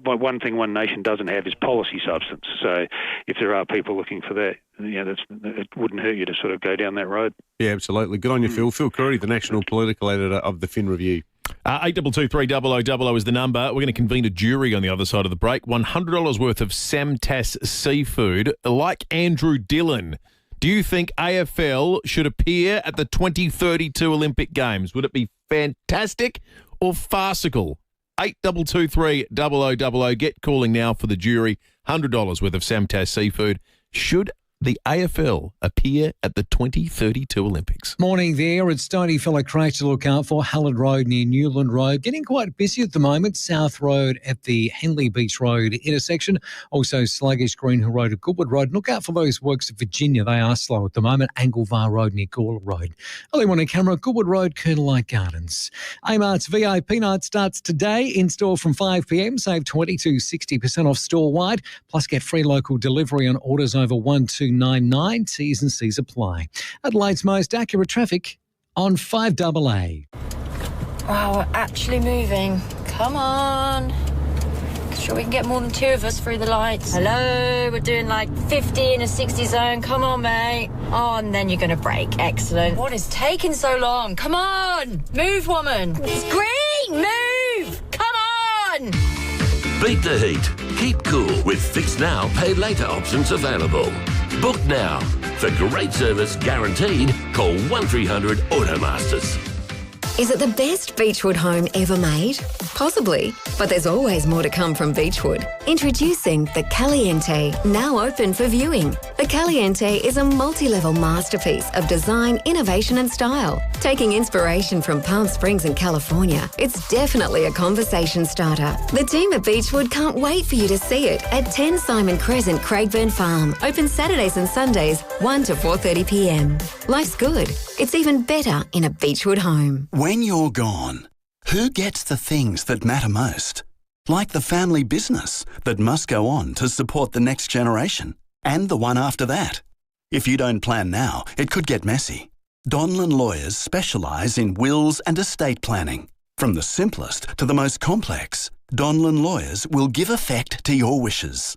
one thing One Nation doesn't have is policy substance. So if there are people looking for that, it wouldn't hurt you to sort of go down that road. Yeah, absolutely. Good on you, Phil. Phil Curry, the national political editor of the Fin Review. 8223 is the number. We're going to convene a jury on the other side of the break. $100 worth of Samtas seafood. Like Andrew Dillon, do you think AFL should appear at the 2032 Olympic Games? Would it be fantastic or farcical? 8223 Get calling now for the jury. $100 worth of Samtas seafood. Should the AFL appear at the 2032 Olympics? Morning there. It's Stony Fellow Crash to look out for. Hallett Road near Newland Road. Getting quite busy at the moment. South Road at the Henley Beach Road intersection. Also sluggish Green Hill Road at Goodwood Road. Look out for those works at Virginia. They are slow at the moment. Anglevar Road near Gawler Road. Early morning camera, Goodwood Road, Colonel Light Gardens. Amart's VIP night starts today. In store from 5 p.m. Save 20 to 60% off store-wide. Plus get free local delivery on orders over 1299. T's and C's apply. Adelaide's most accurate traffic on 5AA. Wow, we're actually moving. Come on. Sure we can get more than two of us through the lights. Hello, we're doing like 50 in a 60 zone. Come on, mate. Oh, and then you're going to brake. Excellent. What is taking so long? Come on. Move, woman. It's green. Move. Come on. Beat the heat. Keep cool with Fix Now, Pay Later options available. Book now. For great service guaranteed, call 1300 Automasters. Is it the best Beechwood home ever made? Possibly, but there's always more to come from Beechwood. Introducing the Caliente, now open for viewing. The Caliente is a multi-level masterpiece of design, innovation and style. Taking inspiration from Palm Springs and California, it's definitely a conversation starter. The team at Beechwood can't wait for you to see it at 10 Simon Crescent, Craigburn Farm. Open Saturdays and Sundays, 1 to 4:30 p.m. Life's good. It's even better in a Beechwood home. When you're gone, who gets the things that matter most? Like the family business that must go on to support the next generation and the one after that. If you don't plan now, it could get messy. Donlan lawyers specialise in wills and estate planning. From the simplest to the most complex, Donlan lawyers will give effect to your wishes.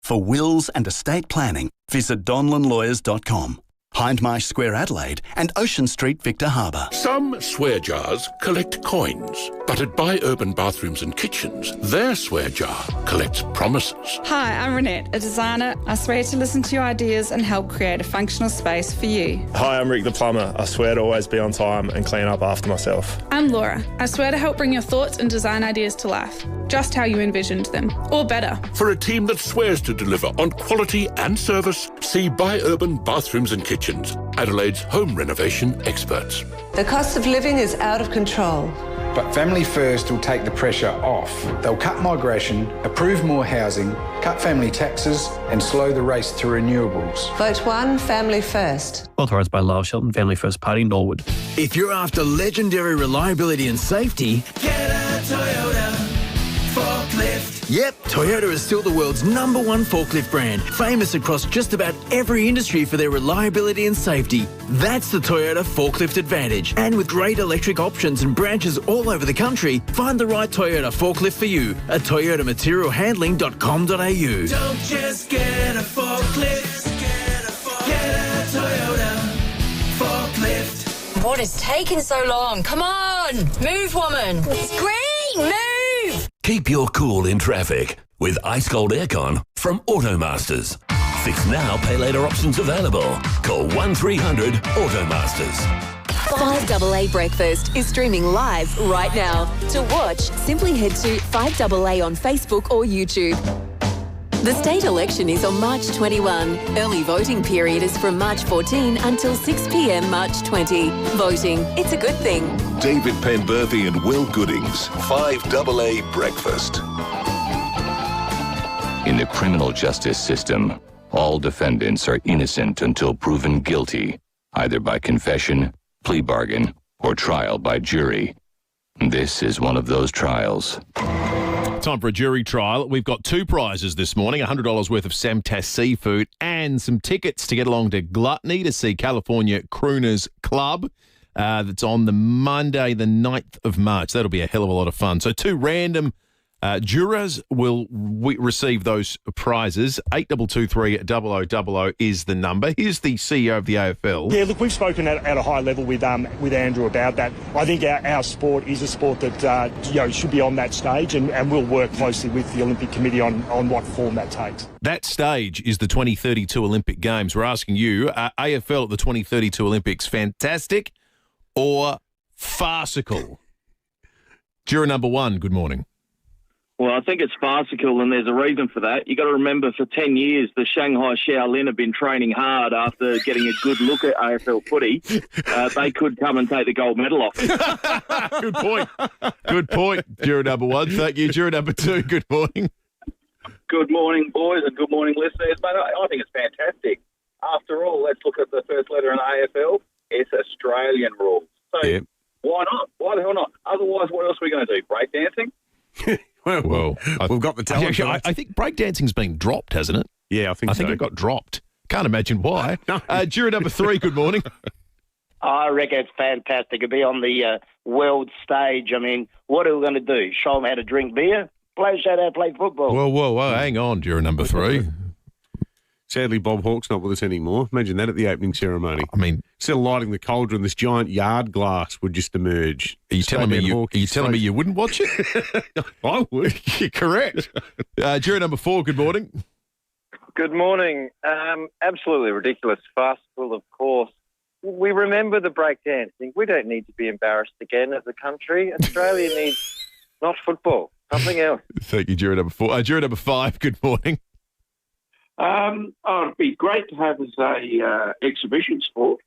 For wills and estate planning, visit donlanlawyers.com. Hindmarsh Square, Adelaide, and Ocean Street, Victor Harbour. Some swear jars collect coins, but at Buy Urban Bathrooms and Kitchens, their swear jar collects promises. Hi, I'm Renette, a designer. I swear to listen to your ideas and help create a functional space for you. Hi, I'm Rick the plumber. I swear to always be on time and clean up after myself. I'm Laura. I swear to help bring your thoughts and design ideas to life, just how you envisioned them, or better. For a team that swears to deliver on quality and service, see Buy Urban Bathrooms and Kitchens, Adelaide's home renovation experts. The cost of living is out of control, But Family First will take the pressure off. They'll cut migration, approve more housing, cut family taxes and slow the race to renewables. Vote 1, Family First. Authorised by Lyle Shelton, Family First Party, Norwood. If you're after legendary reliability and safety, get a Toyota forklift. Yep, Toyota is still the world's #1 forklift brand, famous across just about every industry for their reliability and safety. That's the Toyota Forklift Advantage. And with great electric options and branches all over the country, find the right Toyota forklift for you at toyotamaterialhandling.com.au. Don't just get a forklift, get a Toyota forklift. What is taking so long? Come on! Move, woman! It's green! Move! Keep your cool in traffic with ice cold aircon from Automasters. Fix now, pay later options available. Call 1300 Automasters. 5AA Breakfast is streaming live right now. To watch, simply head to 5AA on Facebook or YouTube. The state election is on March 21. Early voting period is from March 14 until 6 p.m. March 20. Voting, it's a good thing. David Penberthy and Will Goodings, 5AA Breakfast. In the criminal justice system, all defendants are innocent until proven guilty, either by confession, plea bargain, or trial by jury. This is one of those trials. Time for a jury trial. We've got 2 prizes this morning, $100 worth of Samtas seafood and some tickets to get along to Gluttony to see California Crooners Club. That's on the Monday, the 9th of March. That'll be a hell of a lot of fun. So 2 random jurors will receive those prizes. 8223 is the number. Here's the CEO of the AFL. Yeah, look, we've spoken at a high level with Andrew about that. I think our sport is a sport that should be on that stage, and we'll work closely with the Olympic Committee on what form that takes. That stage is the 2032 Olympic Games. We're asking you, are AFL at the 2032 Olympics fantastic or farcical? Juror number 1, good morning. Well, I think it's farcical, and there's a reason for that. You've got to remember, for 10 years, the Shanghai Shaolin have been training hard after getting a good look at AFL footy. They could come and take the gold medal off. Good point. Good point, juror number 1. Thank you. Juror number 2, good morning. Good morning, boys, and good morning, listeners. But I think it's fantastic. After all, let's look at the first letter in AFL. It's Australian rules. So Why not? Why the hell not? Otherwise, what else are we going to do? Breakdancing? Well, we've got the talent. Actually, I think breakdancing's been dropped, hasn't it? Yeah, I think so. it got dropped. Can't imagine why. No. Juror number 3, good morning. I reckon it's fantastic to be on the world stage. I mean, what are we going to do? Show them how to drink beer? Show them how to play football. Whoa, hang on, juror number 3. Sadly, Bob Hawke's not with us anymore. Imagine that at the opening ceremony. I mean, instead of lighting the cauldron, this giant yard glass would just emerge. Are you telling me you wouldn't watch it? I would. You're correct. Juror number 4, good morning. Good morning. Absolutely ridiculous. Farcical, of course. We remember the breakdancing. We don't need to be embarrassed again as a country. Australia needs not football, something else. Thank you, juror number 4. Juror number 5, good morning. It'd be great to have as a exhibition sport.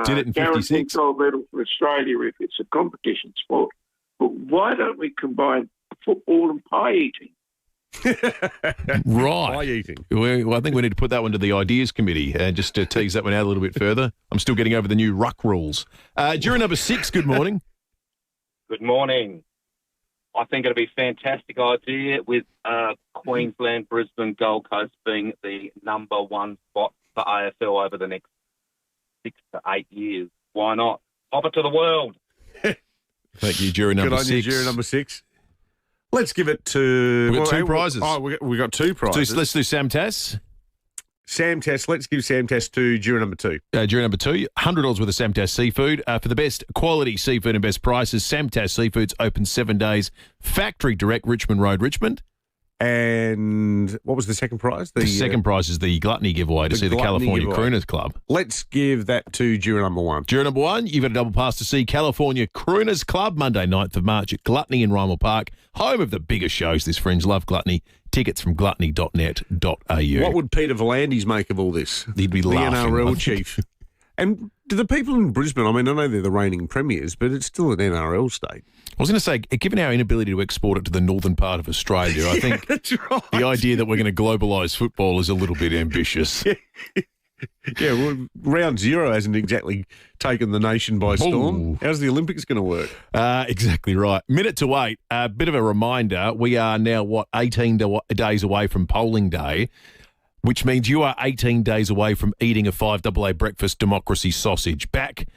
Did it in 56? Gold medal for Australia if it's a competition sport. But why don't we combine football and pie eating? Right. Pie eating. Well, I think we need to put that one to the ideas committee and just to tease that one out a little bit further. I'm still getting over the new ruck rules. Juror number 6, good morning. Good morning. I think it'll be a fantastic idea with Queensland, Brisbane, Gold Coast being the number 1 spot for AFL over the next 6 to 8 years. Why not? Pop it to the world. Thank you, juror number 6. Good on you, juror number 6. Let's give it to... We've got 2 prizes. We got 2 prizes. Let's do Samtas. Samtas, let's give Samtas to juror number 2. Juror number 2, $100 worth of Samtas seafood. For the best quality seafood and best prices, Samtas Seafood's open 7 days. Factory Direct, Richmond Road, Richmond. And what was the second prize? The second prize is the Gluttony giveaway to see the California Crooners Club. Let's give that to juror number 1. Juror number 1, you've got a double pass to see California Crooners Club Monday, 9th of March at Gluttony in Rymel Park, home of the biggest shows this fringe. Love Gluttony. Tickets from gluttony.net.au. What would Peter V'landys make of all this? He'd be laughing. The NRL chief. And do the people in Brisbane, I mean, I know they're the reigning premiers, but it's still an NRL state. I was going to say, given our inability to export it to the northern part of Australia, I think that's right. The idea that we're going to globalise football is a little bit ambitious. Yeah, well, round zero hasn't exactly taken the nation by storm. Ooh. How's the Olympics going to work? Exactly right. Minute to 8, a bit of a reminder, we are now, 18 days away from polling day, which means you are 18 days away from eating a 5AA breakfast democracy sausage. Back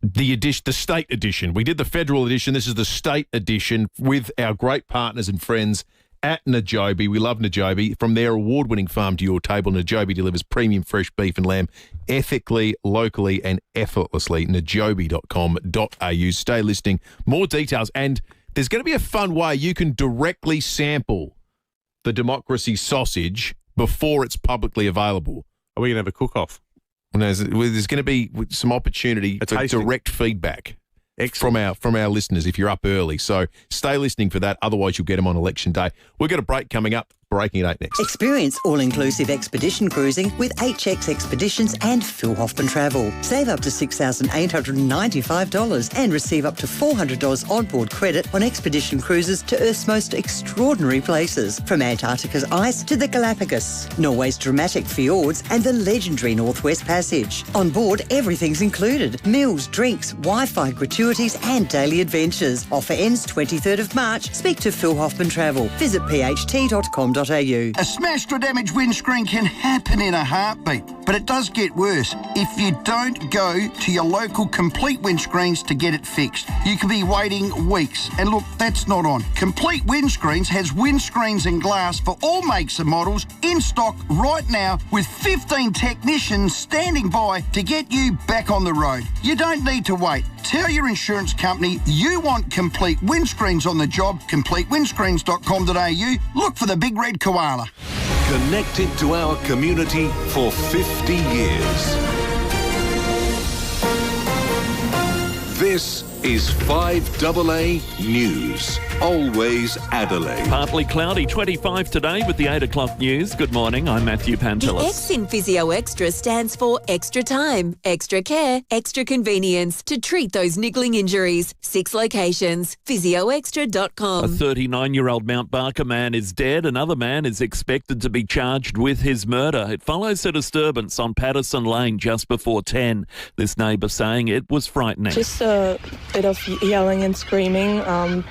the state edition. We did the federal edition. This is the state edition with our great partners and friends at Najobi. We love Najobi. From their award-winning farm to your table, Najobi delivers premium fresh beef and lamb ethically, locally and effortlessly. Najobi.com.au. Stay listening. More details. And there's going to be a fun way you can directly sample the democracy sausage before it's publicly available. Are we going to have a cook-off? There's going to be some opportunity for direct feedback. Excellent. From our listeners if you're up early. So stay listening for that. Otherwise, you'll get them on election day. We've got a break coming up. Breaking at 8 next. Experience all-inclusive expedition cruising with HX Expeditions and Phil Hoffman Travel. Save up to $6,895 and receive up to $400 onboard credit on expedition cruises to Earth's most extraordinary places, from Antarctica's ice to the Galapagos, Norway's dramatic fjords and the legendary Northwest Passage. On board, everything's included. Meals, drinks, Wi-Fi gratuities and daily adventures. Offer ends 23rd of March. Speak to Phil Hoffman Travel. Visit pht.com.au. A smashed or damaged windscreen can happen in a heartbeat, but it does get worse if you don't go to your local Complete Windscreens to get it fixed. You could be waiting weeks, and look, that's not on. Complete Windscreens has windscreens and glass for all makes and models in stock right now, with 15 technicians standing by to get you back on the road. You don't need to wait. Tell your insurance company you want Complete Windscreens on the job. CompleteWindscreens.com.au. Look for the big red koala. Connected to our community for 50 years. This is 5AA News. Always Adelaide. Partly cloudy, 25 today with the 8 o'clock news. Good morning, I'm Matthew The Pantelis. X in Physioextra stands for extra time, extra care, extra convenience to treat those niggling injuries. 6 locations. Physioextra.com. A 39-year-old Mount Barker man is dead. Another man is expected to be charged with his murder. It follows a disturbance on Patterson Lane just before 10. This neighbour saying it was frightening. Just a bit of yelling and screaming.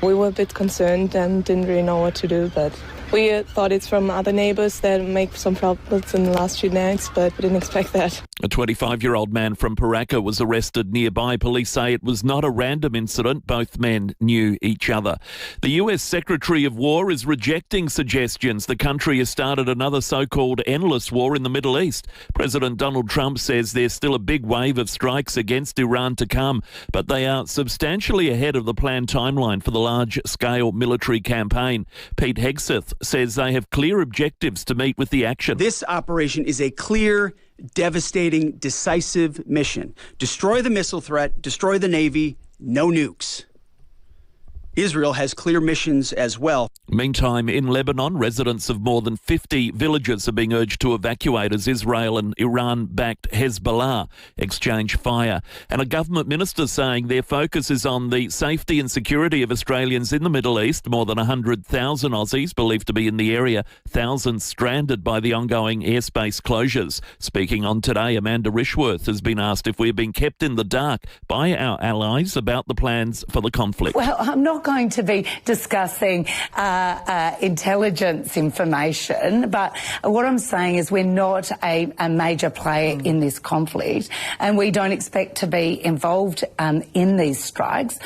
We were a bit concerned and didn't really know what to do, but we thought it's from other neighbours that make some problems in the last few nights, but we didn't expect that. A 25-year-old man from Paraka was arrested nearby. Police say it was not a random incident. Both men knew each other. The US Secretary of War is rejecting suggestions the country has started another so-called endless war in the Middle East. President Donald Trump says there's still a big wave of strikes against Iran to come, but they are substantially ahead of the planned timeline for the large-scale military campaign. Pete Hegseth says they have clear objectives to meet with the action. This operation is a clear, devastating, decisive mission. Destroy the missile threat, destroy the Navy, no nukes. Israel has clear missions as well. Meantime, in Lebanon, residents of more than 50 villages are being urged to evacuate as Israel and Iran-backed Hezbollah exchange fire. And a government minister saying their focus is on the safety and security of Australians in the Middle East. More than 100,000 Aussies believed to be in the area, thousands stranded by the ongoing airspace closures. Speaking on Today, Amanda Rishworth has been asked if we're being kept in the dark by our allies about the plans for the conflict. Well, I'm not going to be discussing intelligence information, but what I'm saying is we're not a major player in this conflict, and we don't expect to be involved in these strikes.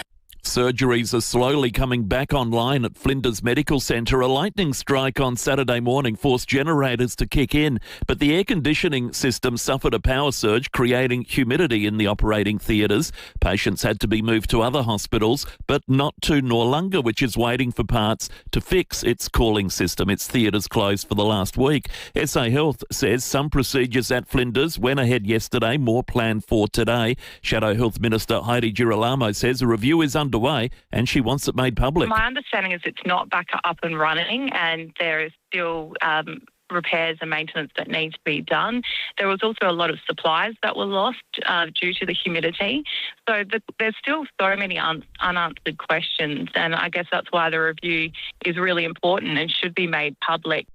Surgeries are slowly coming back online at Flinders Medical Centre. A lightning strike on Saturday morning forced generators to kick in, but the air conditioning system suffered a power surge, creating humidity in the operating theatres. Patients had to be moved to other hospitals, but not to Noarlunga, which is waiting for parts to fix its cooling system. Its theatres closed for the last week. SA Health says some procedures at Flinders went ahead yesterday, more planned for today. Shadow Health Minister Heidi Girolamo says a review is underway and she wants it made public. My understanding is it's not back up and running, and there is still repairs and maintenance that need to be done. There was also a lot of supplies that were lost due to the humidity. So there's still so many unanswered questions, and I guess that's why the review is really important and should be made public.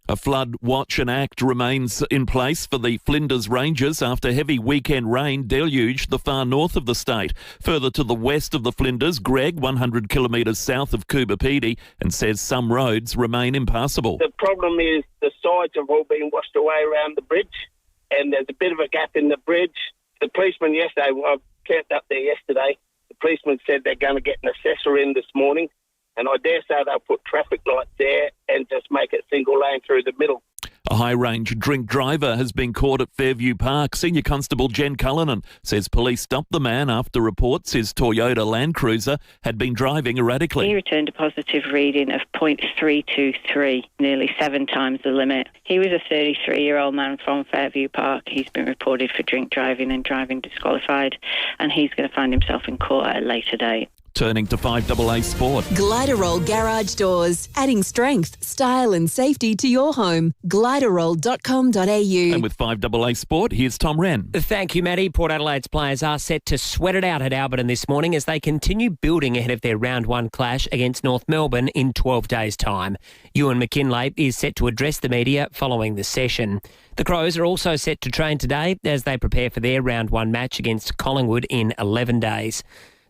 A flood watch and act remains in place for the Flinders Ranges after heavy weekend rain deluged the far north of the state. Further to the west of the Flinders, Greg, 100 kilometres south of Coobapedy, and says some roads remain impassable. The problem is the sides have all been washed away around the bridge, and there's a bit of a gap in the bridge. The policeman yesterday, I camped up there yesterday, the policeman said they're going to get an assessor in this morning, and I dare say they'll put traffic lights there and just make it single lane through the middle. A high-range drink driver has been caught at Fairview Park. Senior Constable Jen Cullinan says police stopped the man after reports his Toyota Land Cruiser had been driving erratically. He returned a positive reading of 0.323, nearly 7 times the limit. He was a 33-year-old man from Fairview Park. He's been reported for drink driving and driving disqualified, and he's going to find himself in court at a later date. Turning to 5AA Sport. Gliderol Garage Doors, adding strength, style and safety to your home. Gliderol.com.au. And with 5AA Sport, here's Tom Wren. Thank you, Matty. Port Adelaide's players are set to sweat it out at Alberton this morning as they continue building ahead of their round 1 clash against North Melbourne in 12 days' time. Ewan McKinlay is set to address the media following the session. The Crows are also set to train today as they prepare for their round 1 match against Collingwood in 11 days.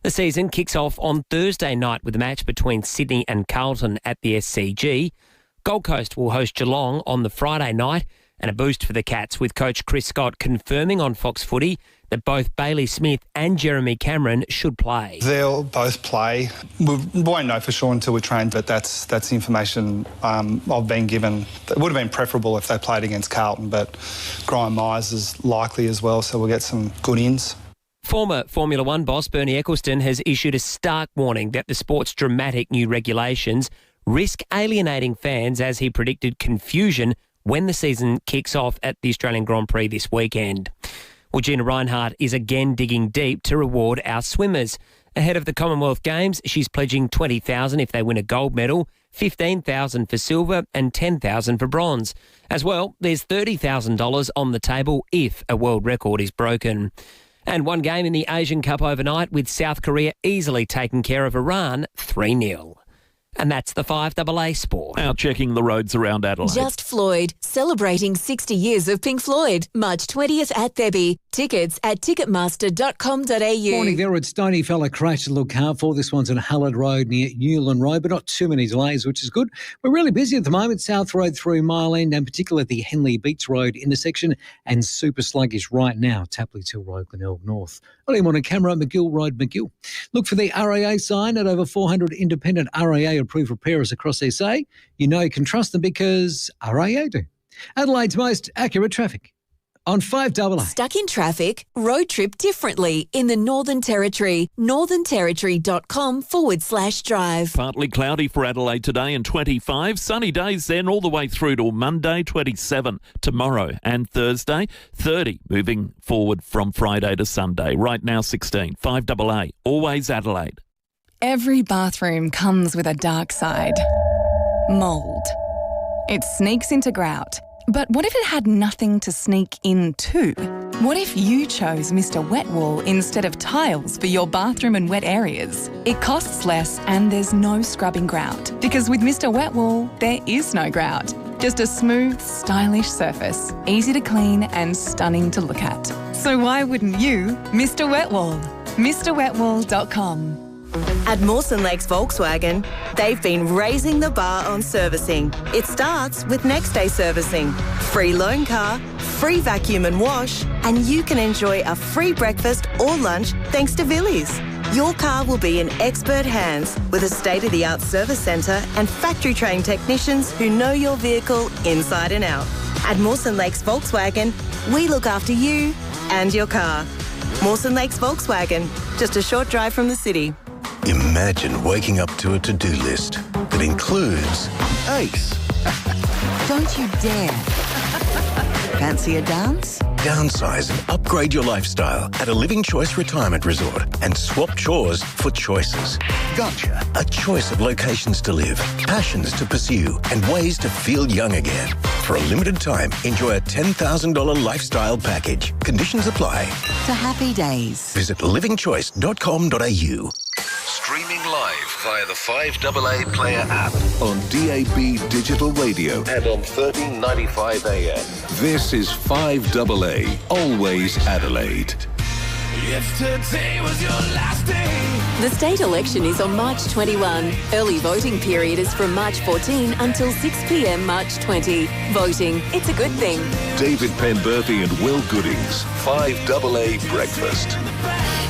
The season kicks off on Thursday night with a match between Sydney and Carlton at the SCG. Gold Coast will host Geelong on the Friday night, and a boost for the Cats with coach Chris Scott confirming on Fox Footy that both Bailey Smith and Jeremy Cameron should play. They'll both play. We won't know for sure until we train, but that's the information I've been given. It would have been preferable if they played against Carlton, but Graham Myers is likely as well, so we'll get some good ins. Former Formula One boss Bernie Ecclestone has issued a stark warning that the sport's dramatic new regulations risk alienating fans as he predicted confusion when the season kicks off at the Australian Grand Prix this weekend. Well, Gina Reinhardt is again digging deep to reward our swimmers. Ahead of the Commonwealth Games, she's pledging $20,000 if they win a gold medal, $15,000 for silver and $10,000 for bronze. As well, there's $30,000 on the table if a world record is broken. And one game in the Asian Cup overnight with South Korea easily taking care of Iran 3-0. And that's the 5AA Sport. Out checking the roads around Adelaide. Just Floyd, celebrating 60 years of Pink Floyd. March 20th at Thebby. Tickets at ticketmaster.com.au. Morning there, it's Stony Fella crashed a little car for. This one's on Hullard Road near Newland Road, but not too many delays, which is good. We're really busy at the moment. South Road through Mile End and particularly the Henley Beach Road intersection, and super sluggish right now, Tapley Till Road, Glenelg North. Early morning camera, McGill Road, McGill. Look for the RAA sign at over 400 independent RAA approved repairers across SA. You know you can trust them because RAA do. Adelaide's most accurate traffic on 5AA. Stuck in traffic? Road trip differently in the Northern Territory. northernterritory.com/drive. Partly cloudy for Adelaide today and 25. Sunny days then all the way through to Monday, 27 tomorrow and Thursday, 30 moving forward from Friday to Sunday. Right now 16. 5AA, always Adelaide. Every bathroom comes with a dark side. Mould. It sneaks into grout. But what if it had nothing to sneak into? What if you chose Mr. Wet Wall instead of tiles for your bathroom and wet areas? It costs less and there's no scrubbing grout. Because with Mr. Wet Wall, there is no grout. Just a smooth, stylish surface, easy to clean and stunning to look at. So why wouldn't you Mr. Wet Wall? MrWetWall.com. At Mawson Lakes Volkswagen, they've been raising the bar on servicing. It starts with next day servicing, free loan car, free vacuum and wash, and you can enjoy a free breakfast or lunch thanks to Villies. Your car will be in expert hands with a state-of-the-art service centre and factory-trained technicians who know your vehicle inside and out. At Mawson Lakes Volkswagen, we look after you and your car. Mawson Lakes Volkswagen, just a short drive from the city. Imagine waking up to a to-do list that includes Ace. Don't you dare. Fancy a dance? Downsize and upgrade your lifestyle at a Living Choice Retirement Resort and swap chores for choices. Gotcha. A choice of locations to live, passions to pursue, and ways to feel young again. For a limited time, enjoy a $10,000 lifestyle package. Conditions apply. To happy days. Visit livingchoice.com.au. Streaming live via the 5AA Player app on DAB Digital Radio and on 1395 AM. This is 5AA, always Adelaide. Yesterday was your last day. The state election is on March 21. Early voting period is from March 14 until 6 p.m. March 20. Voting, it's a good thing. David Penberthy and Will Goodings, 5AA Breakfast.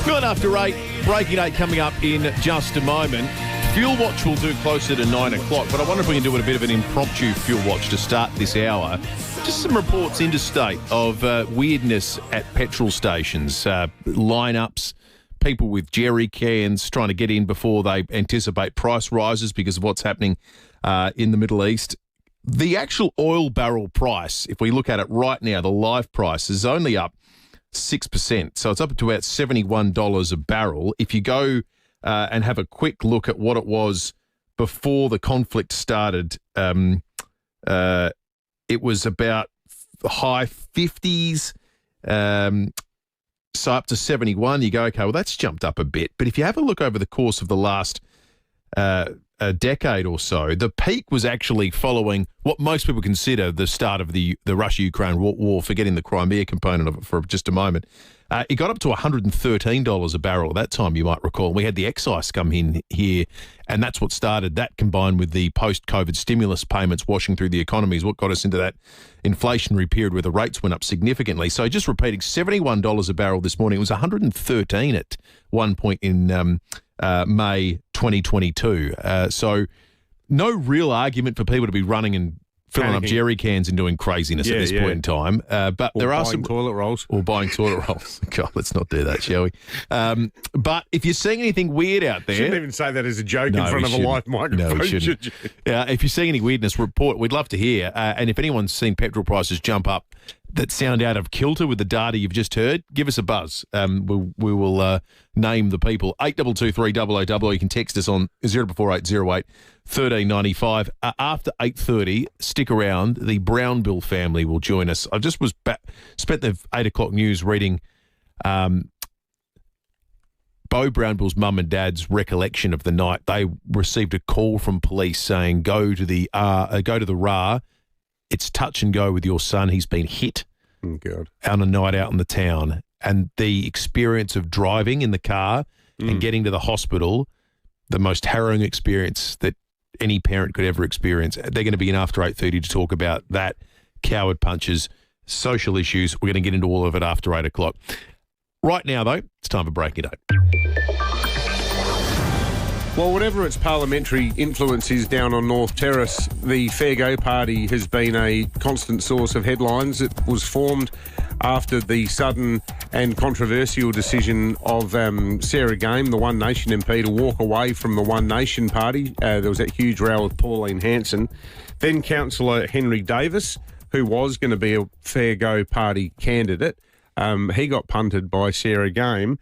8:09, Breaking 8 coming up in just a moment. Fuel Watch will do closer to 9 o'clock, but I wonder if we can do a bit of an impromptu Fuel Watch to start this hour. Just some reports interstate of weirdness at petrol stations, lineups, people with jerry cans trying to get in before they anticipate price rises because of what's happening in the Middle East. The actual oil barrel price, if we look at it right now, the live price is only up 6%. So it's up to about $71 a barrel. If you go and have a quick look at what it was before the conflict started, it was about high 50s, so up to 71. You go, okay, well, that's jumped up a bit. But if you have a look over the course of the last a decade or so, the peak was actually following what most people consider the start of the Russia-Ukraine war, forgetting the Crimea component of it for just a moment. It got up to $113 a barrel at that time, you might recall. We had the excise come in here, and that's what started. That combined with the post-COVID stimulus payments washing through the economy is what got us into that inflationary period where the rates went up significantly. So just repeating, $71 a barrel this morning. It was $113 at one point in May 2022. So no real argument for people to be running and filling up jerry cans and doing craziness at this point in time. But there are some toilet rolls. Or buying toilet rolls. God, let's not do that, shall we? But if you're seeing anything weird out there... Shouldn't even say that as a joke in front of a live microphone. No, we shouldn't. If you're seeing any weirdness, report. We'd love to hear. And if anyone's seen petrol prices jump up that sound out of kilter with the data you've just heard, give us a buzz. We will name the people. 8223 You can text us on 044808 1395. After 8:30, stick around. The Brownbill family will join us. I just spent the 8 o'clock news reading Bo Brownbill's mum and dad's recollection of the night. They received a call from police saying, go to the RA. It's touch and go with your son. He's been hit on a night out in the town. And the experience of driving in the car and getting to the hospital, the most harrowing experience that any parent could ever experience. They're going to be in after 8:30 to talk about that, coward punches, social issues. We're going to get into all of it after 8 o'clock. Right now, though, it's time for Breaking 8. Well, whatever its parliamentary influence is down on North Terrace, the Fair Go Party has been a constant source of headlines. It was formed after the sudden and controversial decision of Sarah Game, the One Nation MP, to walk away from the One Nation Party. There was that huge row with Pauline Hanson. Then Councillor Henry Davis, who was going to be a Fair Go Party candidate, he got punted by Sarah Game.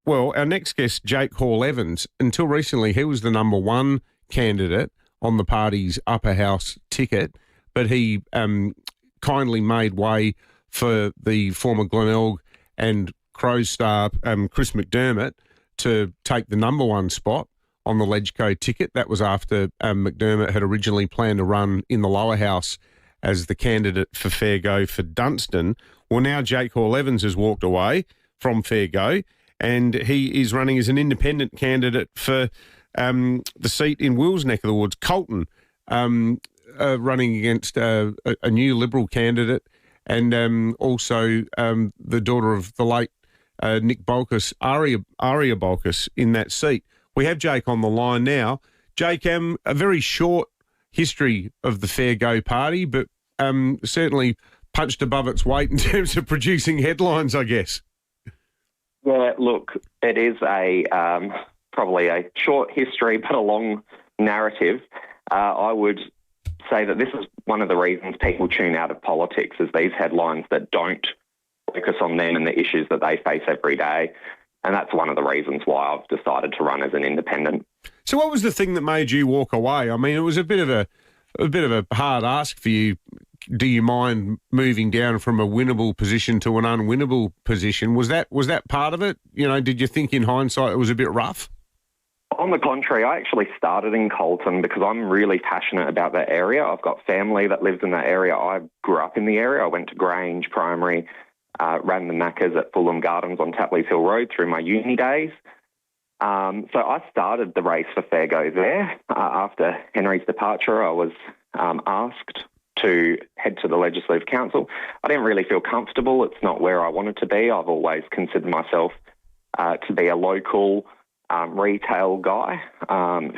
Well, our next guest, Jake Hall-Evans, until recently he was the number one candidate on the party's upper house ticket, but he kindly made way for the former Glenelg and Crows star Chris McDermott to take the number one spot on the Legco ticket. That was after McDermott had originally planned to run in the lower house as the candidate for Fair Go for Dunstan. Well, now Jake Hall-Evans has walked away from Fair Go, and he is running as an independent candidate for the seat in Will's neck of the woods, Colton, running against a new Liberal candidate, and also the daughter of the late Nick Bolkus, Aria Bolkus, in that seat. We have Jake on the line now. Jake, a very short history of the Fair Go Party, but certainly punched above its weight in terms of producing headlines, I guess. Yeah, look, it is probably a short history but a long narrative. I would say that this is one of the reasons people tune out of politics, is these headlines that don't focus on them and the issues that they face every day. And that's one of the reasons why I've decided to run as an independent. So what was the thing that made you walk away? I mean, it was a bit of a bit of a hard ask for you. Do you mind moving down from a winnable position to an unwinnable position? Was that part of it? You know, did you think in hindsight it was a bit rough? On the contrary, I actually started in Colton because I'm really passionate about that area. I've got family that lives in that area. I grew up in the area. I went to Grange Primary, ran the Maccas at Fulham Gardens on Tapley's Hill Road through my uni days. So I started the race for Fair Go there. After Henry's departure, I was asked to head to the Legislative Council. I didn't really feel comfortable. It's not where I wanted to be. I've always considered myself to be a local retail guy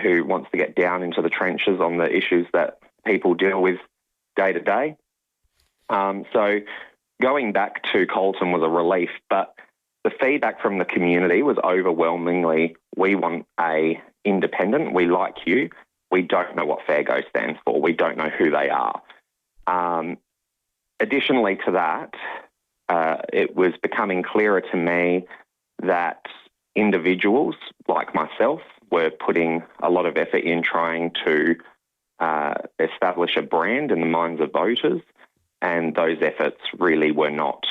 who wants to get down into the trenches on the issues that people deal with day to day. So going back to Colton was a relief, but the feedback from the community was overwhelmingly, we want a independent, we like you, we don't know what Fair Go stands for, we don't know who they are. Additionally to that, it was becoming clearer to me that individuals like myself were putting a lot of effort in trying to establish a brand in the minds of voters, and those efforts really were not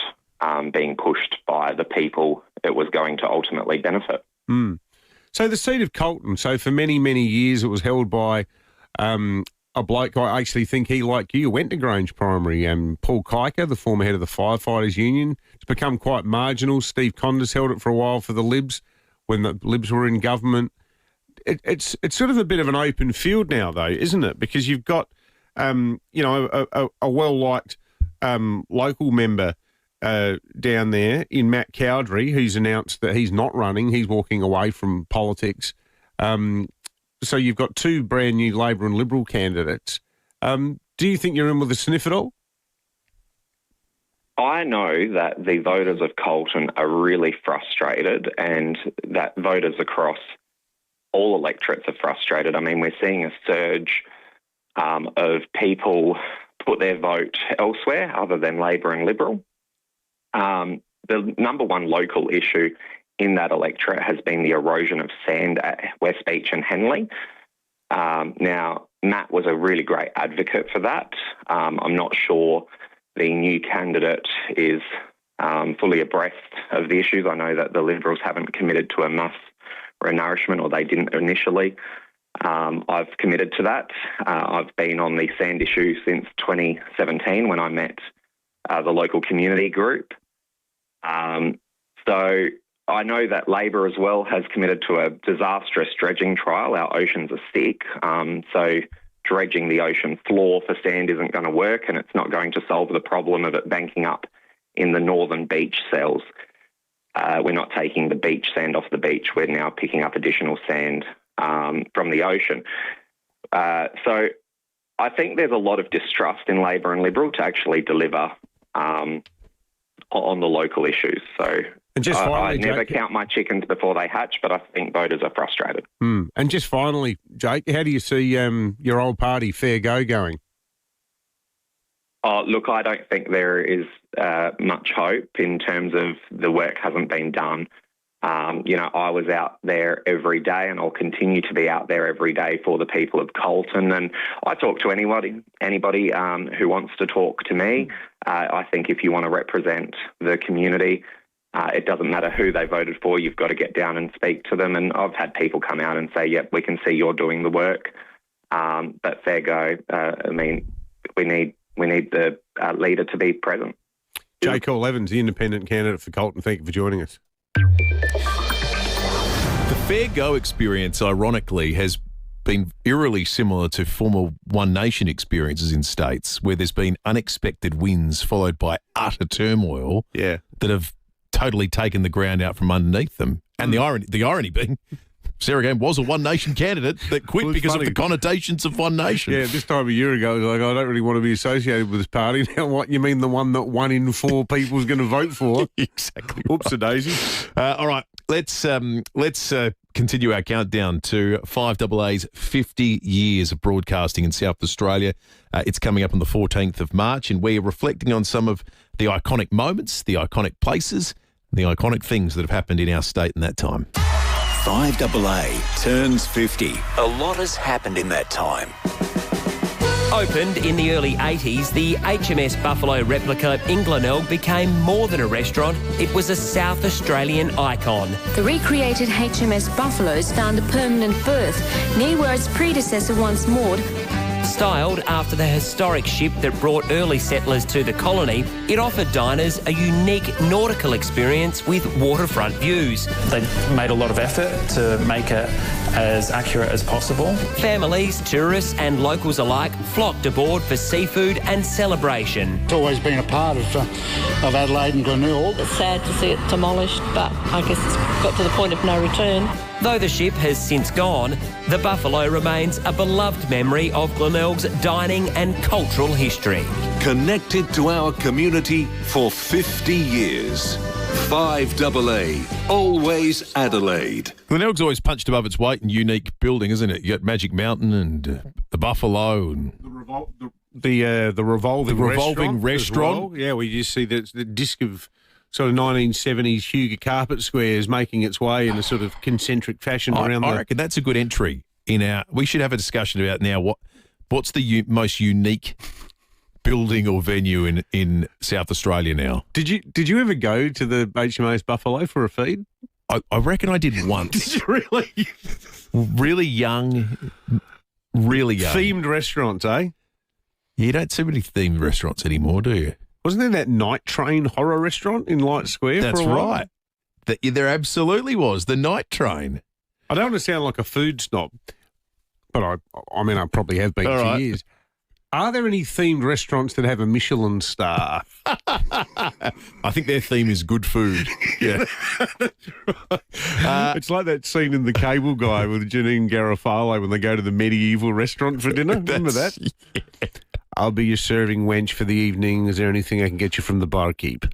being pushed by the people it was going to ultimately benefit. Mm. So the seat of Colton, so for many, many years it was held by a bloke, I actually think he, like you, went to Grange Primary, and Paul Kiker, the former head of the Firefighters Union. It's become quite marginal. Steve Condis held it for a while for the Libs when the Libs were in government. It's sort of a bit of an open field now, though, isn't it? Because you've got, a well-liked local member down there in Matt Cowdery, who's announced that he's not running. He's walking away from politics. So you've got two brand new Labor and Liberal candidates. Do you think you're in with a sniff at all? I know that the voters of Colton are really frustrated, and that voters across all electorates are frustrated. I mean, we're seeing a surge of people put their vote elsewhere other than Labor and Liberal. The number one local issue in that electorate has been the erosion of sand at West Beach and Henley. Now, Matt was a really great advocate for that. I'm not sure the new candidate is fully abreast of the issues. I know that the Liberals haven't committed to a mass renourishment, or they didn't initially. I've committed to that. I've been on the sand issue since 2017 when I met the local community group. So I know that Labor as well has committed to a disastrous dredging trial. Our oceans are sick, so dredging the ocean floor for sand isn't going to work, and it's not going to solve the problem of it banking up in the northern beach cells. We're not taking the beach sand off the beach. We're now picking up additional sand from the ocean. So I think there's a lot of distrust in Labor and Liberal to actually deliver on the local issues. So and just finally, I never count my chickens before they hatch, but I think voters are frustrated. And just finally, Jake, how do you see your old party Fair Go going? Oh, look, I don't think there is much hope in terms of the work hasn't been done. I was out there every day, and I'll continue to be out there every day for the people of Colton. And I talk to anybody who wants to talk to me. I think if you want to represent the community, it doesn't matter who they voted for. You've got to get down and speak to them. And I've had people come out and say, "Yep, we can see you're doing the work." But Fair Go. We need the leader to be present. Jake Hall-Evans, the independent candidate for Colton. Thank you for joining us. The Fair Go experience, ironically, has been eerily similar to former One Nation experiences in states where there's been unexpected wins followed by utter turmoil that have totally taken the ground out from underneath them. And the irony being, Sarah Game was a One Nation candidate that quit because of the connotations of One Nation. Yeah, this time a year ago, it was like, I don't really want to be associated with this party. Now, what, you mean the one that 1 in 4 people is going to vote for? Exactly. Oops-a-daisy. All right, let's continue our countdown to 5AA's 50 years of broadcasting in South Australia. It's coming up on the 14th of March, and we're reflecting on some of the iconic moments, the iconic places, the iconic things that have happened in our state in that time. 5AAA turns 50. A lot has happened in that time. Opened in the early 80s, the HMS Buffalo replica in Glenelg became more than a restaurant. It was a South Australian icon. The recreated HMS Buffaloes found a permanent berth near where its predecessor once moored. Styled after the historic ship that brought early settlers to the colony, it offered diners a unique nautical experience with waterfront views. They made a lot of effort to make it as accurate as possible. Families, tourists and locals alike flocked aboard for seafood and celebration. It's always been a part of Adelaide and Glenelg. It's sad to see it demolished, but I guess it's got to the point of no return. Though the ship has since gone, the Buffalo remains a beloved memory of Glenelg's dining and cultural history. Connected to our community for 50 years. 5AA, always Adelaide. Glenelg's always punched above its weight in unique building, isn't it? You got Magic Mountain and the Buffalo and The revolving restaurant. Well. Yeah, we just see the disc of sort of 1970s Hugo carpet squares making its way in a sort of concentric fashion around. I reckon that's a good entry in our. We should have a discussion about now what's the most unique building or venue in South Australia now. Did you ever go to the HMAS Buffalo for a feed? I reckon I did once. Did you really? Really young. Themed restaurants, eh? You don't see many themed restaurants anymore, do you? Wasn't there that Night Train horror restaurant in Light Square That's for a while? right. There absolutely was. The Night Train. I don't want to sound like a food snob, but I probably have been for years. Are there any themed restaurants that have a Michelin star? I think their theme is good food. Yeah. It's like that scene in The Cable Guy with Janine Garofalo when they go to the medieval restaurant for dinner. Remember that? Yeah. I'll be your serving wench for the evening. Is there anything I can get you from the barkeep?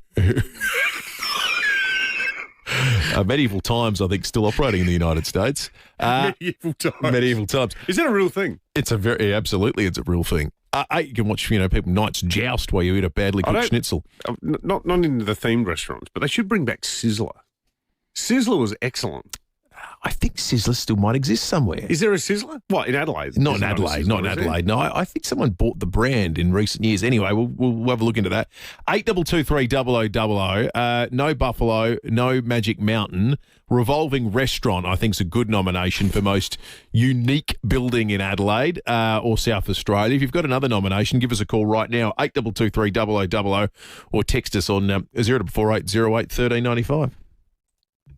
Medieval Times, I think, still operating in the United States. Medieval Times. Is that a real thing? It's absolutely, it's a real thing. You can watch, people knights joust while you eat a badly cooked schnitzel. Not into the themed restaurants, but they should bring back Sizzler. Sizzler was excellent. I think Sizzler still might exist somewhere. Is there a Sizzler? What, in Adelaide? Not in Adelaide. No, I think someone bought the brand in recent years. Anyway, we'll have a look into that. 8223 no Buffalo, no Magic Mountain. Revolving Restaurant, I think, is a good nomination for most unique building in Adelaide or South Australia. If you've got another nomination, give us a call right now, 8223 or text us on 0448 08 1395.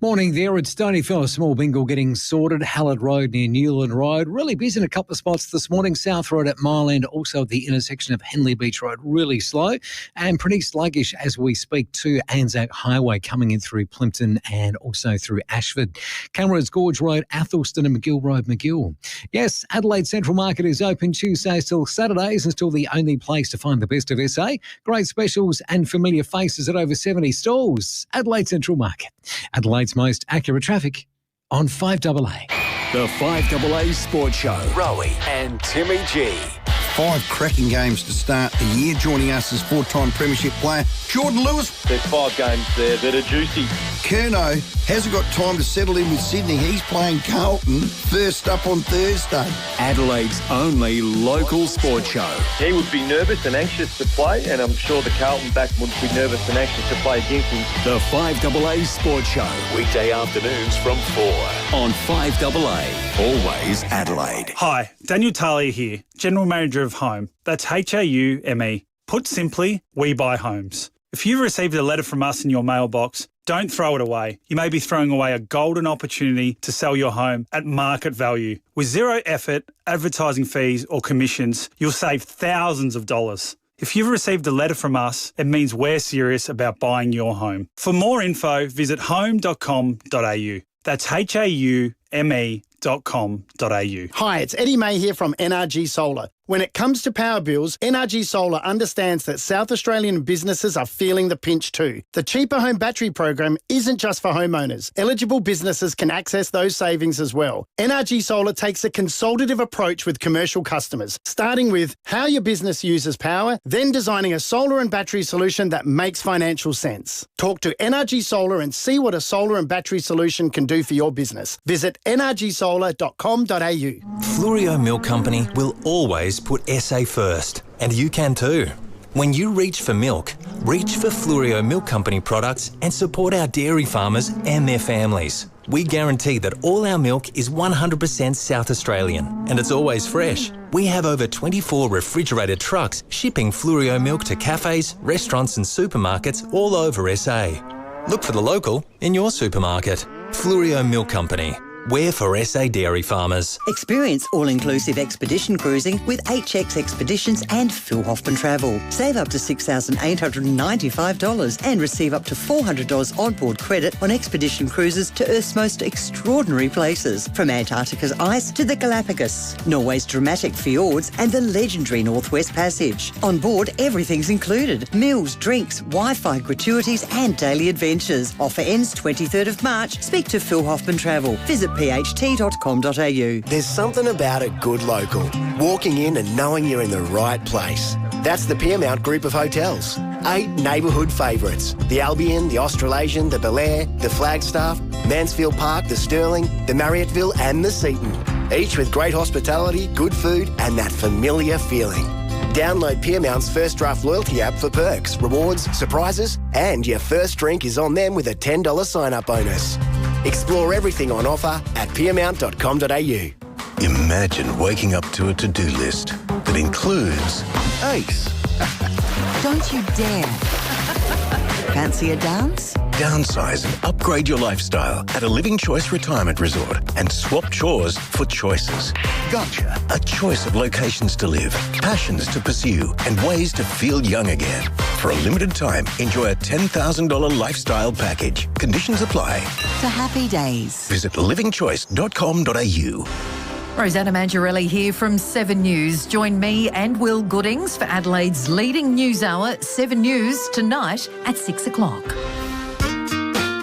Morning there, it's Stony Fella Small Bingle getting sorted. Hallett Road near Newland Road. Really busy in a couple of spots this morning. South Road at Mile End, also at the intersection of Henley Beach Road. Really slow and pretty sluggish as we speak to Anzac Highway coming in through Plimpton and also through Ashford. Cameron's Gorge Road, Athelston and McGill Road, McGill. Yes, Adelaide Central Market is open Tuesdays till Saturdays and still the only place to find the best of SA. Great specials and familiar faces at over 70 stalls. Adelaide Central Market. Adelaide's most accurate traffic on 5AA. The 5AA Sports Show. Rowie and Timmy G. 5 cracking games to start the year. Joining us is 4-time premiership player Jordan Lewis. There's 5 games there that are juicy. Kerno hasn't got time to settle in with Sydney. He's playing Carlton first up on Thursday. Adelaide's only local sports show. He would be nervous and anxious to play, and I'm sure the Carlton back would be nervous and anxious to play against him. The 5AA Sports Show. Weekday afternoons from 4 on 5AA. Always Adelaide. Hi, Daniel Talia here, General Manager of Home. That's HAUME. Put simply, we buy homes. If you've received a letter from us in your mailbox, don't throw it away. You may be throwing away a golden opportunity to sell your home at market value. With zero effort, advertising fees or commissions, you'll save thousands of dollars. If you've received a letter from us, it means we're serious about buying your home. For more info, visit home.com.au. That's HAUME.com.au. Hi, it's Eddie May here from NRG Solar. When it comes to power bills, NRG Solar understands that South Australian businesses are feeling the pinch too. The Cheaper Home Battery program isn't just for homeowners. Eligible businesses can access those savings as well. NRG Solar takes a consultative approach with commercial customers, starting with how your business uses power, then designing a solar and battery solution that makes financial sense. Talk to NRG Solar and see what a solar and battery solution can do for your business. Visit nrgsolar.com.au. Fluorio Milk Company will always always put SA first, and you can too. When you reach for milk, reach for Fluorio Milk Company products and support our dairy farmers and their families. We guarantee that all our milk is 100% South Australian and it's always fresh. We have over 24 refrigerated trucks shipping Fluorio milk to cafes, restaurants and supermarkets all over SA. Look for the local in your supermarket. Fluorio Milk Company. We're for SA dairy farmers. Experience all-inclusive expedition cruising with HX Expeditions and Phil Hoffman Travel. Save up to $6,895 and receive up to $400 onboard credit on expedition cruises to Earth's most extraordinary places, from Antarctica's ice to the Galapagos, Norway's dramatic fjords and the legendary Northwest Passage. On board, everything's included. Meals, drinks, Wi-Fi gratuities and daily adventures. Offer ends 23rd of March. Speak to Phil Hoffman Travel. Visit pht.com.au. There's something about a good local. Walking in and knowing you're in the right place. That's the Piermount Group of Hotels. 8 neighbourhood favourites. The Albion, the Australasian, the Bel Air, the Flagstaff, Mansfield Park, the Stirling, the Marriotteville and the Seaton. Each with great hospitality, good food and that familiar feeling. Download Piermount's First Draft loyalty app for perks, rewards, surprises and your first drink is on them with a $10 sign-up bonus. Explore everything on offer at piermount.com.au. Imagine waking up to a to-do list that includes ACE. Don't you dare. Fancy a dance? Downsize and upgrade your lifestyle at a Living Choice retirement resort and swap chores for choices. Gotcha. A choice of locations to live, passions to pursue and ways to feel young again. For a limited time, enjoy a $10,000 lifestyle package. Conditions apply. To happy days. Visit livingchoice.com.au. Rosanna Mangiarelli here from 7 News. Join me and Will Goodings for Adelaide's leading news hour, 7 News, tonight at 6 o'clock.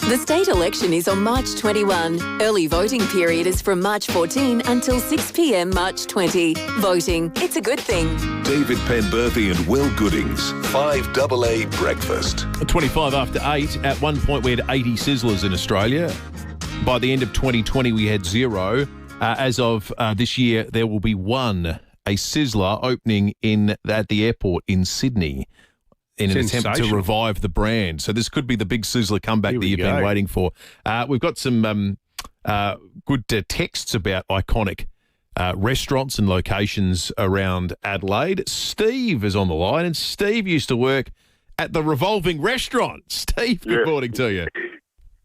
The state election is on March 21. Early voting period is from March 14 until 6 p.m. March 20. Voting, it's a good thing. David Penberthy and Will Goodings, 5AA Breakfast. 25 after 8. At one point, we had 80 sizzlers in Australia. By the end of 2020, we had 0. As of this year, there will be 1, a sizzler opening at the airport in Sydney in an attempt to revive the brand. So this could be the big sizzler comeback that you've been waiting for. We've got some good texts about iconic restaurants and locations around Adelaide. Steve is on the line, and Steve used to work at the Revolving Restaurant. Steve, good morning to you.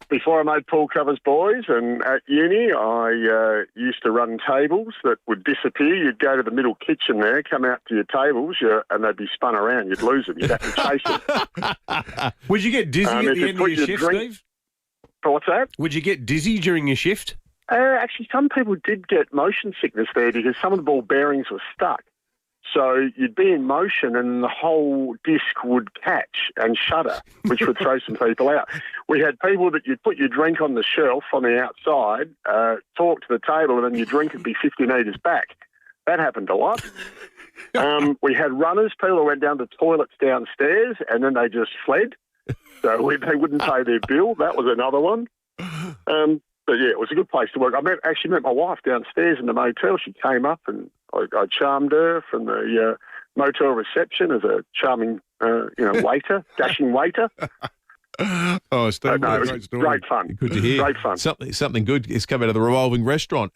Before I made pool covers, boys, and at uni, I used to run tables that would disappear. You'd go to the middle kitchen there, come out to your tables, and they'd be spun around. You'd lose them. You'd have to chase them. Would you get dizzy at the end of your shift, Steve? What's that? Would you get dizzy during your shift? Actually, some people did get motion sickness there because some of the ball bearings were stuck. So you'd be in motion and the whole disc would catch and shudder, which would throw some people out. We had people that you'd put your drink on the shelf on the outside, talk to the table, and then your drink would be 50 metres back. That happened a lot. We had runners, people who went down to toilets downstairs and then they just fled. So they wouldn't pay their bill. That was another one. But yeah, it was a good place to work. I actually met my wife downstairs in the motel. She came up and I charmed her from the motel reception as a charming, waiter, dashing waiter. Oh, Steve, no, it was great fun. Good to hear. Great fun. Something good is coming out of the Revolving Restaurant.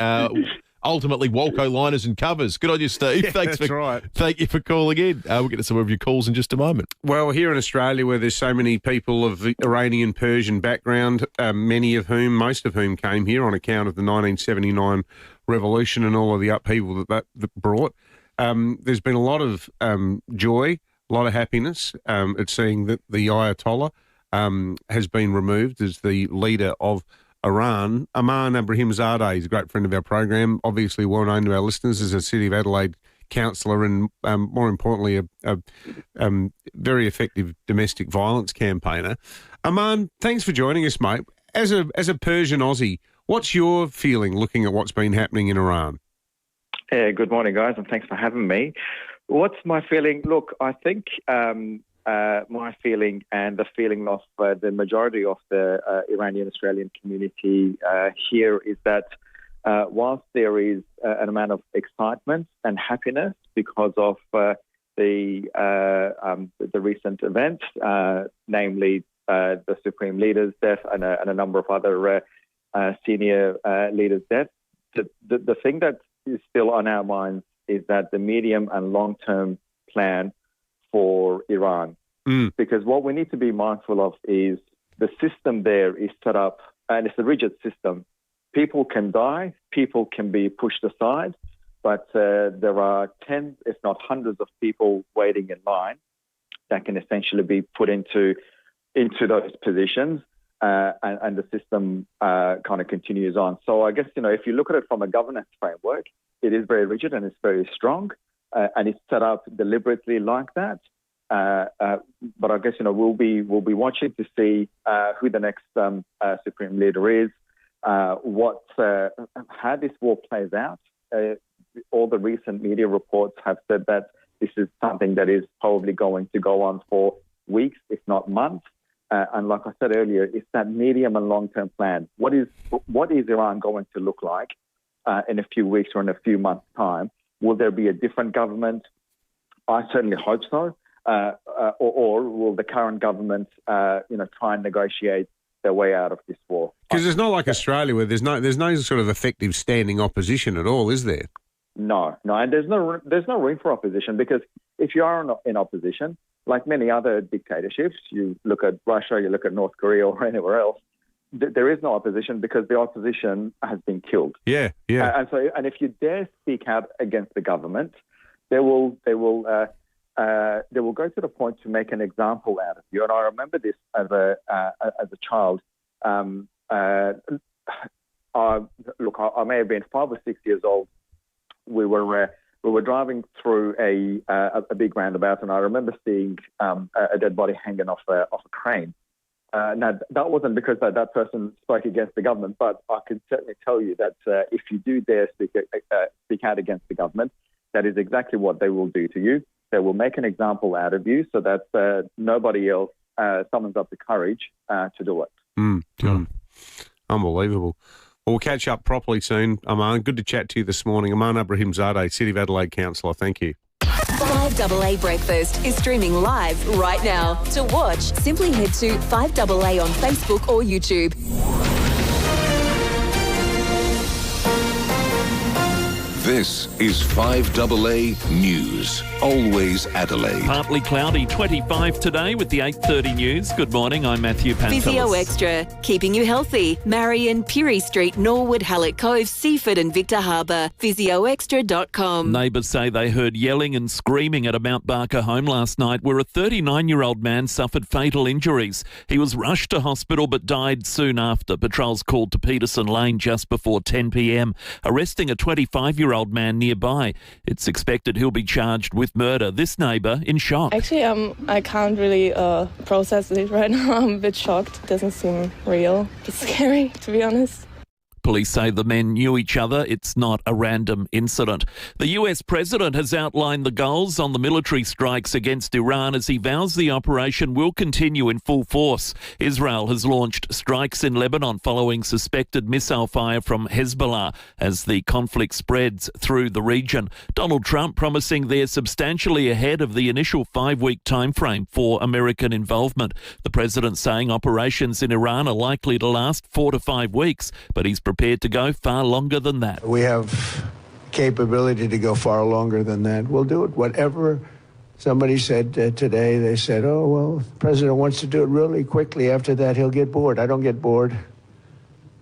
Ultimately, Walco liners and covers. Good on you, Steve. Yeah, Thank you for calling in. We'll get to some of your calls in just a moment. Well, here in Australia, where there's so many people of Iranian Persian background, most of whom came here on account of the 1979 revolution and all of the upheaval that brought, there's been a lot of joy, a lot of happiness at seeing that the Ayatollah has been removed as the leader of Iran. Aman Abrahimzadeh is a great friend of our program, obviously well known to our listeners as a City of Adelaide councillor and, more importantly, a very effective domestic violence campaigner. Aman, thanks for joining us, mate. As a Persian Aussie, what's your feeling looking at what's been happening in Iran? Yeah, good morning, guys, and thanks for having me. What's my feeling? Look, I think my feeling and the feeling of the majority of the Iranian Australian community here is that whilst there is an amount of excitement and happiness because of the recent events, namely the Supreme Leader's death and a number of other senior leaders' deaths, the thing that is still on our minds is that the medium and long-term plan for Iran. Because what we need to be mindful of is the system there is set up, and it's a rigid system. People can die, people can be pushed aside, but there are tens, if not hundreds of people waiting in line that can essentially be put into those positions, and the system kind of continues on. So I guess, if you look at it from a governance framework, it is very rigid and it's very strong, and it's set up deliberately like that. But I guess, we'll be watching to see who the next Supreme Leader is, how this war plays out. All the recent media reports have said that this is something that is probably going to go on for weeks, if not months. And like I said earlier, it's that medium and long-term plan. What is Iran going to look like in a few weeks or in a few months' time? Will there be a different government? I certainly hope so. Or will the current government, try and negotiate their way out of this war? Because it's not like Australia where there's no sort of effective standing opposition at all, is there? No, and there's no room for opposition, because if you are in opposition, like many other dictatorships, you look at Russia, you look at North Korea or anywhere else, there is no opposition because the opposition has been killed. Yeah. And if you dare speak out against the government, they will go to the point to make an example out of you. And I remember this as a child. I may have been 5 or 6 years old. We were driving through a big roundabout, and I remember seeing a dead body hanging off a crane. Now, that wasn't because that person spoke against the government, but I can certainly tell you that if you do dare speak out against the government, that is exactly what they will do to you. They will make an example out of you so that nobody else summons up the courage to do it. Unbelievable. Well, we'll catch up properly soon, Aman. Good to chat to you this morning. Aman Abrahimzadeh, City of Adelaide Councillor. Thank you. 5AA Breakfast is streaming live right now. To watch, simply head to 5AA on Facebook or YouTube. This is 5AA News. Always Adelaide. Partly cloudy, 25 today with the 8:30 news. Good morning, I'm Matthew Pantelis. Physioextra, keeping you healthy. Marion, Peary Street, Norwood, Hallett Cove, Seaford and Victor Harbour. Physioextra.com. Neighbours say they heard yelling and screaming at a Mount Barker home last night where a 39-year-old man suffered fatal injuries. He was rushed to hospital but died soon after. Patrols called to Peterson Lane just before 10 p.m, arresting a 25-year-old man nearby. It's expected he'll be charged with murder. This neighbour in shock. Actually, I can't really process it right now. I'm a bit shocked. It doesn't seem real. It's scary, to be honest. Police say the men knew each other. It's not a random incident. The US president has outlined the goals on the military strikes against Iran as he vows the operation will continue in full force. Israel has launched strikes in Lebanon following suspected missile fire from Hezbollah as the conflict spreads through the region. Donald Trump promising they're substantially ahead of the initial 5-week timeframe for American involvement. The president saying operations in Iran are likely to last 4 to 5 weeks, but he's prepared to go far longer than that. We have capability to go far longer than that. We'll do it. Whatever somebody said today, they said, oh, well, the president wants to do it really quickly. After that, he'll get bored. I don't get bored.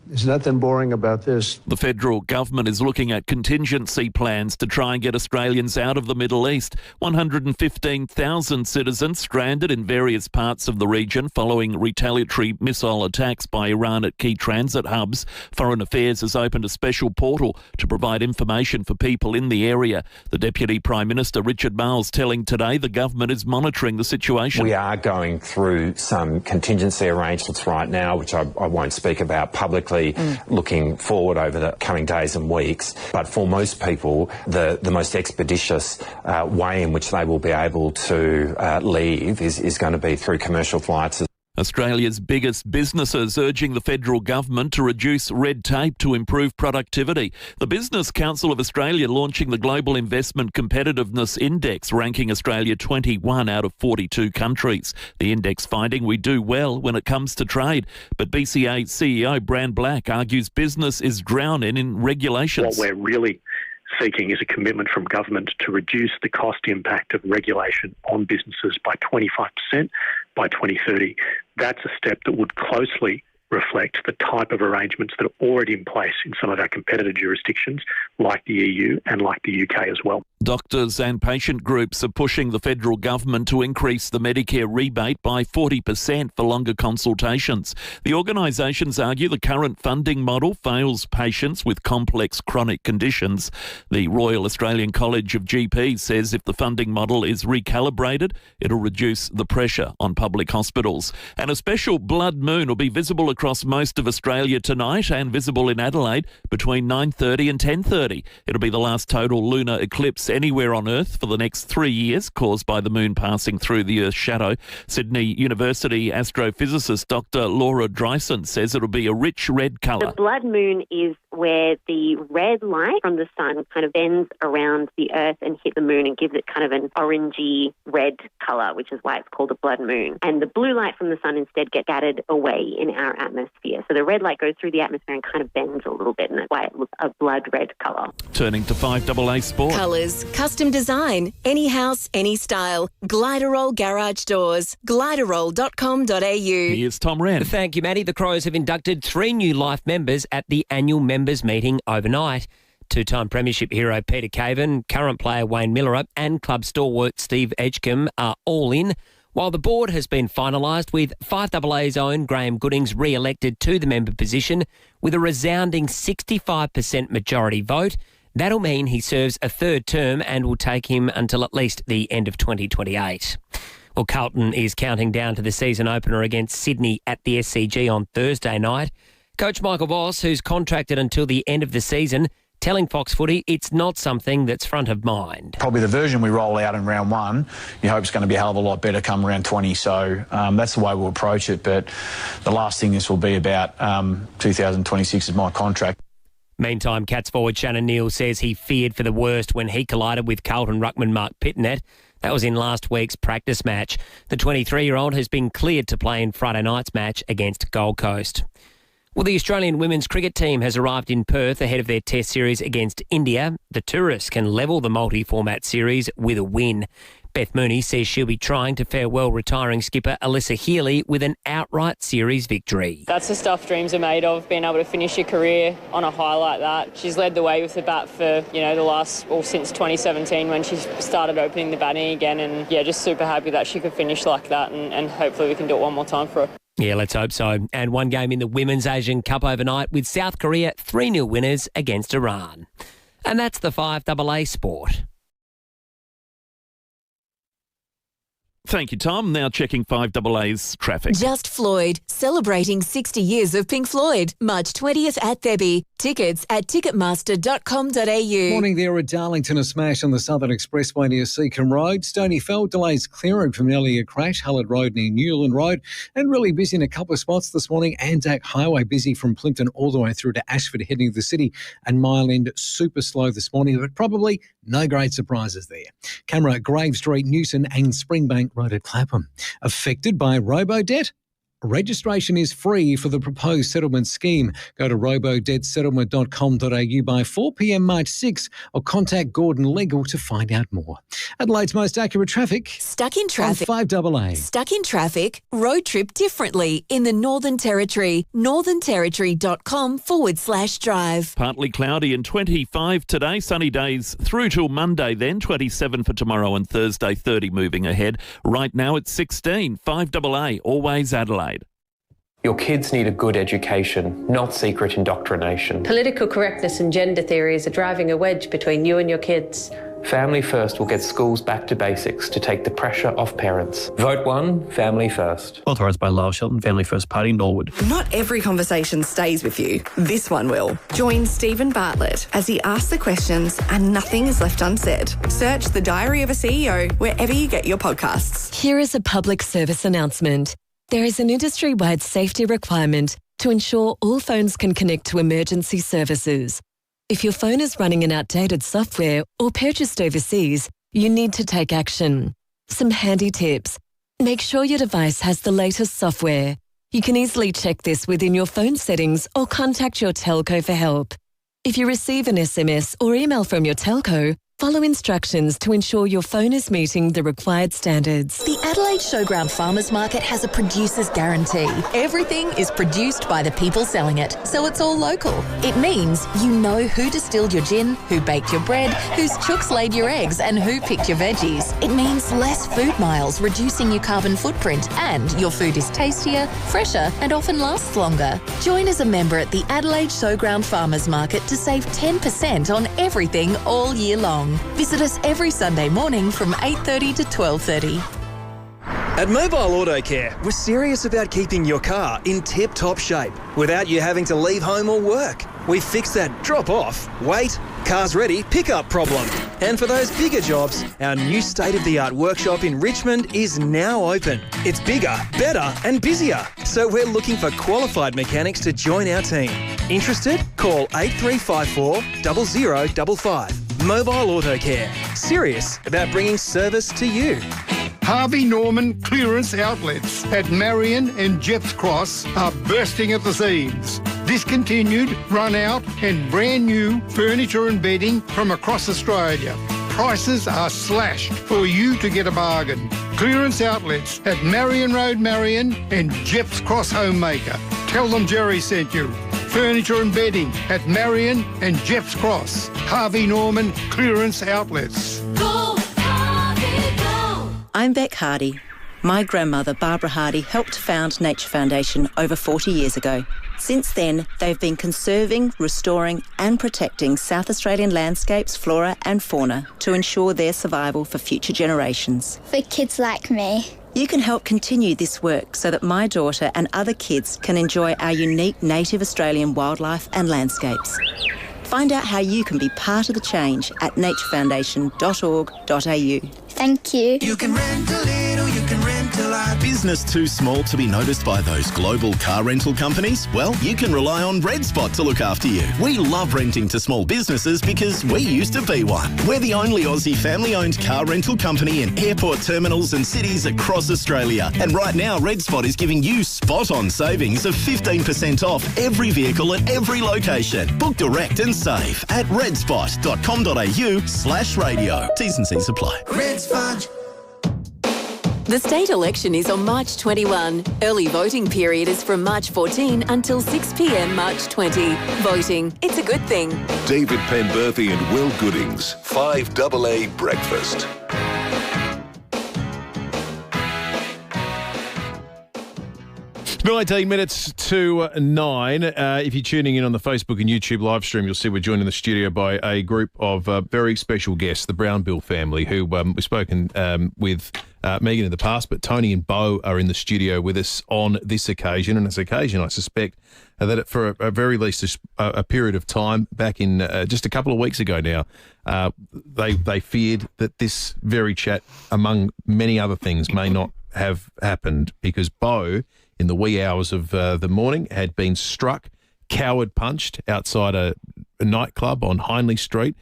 There's nothing boring about this. The federal government is looking at contingency plans to try and get Australians out of the Middle East. 115,000 citizens stranded in various parts of the region following retaliatory missile attacks by Iran at key transit hubs. Foreign Affairs has opened a special portal to provide information for people in the area. The Deputy Prime Minister, Richard Marles, telling Today the government is monitoring the situation. We are going through some contingency arrangements right now, which I won't speak about publicly. Looking forward over the coming days and weeks. But for most people, the most expeditious way in which they will be able to leave is going to be through commercial flights. Australia's biggest businesses urging the federal government to reduce red tape to improve productivity. The Business Council of Australia launching the Global Investment Competitiveness Index, ranking Australia 21 out of 42 countries. The index finding we do well when it comes to trade. But BCA CEO Brand Black argues business is drowning in regulations. What we're really seeking is a commitment from government to reduce the cost impact of regulation on businesses by 25% by 2030. That's a step that would closely reflect the type of arrangements that are already in place in some of our competitor jurisdictions, like the EU and like the UK as well. Doctors and patient groups are pushing the federal government to increase the Medicare rebate by 40% for longer consultations. The organisations argue the current funding model fails patients with complex chronic conditions. The Royal Australian College of GPs says if the funding model is recalibrated, it'll reduce the pressure on public hospitals. And a special blood moon will be visible across most of Australia tonight and visible in Adelaide between 9:30 and 10:30. It'll be the last total lunar eclipse anywhere on Earth for the next 3 years, caused by the moon passing through the Earth's shadow. Sydney University astrophysicist Dr. Laura Dryson says it'll be a rich red colour. The blood moon is where the red light from the sun kind of bends around the Earth and hit the moon and gives it kind of an orangey red colour, which is why it's called a blood moon. And the blue light from the sun instead gets scattered away in our atmosphere. So the red light goes through the atmosphere and kind of bends a little bit, and that's why it looks a blood red colour. Turning to 5AA Sport. Colours, custom design, any house, any style. Gliderol Garage Doors. Gliderol.com.au. Here's Tom Wren. Thank you, Maddie. The Crows have inducted 3 new life members at the annual members meeting overnight. Two-time premiership hero Peter Caven, current player Wayne Miller and club stalwart Steve Edgecombe are all in, while the board has been finalised with 5AA's own Graham Goodings re-elected to the member position with a resounding 65% majority vote. That'll mean he serves a third term and will take him until at least the end of 2028. Well, Carlton is counting down to the season opener against Sydney at the SCG on Thursday night. Coach Michael Voss, who's contracted until the end of the season, telling Fox Footy it's not something that's front of mind. Probably the version we roll out in round 1, you hope it's going to be a hell of a lot better come round 20. So that's the way we'll approach it. But the last thing this will be about 2026 is my contract. Meantime, Cats forward Shannon Neal says he feared for the worst when he collided with Carlton ruckman Mark Pitnet. That was in last week's practice match. The 23-year-old has been cleared to play in Friday night's match against Gold Coast. Well, the Australian women's cricket team has arrived in Perth ahead of their test series against India. The tourists can level the multi-format series with a win. Beth Mooney says she'll be trying to farewell retiring skipper Alyssa Healy with an outright series victory. That's the stuff dreams are made of, being able to finish your career on a high like that. She's led the way with the bat for, since 2017 when she started opening the batting again, and just super happy that she could finish like that, and hopefully we can do it one more time for her. Yeah, let's hope so. And one game in the Women's Asian Cup overnight with South Korea 3-0 winners against Iran. And that's the 5AA Sport. Thank you, Tom. Now checking 5AA's traffic. Just Floyd, celebrating 60 years of Pink Floyd. March 20th at FIVEAA. Tickets at ticketmaster.com.au. Morning there at Darlington. A smash on the Southern Expressway near Seacombe Road. Stonyfeld delays clearing from an earlier crash. Hullard Road near Newland Road. And really busy in a couple of spots this morning. Anzac Highway busy from Plimpton all the way through to Ashford heading to the city. And Mile End super slow this morning, but probably no great surprises there. Camera Grave Street, Newson and Springbank Road at Clapham. Affected by robo-debt? Registration is free for the proposed settlement scheme. Go to robodebtsettlement.com.au by 4 p.m. March 6 or contact Gordon Legal to find out more. Adelaide's most accurate traffic. Stuck in traffic. On 5AA. Stuck in traffic. Road trip differently in the Northern Territory. northernterritory.com/drive. Partly cloudy and 25 today. Sunny days through till Monday then. 27 for tomorrow and Thursday. 30 moving ahead. Right now it's 16. 5AA. Always Adelaide. Your kids need a good education, not secret indoctrination. Political correctness and gender theories are driving a wedge between you and your kids. Family First will get schools back to basics to take the pressure off parents. Vote 1, Family First. Authorised by Lyle Shelton Family First Party, Norwood. Not every conversation stays with you. This one will. Join Stephen Bartlett as he asks the questions and nothing is left unsaid. Search The Diary of a CEO wherever you get your podcasts. Here is a public service announcement. There is an industry-wide safety requirement to ensure all phones can connect to emergency services. If your phone is running an outdated software or purchased overseas, you need to take action. Some handy tips. Make sure your device has the latest software. You can easily check this within your phone settings or contact your telco for help. If you receive an SMS or email from your telco, follow instructions to ensure your phone is meeting the required standards. The Adelaide Showground Farmers Market has a producer's guarantee. Everything is produced by the people selling it, so it's all local. It means you know who distilled your gin, who baked your bread, whose chooks laid your eggs, and who picked your veggies. It means less food miles, reducing your carbon footprint, and your food is tastier, fresher, and often lasts longer. Join as a member at the Adelaide Showground Farmers Market to save 10% on everything all year long. Visit us every Sunday morning from 8:30 to 12:30. At Mobile Auto Care, we're serious about keeping your car in tip-top shape without you having to leave home or work. We fix that drop-off, wait, car's ready, pick-up problem. And for those bigger jobs, our new state-of-the-art workshop in Richmond is now open. It's bigger, better and busier. So we're looking for qualified mechanics to join our team. Interested? Call 8354 0055. Mobile Auto Care. Serious about bringing service to you. Harvey Norman clearance outlets at Marion and Jeffs Cross are bursting at the seams. Discontinued, run out and brand new furniture and bedding from across Australia. Prices are slashed for you to get a bargain. Clearance outlets at Marion Road Marion and Jeffs Cross Homemaker. Tell them Jerry sent you. Furniture and bedding at Marion and Jeffs Cross. Harvey Norman Clearance Outlets. Go, Harvey, go! I'm Beck Hardy. My grandmother, Barbara Hardy, helped found Nature Foundation over 40 years ago. Since then, they've been conserving, restoring and protecting South Australian landscapes, flora and fauna to ensure their survival for future generations. For kids like me. You can help continue this work so that my daughter and other kids can enjoy our unique native Australian wildlife and landscapes. Find out how you can be part of the change at naturefoundation.org.au. Thank you. You can rent a little, you can rent a lot. Business too small to be noticed by those global car rental companies? Well, you can rely on Red Spot to look after you. We love renting to small businesses because we used to be one. We're the only Aussie family-owned car rental company in airport terminals and cities across Australia. And right now, Red Spot is giving you spot-on savings of 15% off every vehicle at every location. Book direct and save at redspot.com.au/radio. T's and C's apply. Red Spot. The state election is on March 21. Early voting period is from March 14 until 6 p.m. March 20. Voting, it's a good thing. David Penberthy and Will Goodings, 5AA Breakfast. "19 minutes to 9. If you're tuning in on the Facebook and YouTube live stream, you'll see we're joined in the studio by a group of very special guests, the Brownbill family, who we've spoken with Megan in the past, but Tony and Bo are in the studio with us on this occasion. And this occasion, I suspect that for a very least a period of time back in just a couple of weeks ago now, they feared that this very chat, among many other things, may not have happened because Bo, in the wee hours of the morning, had been struck, coward punched outside a nightclub on Hindley Street.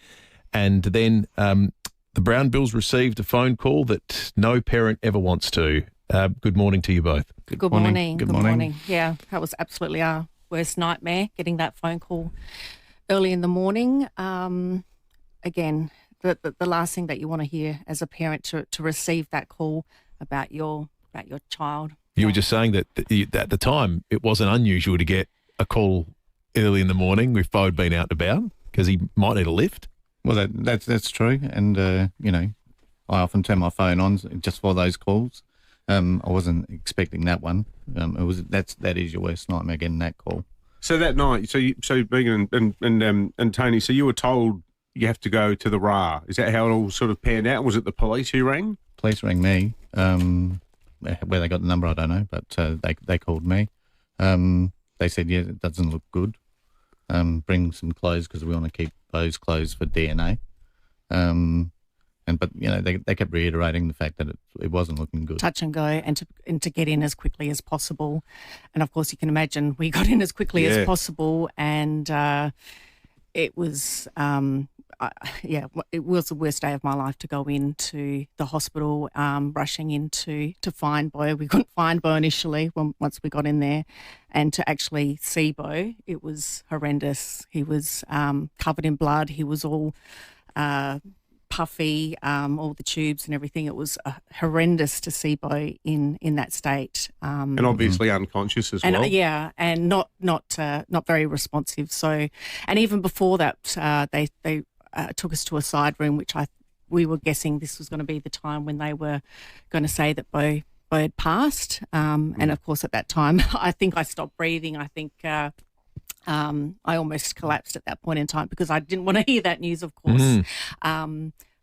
And then the Brownbills received a phone call that no parent ever wants to. Good morning to you both. Good morning. Good morning. Yeah, that was absolutely our worst nightmare, getting that phone call early in the morning. Again, the last thing that you want to hear as a parent to receive that call about your child. You were just saying that at the time it wasn't unusual to get a call early in the morning with Bo had been out and about because he might need a lift. Well, that's true, and I often turn my phone on just for those calls. I wasn't expecting that one. That is your worst nightmare, getting that call. So that night, so Megan and Tony, so you were told you have to go to the RA. Is that how it all sort of panned out? Was it the police who rang? Police rang me. Where they got the number, I don't know, but they called me. They said, yeah, it doesn't look good. Bring some clothes because we want to keep those clothes for DNA. And But they kept reiterating the fact that it wasn't looking good. Touch and go, and to get in as quickly as possible. And of course, you can imagine we got in as quickly as possible, and it was it was the worst day of my life to go into the hospital, rushing in to find Bo. We couldn't find Bo initially once we got in there, and to actually see Bo, it was horrendous. He was covered in blood. He was all puffy, all the tubes and everything. It was horrendous to see Bo in that state. And obviously unconscious as well. Yeah, and not very responsive. So, and even before that, they took us to a side room, which we were guessing this was going to be the time when they were going to say that Bo had passed. And of course, at that time, I think I stopped breathing. I think I almost collapsed at that point in time because I didn't want to hear that news, of course.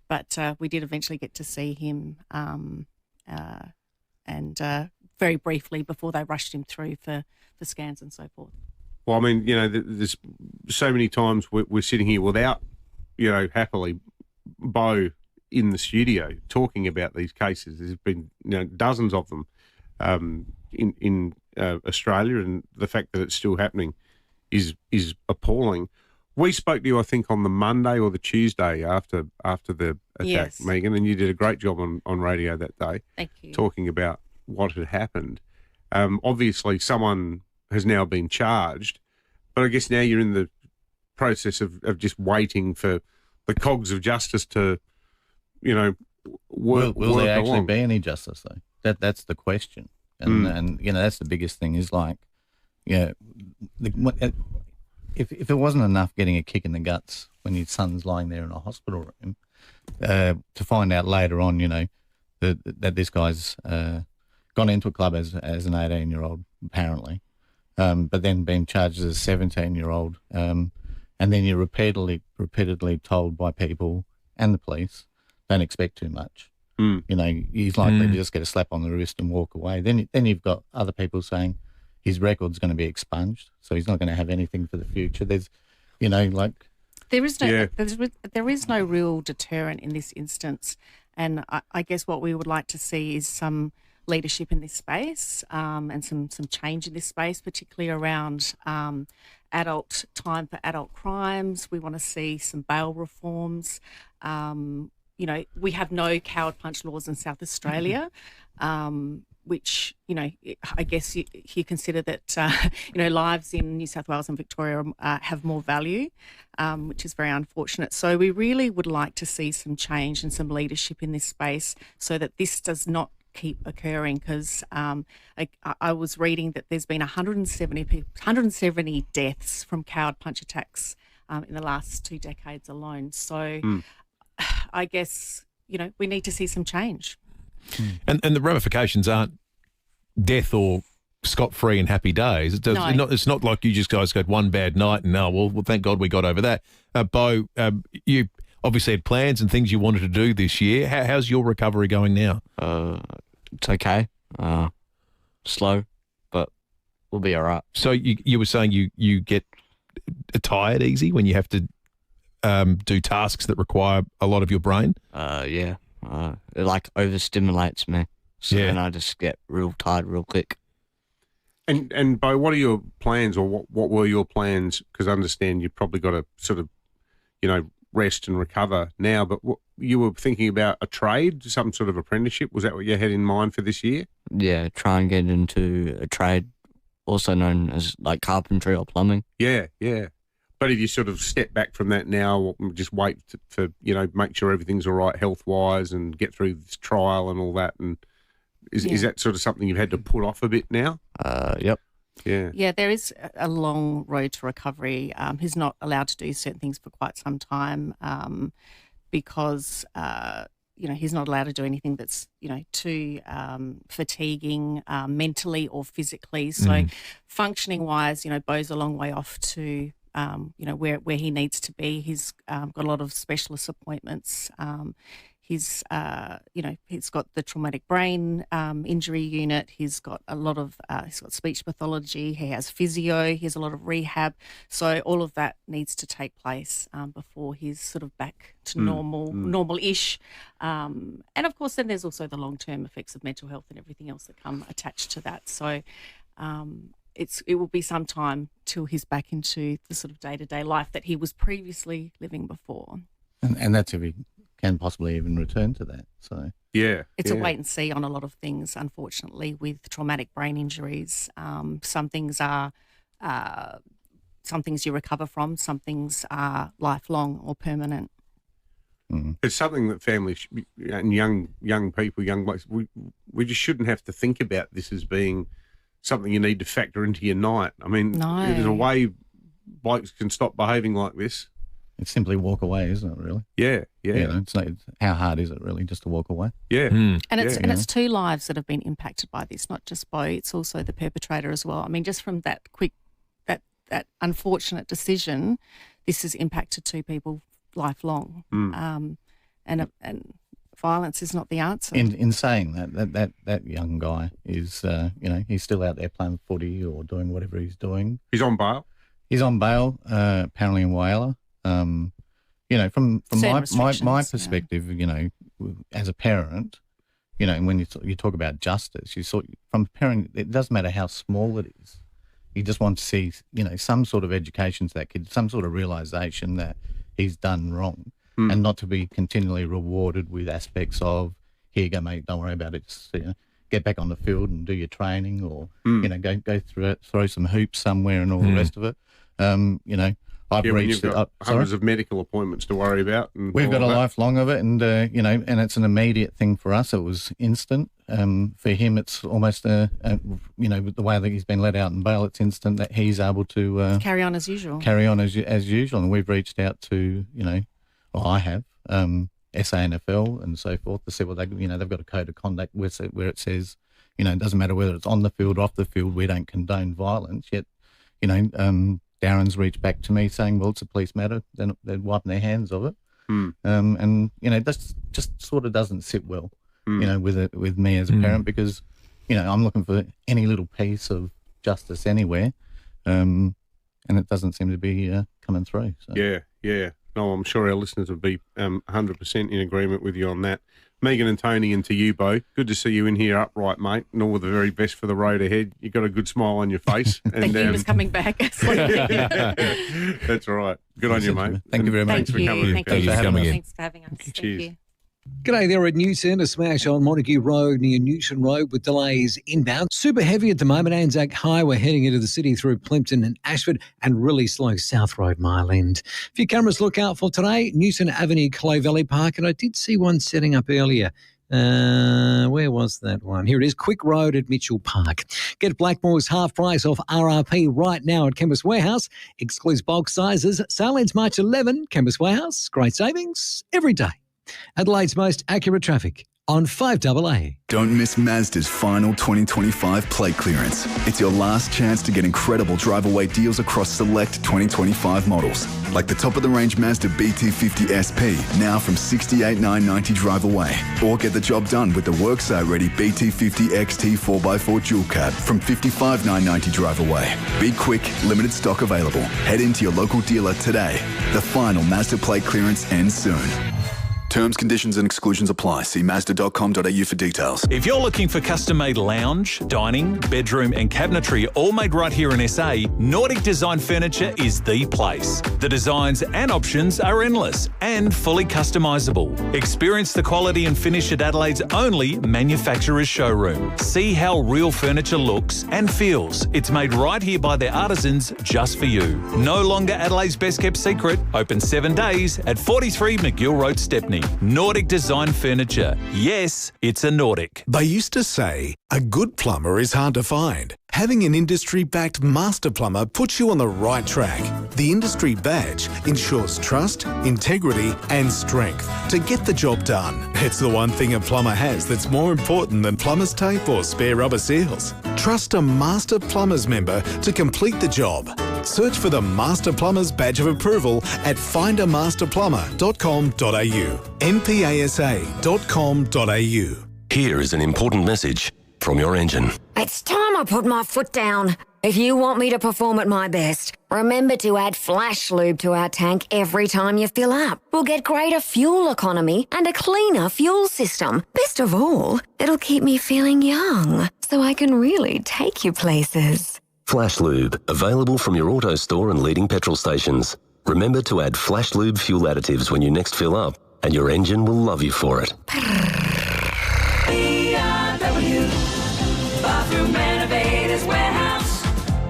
But we did eventually get to see him, and very briefly before they rushed him through for scans and so forth. Well, I mean, there's so many times we're sitting here without, happily, Bo in the studio talking about these cases. There's been, dozens of them in Australia, and the fact that it's still happening is appalling. We spoke to you, I think, on the Monday or the Tuesday after the attack, Megan, and you did a great job on radio that day. Thank you. Talking about what had happened. Obviously, someone has now been charged, but I guess now you're in the process of just waiting for the cogs of justice to, work Will there actually along. be any justice, though? That's the question. And that's the biggest thing is like, if it wasn't enough getting a kick in the guts when your son's lying there in a hospital room, to find out later on, that this guy's gone into a club as an 18-year-old, apparently, but then being charged as a 17-year-old, and then you're repeatedly told by people and the police, don't expect too much. He's likely to just get a slap on the wrist and walk away. Then you've got other people saying his record's going to be expunged, so he's not going to have anything for the future. There's, there is no real deterrent in this instance, and I guess what we would like to see is some leadership in this space, and some change in this space, particularly around adult time for adult crimes. We want to see some bail reforms. We have no coward punch laws in South Australia, which, I guess you consider that, lives in New South Wales and Victoria have more value, which is very unfortunate. So we really would like to see some change and some leadership in this space so that this does not keep occurring, because I was reading that there's been 170 deaths from coward punch attacks in the last 2 decades alone. So I guess, we need to see some change. And the ramifications aren't death or scot-free and happy days. It's not like you just guys got one bad night and, well, thank God we got over that. Bo, you obviously had plans and things you wanted to do this year. How's your recovery going now? It's okay. Slow, but we'll be all right. So you were saying you get tired easy when you have to do tasks that require a lot of your brain? Yeah. It overstimulates me. So then I just get real tired real quick. And Bo, what are your plans, or what were your plans? Because I understand you've probably got to sort of, rest and recover now, but you were thinking about a trade, some sort of apprenticeship. Was that what you had in mind for this year? Yeah, try and get into a trade, also known as carpentry or plumbing. Yeah. But if you sort of step back from that now, or just wait for, make sure everything's all right health-wise and get through this trial and all that, and is that sort of something you've had to put off a bit now? Yep. Yeah. Yeah, there is a long road to recovery. He's not allowed to do certain things for quite some time because, he's not allowed to do anything that's, too fatiguing mentally or physically. So functioning-wise, Bo's a long way off to where he needs to be. He's got a lot of specialist appointments. He's got the traumatic brain injury unit. He's got a lot of he's got speech pathology. He has physio. He has a lot of rehab. So all of that needs to take place before he's sort of back to normal-ish. And of course, then there's also the long-term effects of mental health and everything else that come attached to that. So it will be some time till he's back into the sort of day-to-day life that he was previously living before. And that's if he can possibly even return to that. So it's a wait and see on a lot of things, unfortunately, with traumatic brain injuries. Some things you recover from, some things are lifelong or permanent. It's something that families and young people, young blokes, we just shouldn't have to think about this as being something you need to factor into your night. I mean, there's a way blokes can stop behaving like this. It's simply walk away, isn't it, really? Yeah. It's how hard is it, really, just to walk away? Yeah. And it's two lives that have been impacted by this, not just Bo, it's also the perpetrator as well. I mean, just from that that unfortunate decision, this has impacted two people lifelong. And violence is not the answer. In saying that young guy is, he's still out there playing footy or doing whatever he's doing. He's on bail? He's on bail, apparently in Whyalla. From my perspective, as a parent, and when you talk about justice, from a parent, it doesn't matter how small it is. You just want to see, some sort of education to that kid, some sort of realisation that he's done wrong, and not to be continually rewarded with aspects of, here you go, mate, don't worry about it, just get back on the field and do your training, or go throw some hoops somewhere and all the rest of it. I've reached you've got hundreds of medical appointments to worry about. And we've got a lifelong of it, and and it's an immediate thing for us. It was instant. For him, it's almost the way that he's been let out in bail, it's instant that he's able to carry on as usual. As usual, and we've reached out to I have SANFL and so forth to see what they've got a code of conduct where it says it doesn't matter whether it's on the field or off the field, we don't condone violence. Yet Darren's reached back to me saying, well, it's a police matter. They're wiping their hands of it. That just sort of doesn't sit well, with me as a parent, because, I'm looking for any little piece of justice anywhere, and it doesn't seem to be coming through. So. Yeah. No, I'm sure our listeners would be 100% in agreement with you on that. Megan and Tony, and to you, Bo, good to see you in here upright, mate, and all the very best for the road ahead. You've got a good smile on your face. And he was coming back. That's all right. Good on you, mate. Thank you very much. Thanks for coming. Thanks for having us. Thanks for having us. Cheers. Thank you. G'day there at Newton, a smash on Montague Road near Newton Road with delays inbound. Super heavy at the moment, Anzac High. We're heading into the city through Plimpton and Ashford, and really slow South Road Mile End. A few cameras look out for today. Newton Avenue, Clow Valley Park, and I did see one setting up earlier. Where was that one? Here it is, Quick Road at Mitchell Park. Get Blackmore's half price off RRP right now at Chemist Warehouse. Excludes bulk sizes. Sale ends March 11. Chemist Warehouse. Great savings every day. Adelaide's most accurate traffic on 5AA. Don't miss Mazda's final 2025 plate clearance. It's your last chance to get incredible drive-away deals across select 2025 models, like the top-of-the-range Mazda BT50 SP, now from $68,990 drive away. Or get the job done with the worksite-ready BT50 XT 4x4 dual cab from $55,990 drive away. Be quick, limited stock available. Head into your local dealer today. The final Mazda plate clearance ends soon. Terms, conditions and exclusions apply. See Mazda.com.au for details. If you're looking for custom-made lounge, dining, bedroom and cabinetry all made right here in SA, Nordic Design Furniture is the place. The designs and options are endless and fully customisable. Experience the quality and finish at Adelaide's only manufacturer's showroom. See how real furniture looks and feels. It's made right here by their artisans just for you. No longer Adelaide's best-kept secret. Open 7 days at 43 McGill Road, Stepney. Nordic Design Furniture. Yes, it's a Nordic. They used to say a good plumber is hard to find. Having an industry-backed master plumber puts you on the right track. The industry badge ensures trust, integrity and strength to get the job done. It's the one thing a plumber has that's more important than plumber's tape or spare rubber seals. Trust a master plumber's member to complete the job. Search for the Master Plumber's Badge of Approval at findermasterplumber.com.au. mpasa.com.au. Here is an important message from your engine. It's time I put my foot down. If you want me to perform at my best, remember to add Flash Lube to our tank every time you fill up. We'll get greater fuel economy and a cleaner fuel system. Best of all, it'll keep me feeling young, so I can really take you places. Flash Lube, available from your auto store and leading petrol stations. Remember to add Flash Lube fuel additives when you next fill up, and your engine will love you for it. Bathroom Renovators Warehouse.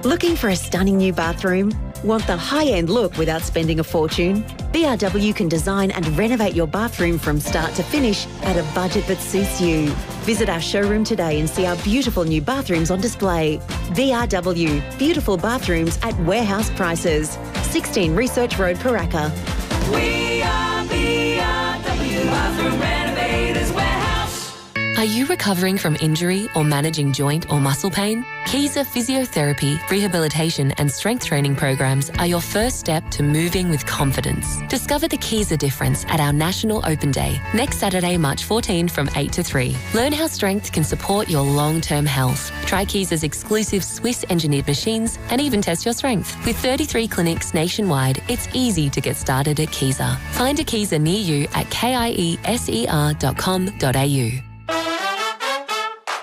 Looking for a stunning new bathroom? Want the high-end look without spending a fortune? BRW can design and renovate your bathroom from start to finish at a budget that suits you. Visit our showroom today and see our beautiful new bathrooms on display. BRW, beautiful bathrooms at warehouse prices. 16 Research Road, Paraka. We are BRW Bathroom Renovators Warehouse. Are you recovering from injury or managing joint or muscle pain? Keyser Physiotherapy, Rehabilitation and Strength Training programs are your first step to moving with confidence. Discover the Keyser difference at our National Open Day, next Saturday, March 14 from 8 to 3. Learn how strength can support your long-term health. Try Keyser's exclusive Swiss-engineered machines and even test your strength. With 33 clinics nationwide, it's easy to get started at Keyser. Find a Keyser near you at kieser.com.au.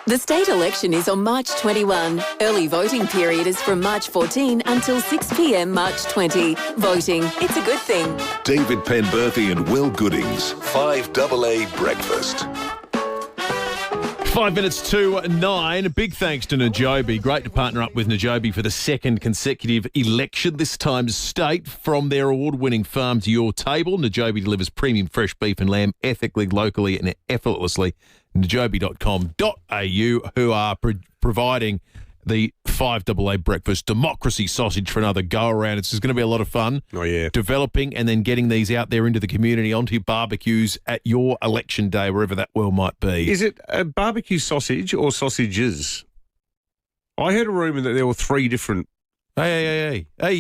The state election is on March 21. Early voting period is from March 14 until 6 p.m. March 20. Voting, it's a good thing. David Penberthy and Will Goodings, 5AA Breakfast. 5 minutes to 9. Big thanks to Najobi. Great to partner up with Najobi for the second consecutive election, this time state. From their award-winning farm to your table, Najobi delivers premium fresh beef and lamb ethically, locally and effortlessly. Najobi.com.au, who are providing the 5AA breakfast democracy sausage for another go-around. It's just going to be a lot of fun. Oh, yeah. Developing and then getting these out there into the community, onto barbecues at your election day, wherever that well might be. Is it a barbecue sausage or sausages? I heard a rumour that there were 3 different... Hey. I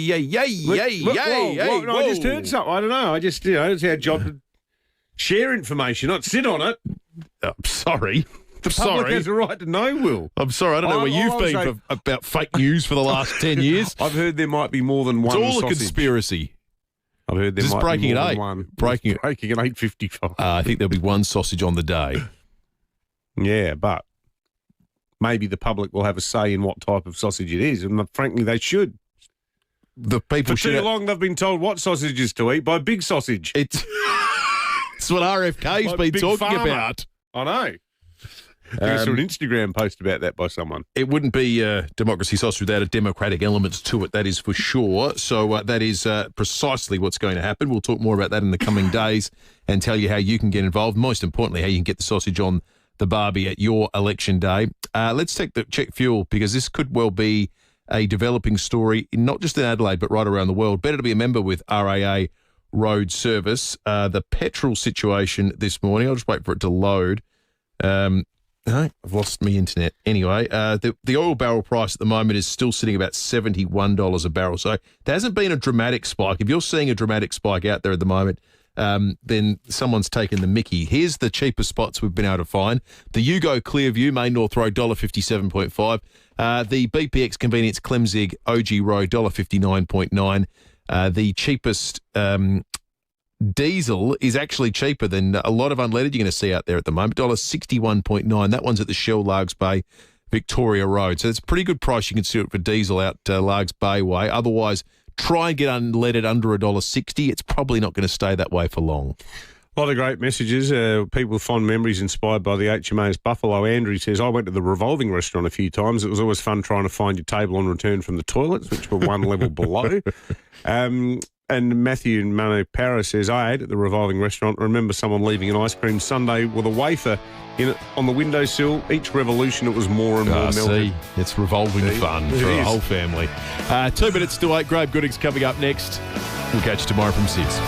just heard something. I don't know. It's our job to share information, not sit on it. I'm sorry. The public has a right to know, Will. I'm sorry. I don't know where you've been about fake news for the last 10 years. I've heard there might be more than one sausage. It's all a conspiracy. I've heard there might be more than one. Breaking at 8:55. I think there'll be one sausage on the day. Yeah, but maybe the public will have a say in what type of sausage it is, and frankly, they should. The people For too long, they've been told what sausages to eat by Big Sausage. It's what RFK's been talking about. I know. I saw an Instagram post about that by someone. It wouldn't be democracy sausage without a democratic element to it, that is for sure. So that is precisely what's going to happen. We'll talk more about that in the coming days and tell you how you can get involved. Most importantly, how you can get the sausage on the barbie at your election day. Let's check fuel, because this could well be a developing story, not just in Adelaide, but right around the world. Better to be a member with RAA Road Service. The petrol situation this morning, I'll just wait for it to load. No, I've lost my internet. Anyway, the oil barrel price at the moment is still sitting about $71 a barrel. So there hasn't been a dramatic spike. If you're seeing a dramatic spike out there at the moment, then someone's taken the mickey. Here's the cheapest spots we've been able to find. The Yugo Clearview, Main North Road, $1.57.5. The BPX Convenience Clemzig, OG Road, $1.59.9. The cheapest diesel is actually cheaper than a lot of unleaded you're going to see out there at the moment, $1.61.9. That one's at the Shell Largs Bay, Victoria Road. So it's a pretty good price you can see it for diesel out Largs Bay way. Otherwise, try and get unleaded under $1.60. It's probably not going to stay that way for long. A lot of great messages. People with fond memories inspired by the HMAS Buffalo. Andrew says, I went to the revolving restaurant a few times. It was always fun trying to find your table on return from the toilets, which were one level below. And Matthew in Mano Para says, I ate at the revolving restaurant. I remember someone leaving an ice cream sundae with a wafer in it on the windowsill. Each revolution, it was more and more melted. See, it's revolving fun for the whole family. 2 minutes to 8. Grave Goodings coming up next. We'll catch you tomorrow from 6.